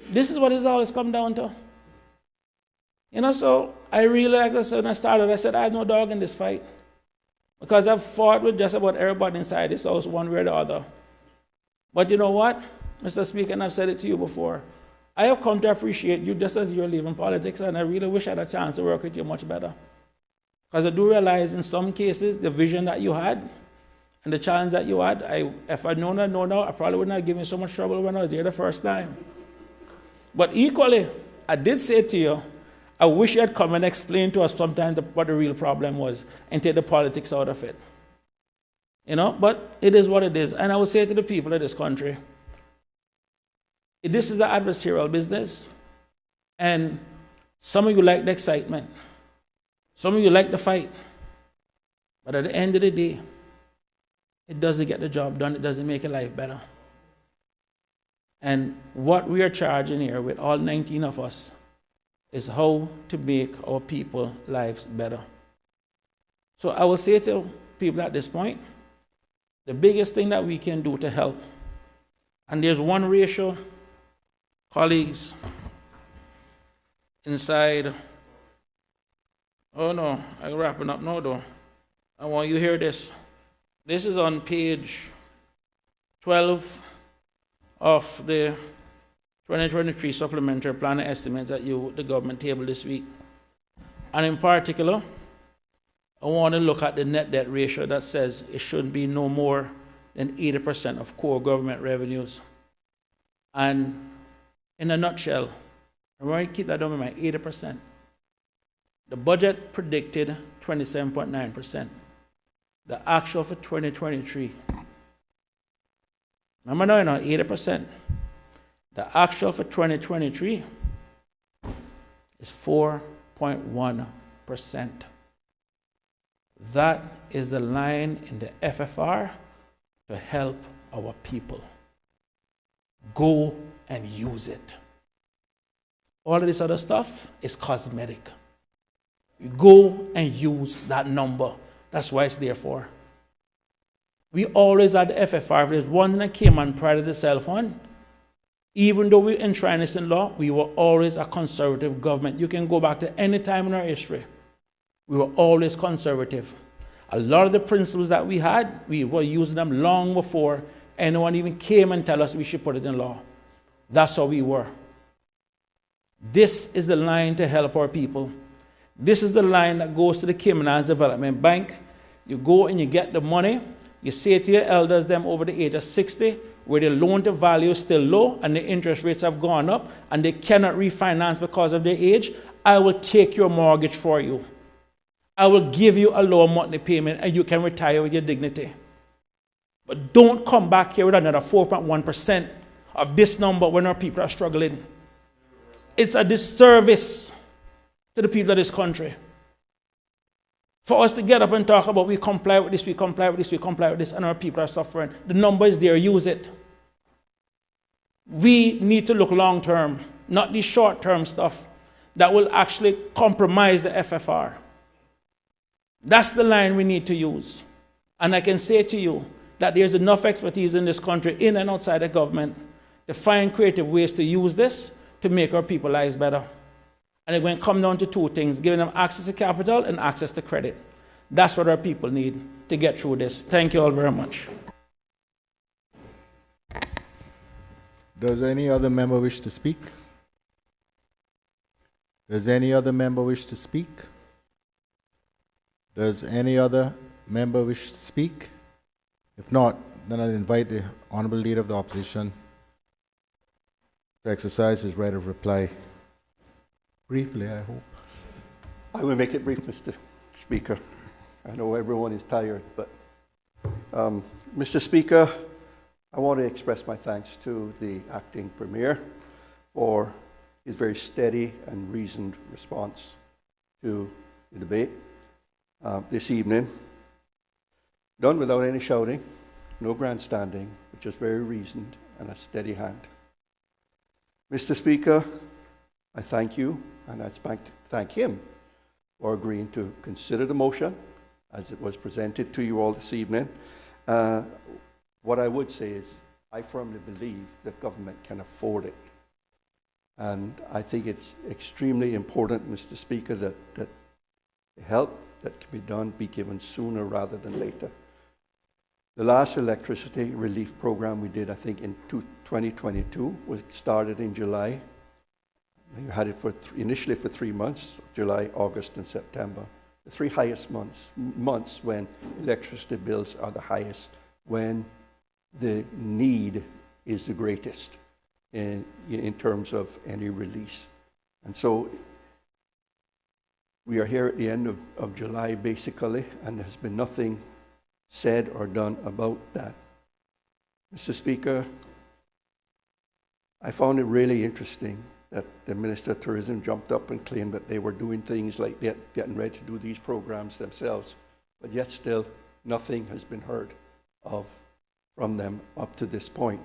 This is what it's always come down to. You know, so I really, like I said when I started, I said I have no dog in this fight. Because I've fought with just about everybody inside this house one way or the other. But you know what, Mr. Speaker, and I've said it to you before, I have come to appreciate you just as you're leaving politics, and I really wish I had a chance to work with you much better. Because I do realize in some cases, the vision that you had and the challenge that you had, if I'd known now, I probably wouldn't have given you so much trouble when I was here the first time. But equally, I did say to you, I wish you had come and explained to us sometimes what the real problem was and take the politics out of it. You know, but it is what it is. And I will say to the people of this country, this is an adversarial business, and some of you like the excitement. Some of you like the fight. But at the end of the day, it doesn't get the job done. It doesn't make your life better. And what we are charging here with all 19 of us is how to make our people's lives better. So I will say to people at this point, the biggest thing that we can do to help, and there's one ratio, colleagues, inside. Oh no, I'm wrapping up now though. I want you to hear this. This is on page 12 of the 2023 supplementary plan estimates that the government tabled this week. And in particular, I want to look at the net debt ratio that says it shouldn't be no more than 80% of core government revenues. And in a nutshell, I want to keep that down in mind, 80%. The budget predicted 27.9%. The actual for 2023, remember now, 80%. The actual for 2023 is 4.1%. That is the line in the FFR to help our people. Go and use it. All of this other stuff is cosmetic. You go and use that number. That's why it's there for. We always had the FFR. If there's one that came on prior to the cell phone, even though we enshrine this in law, we were always a conservative government. You can go back to any time in our history. We were always conservative. A lot of the principles that we had, we were using them long before anyone even came and tell us we should put it in law. That's how we were. This is the line to help our people. This is the line that goes to the Cayman Islands Development Bank. You go and you get the money. You say to your elders, them over the age of 60, where the loan to value is still low and the interest rates have gone up and they cannot refinance because of their age, I will take your mortgage for you. I will give you a lower monthly payment and you can retire with your dignity. But don't come back here with another 4.1% of this number when our people are struggling. It's a disservice to the people of this country. For us to get up and talk about we comply with this, we comply with this, we comply with this, and our people are suffering. The number is there, use it. We need to look long term, not the short term stuff that will actually compromise the FFR. That's the line we need to use. And I can say to you that there's enough expertise in this country, in and outside the government, to find creative ways to use this to make our people's lives better. And it will come down to two things, giving them access to capital and access to credit. That's what our people need to get through this. Thank you all very much. Does any other member wish to speak? Does any other member wish to speak? Does any other member wish to speak? If not, then I'll invite the Honorable Leader of the Opposition to exercise his right of reply. Briefly, I hope. I will make it brief, Mr. Speaker. I know everyone is tired, but Mr. Speaker, I want to express my thanks to the Acting Premier for his very steady and reasoned response to the debate this evening. Done without any shouting, no grandstanding, but just very reasoned and a steady hand. Mr. Speaker, I thank you, and I thank him for agreeing to consider the motion as it was presented to you all this evening. What I would say is I firmly believe that government can afford it. And I think it's extremely important, Mr. Speaker, that the help that can be done be given sooner rather than later. The last electricity relief program we did, I think, in 2022, was started in July. You had it for initially for 3 months, July, August, and September. The three highest months when electricity bills are the highest, when the need is the greatest in terms of any release. And so we are here at the end of July, basically, and there's been nothing said or done about that. Mr. Speaker, I found it really interesting that the Minister of Tourism jumped up and claimed that they were doing things like getting ready to do these programs themselves, but yet still nothing has been heard of from them up to this point.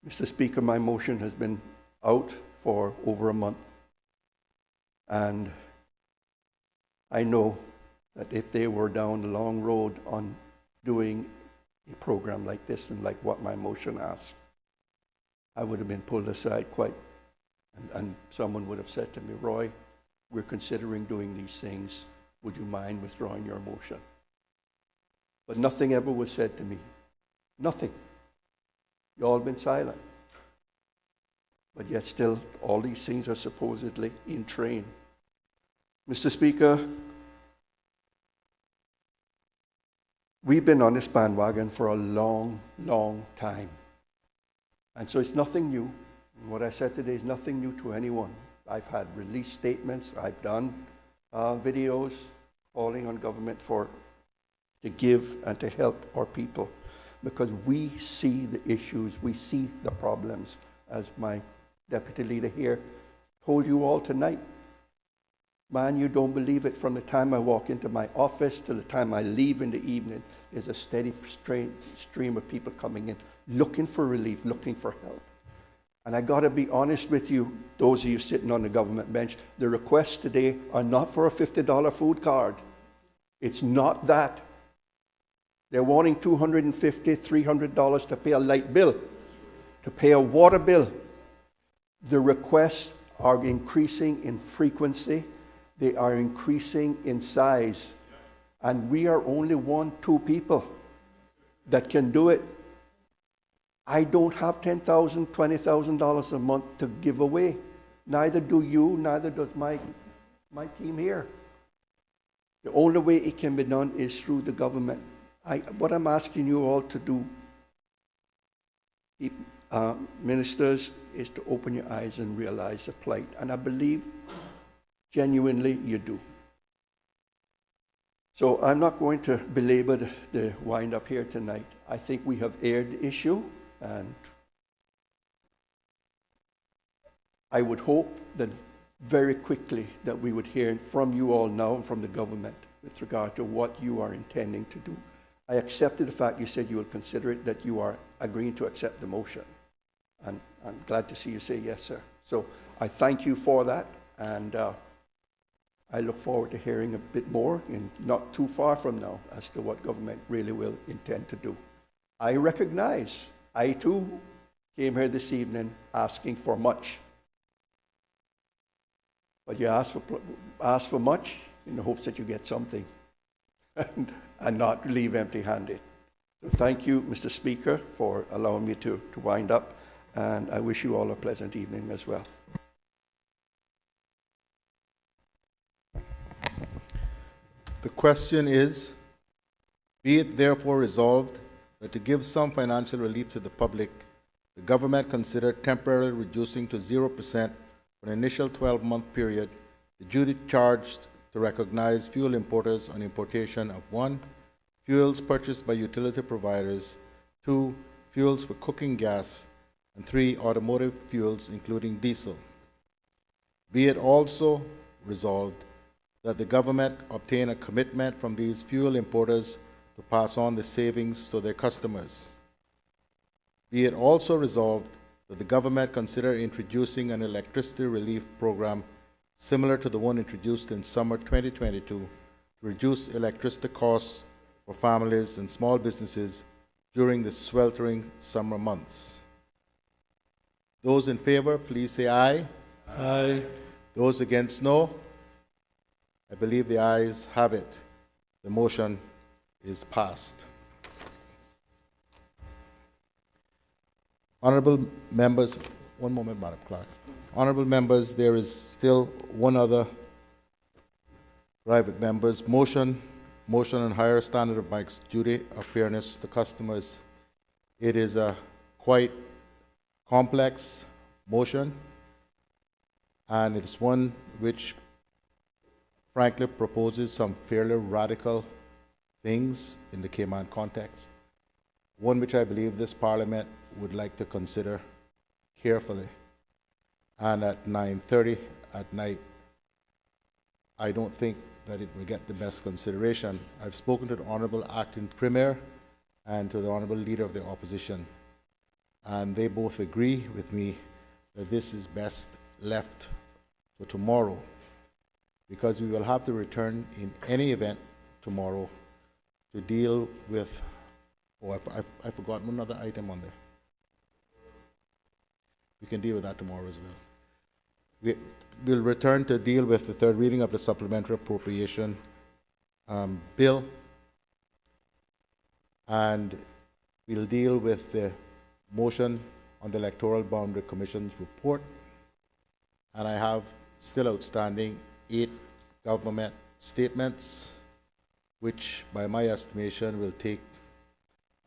Mr. Speaker, my motion has been out for over a month, and I know that if they were down the long road on doing a program like this and like what my motion asked, I would have been pulled aside and someone would have said to me, Roy, we're considering doing these things. Would you mind withdrawing your motion? But nothing ever was said to me. Nothing. You all been silent. But yet still, all these things are supposedly in train. Mr. Speaker, we've been on this bandwagon for a long, long time. And so it's nothing new. What I said today is nothing new to anyone. I've had release statements. I've done videos calling on government to give and to help our people, because we see the issues, we see the problems, as my deputy leader here told you all tonight. Man, you don't believe it. From the time I walk into my office to the time I leave in the evening, there's a steady stream of people coming in, looking for relief, looking for help. And I got to be honest with you, those of you sitting on the government bench, the requests today are not for a $50 food card. It's not that. They're wanting $250, $300 to pay a light bill, to pay a water bill. The requests are increasing in frequency. They are increasing in size. And we are only 1-2 people that can do it. I don't have $10,000, $20,000 a month to give away. Neither do you, neither does my team here. The only way it can be done is through the government. What I'm asking you all to do, ministers, is to open your eyes and realize the plight. And I believe genuinely you do. So I'm not going to belabor the wind up here tonight. I think we have aired the issue, and I would hope that very quickly that we would hear from you all now and from the government with regard to what you are intending to do. I accepted the fact you said you will consider it, that you are agreeing to accept the motion. And I'm glad to see you say yes, sir. So I thank you for that, and I look forward to hearing a bit more in not too far from now as to what government really will intend to do. I recognize I too came here this evening asking for much. But you ask for much in the hopes that you get something and not leave empty-handed. So thank you, Mr. Speaker, for allowing me to wind up, and I wish you all a pleasant evening as well. The question is, be it therefore resolved that to give some financial relief to the public, the government consider temporarily reducing to 0% for an initial 12-month period the duty charged to recognize fuel importers on importation of 1. Fuels purchased by utility providers, 2. Fuels for cooking gas, and 3. Automotive fuels including diesel. Be it also resolved that the government obtain a commitment from these fuel importers to pass on the savings to their customers. Be it also resolved that the government consider introducing an electricity relief program similar to the one introduced in summer 2022 to reduce electricity costs for families and small businesses during the sweltering summer months. Those in favor, please say aye. Aye. Those against, no. I believe the ayes have it. The motion is passed. Honorable members, one moment, Madam Clerk. Honorable members, there is still one other private member's motion on higher standard of Mike's duty of fairness to customers. It is a quite complex motion, and it's one which frankly proposes some fairly radical things in the Cayman context, one which I believe this Parliament would like to consider carefully. And at 9:30 at night, I don't think that it will get the best consideration. I've spoken to the Honorable Acting Premier and to the Honorable Leader of the Opposition, and they both agree with me that this is best left for tomorrow, because we will have to return in any event tomorrow to deal with, oh, I've forgotten another item on there. We can deal with that tomorrow as well. We'll return to deal with the third reading of the supplementary appropriation bill, and we'll deal with the motion on the Electoral Boundary Commission's report, and I have still outstanding 8 government statements, which by my estimation will take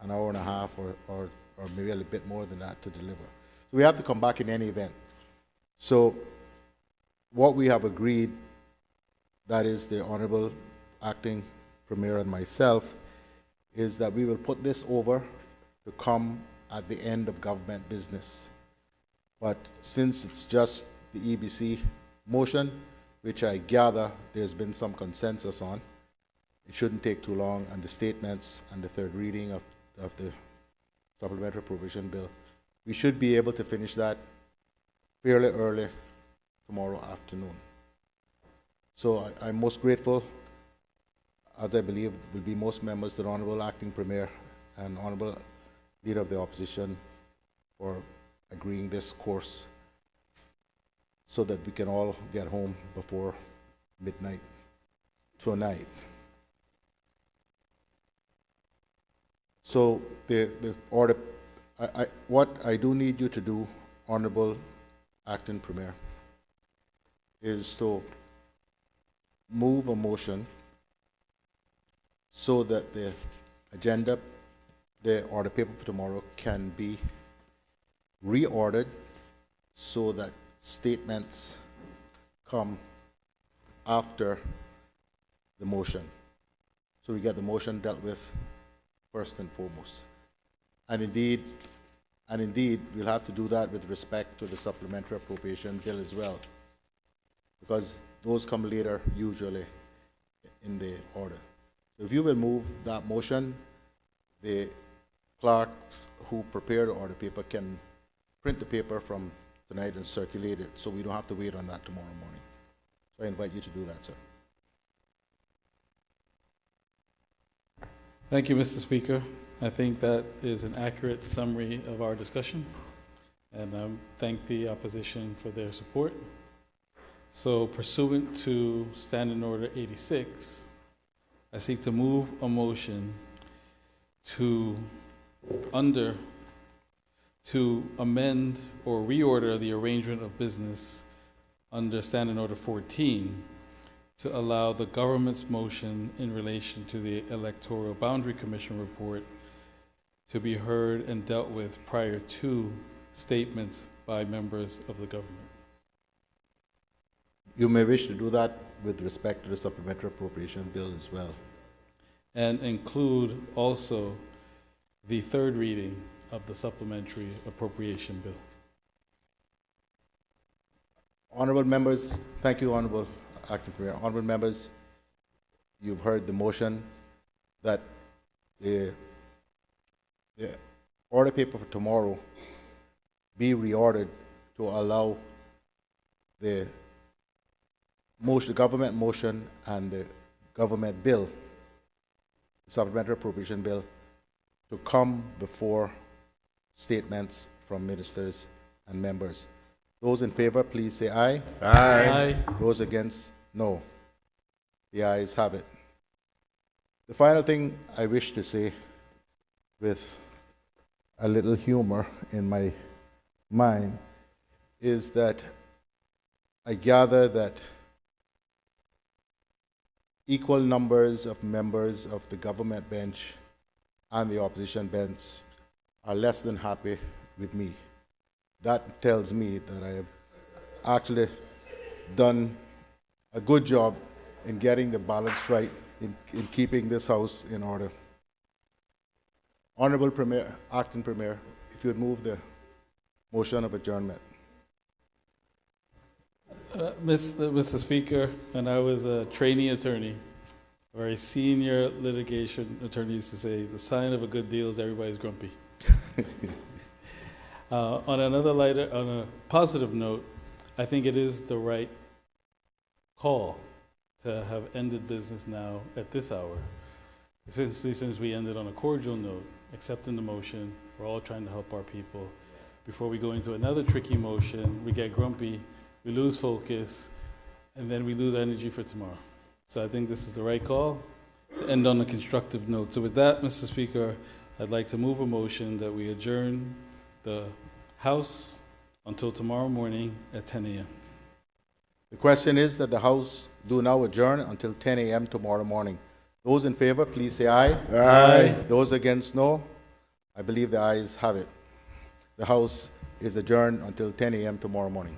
an hour and a half or maybe a little bit more than that to deliver. So we have to come back in any event. So what we have agreed, that is the Honorable Acting Premier and myself, is that we will put this over to come at the end of government business. But since it's just the EBC motion, which I gather there's been some consensus on, it shouldn't take too long, and the statements and the third reading of the supplementary appropriation bill, we should be able to finish that fairly early tomorrow afternoon. So I'm most grateful, as I believe will be most members, to the Honorable Acting Premier and Honorable Leader of the Opposition for agreeing this course so that we can all get home before midnight tonight. So the order, what I do need you to do, Honorable Acting Premier, is to move a motion so that the agenda or the paper for tomorrow can be reordered so that statements come after the motion. so we get the motion dealt with first and foremost. And indeed, we'll have to do that with respect to the supplementary appropriation bill as well, because those come later usually in the order. So if you will move that motion, the clerks who prepare the order paper can print the paper from tonight and circulate it, so we don't have to wait on that tomorrow morning. So I invite you to do that, sir. Thank you, Mr. Speaker. I think that is an accurate summary of our discussion, and I thank the opposition for their support. So pursuant to Standing Order 86, I seek to move a motion to amend or reorder the arrangement of business under Standing Order 14 to allow the government's motion in relation to the Electoral Boundary Commission report to be heard and dealt with prior to statements by members of the government. You may wish to do that with respect to the supplementary appropriation bill as well. And include also the third reading of the supplementary appropriation bill. Honorable members, thank you, Honorable Acting Premier. Honorable members, you've heard the motion that the order paper for tomorrow be reordered to allow the government motion and the government bill, the supplementary appropriation bill, to come before statements from ministers and members. Those in favor, please say aye. Aye. Aye. Those against, no. The ayes have it. The final thing I wish to say, with a little humor in my mind, is that I gather that equal numbers of members of the government bench and the opposition bench are less than happy with me. That tells me that I have actually done a good job in getting the balance right, in keeping this House in order. Honorable Premier, Acting Premier, if you would move the motion of adjournment. Mr. Speaker, when I was a trainee attorney, or a senior litigation attorney used to say, the sign of a good deal is everybody's grumpy. On a positive note, I think it is the right call to have ended business now at this hour. Since we ended on a cordial note, accepting the motion, we're all trying to help our people. Before we go into another tricky motion, we get grumpy, we lose focus, and then we lose energy for tomorrow. So I think this is the right call to end on a constructive note. So with that, Mr. Speaker, I'd like to move a motion that we adjourn the House until tomorrow morning at 10 a.m. The question is that the House do now adjourn until 10 a.m. tomorrow morning. Those in favor, please say aye. Aye. Those against, no. I believe the ayes have it. The House is adjourned until 10 a.m. tomorrow morning.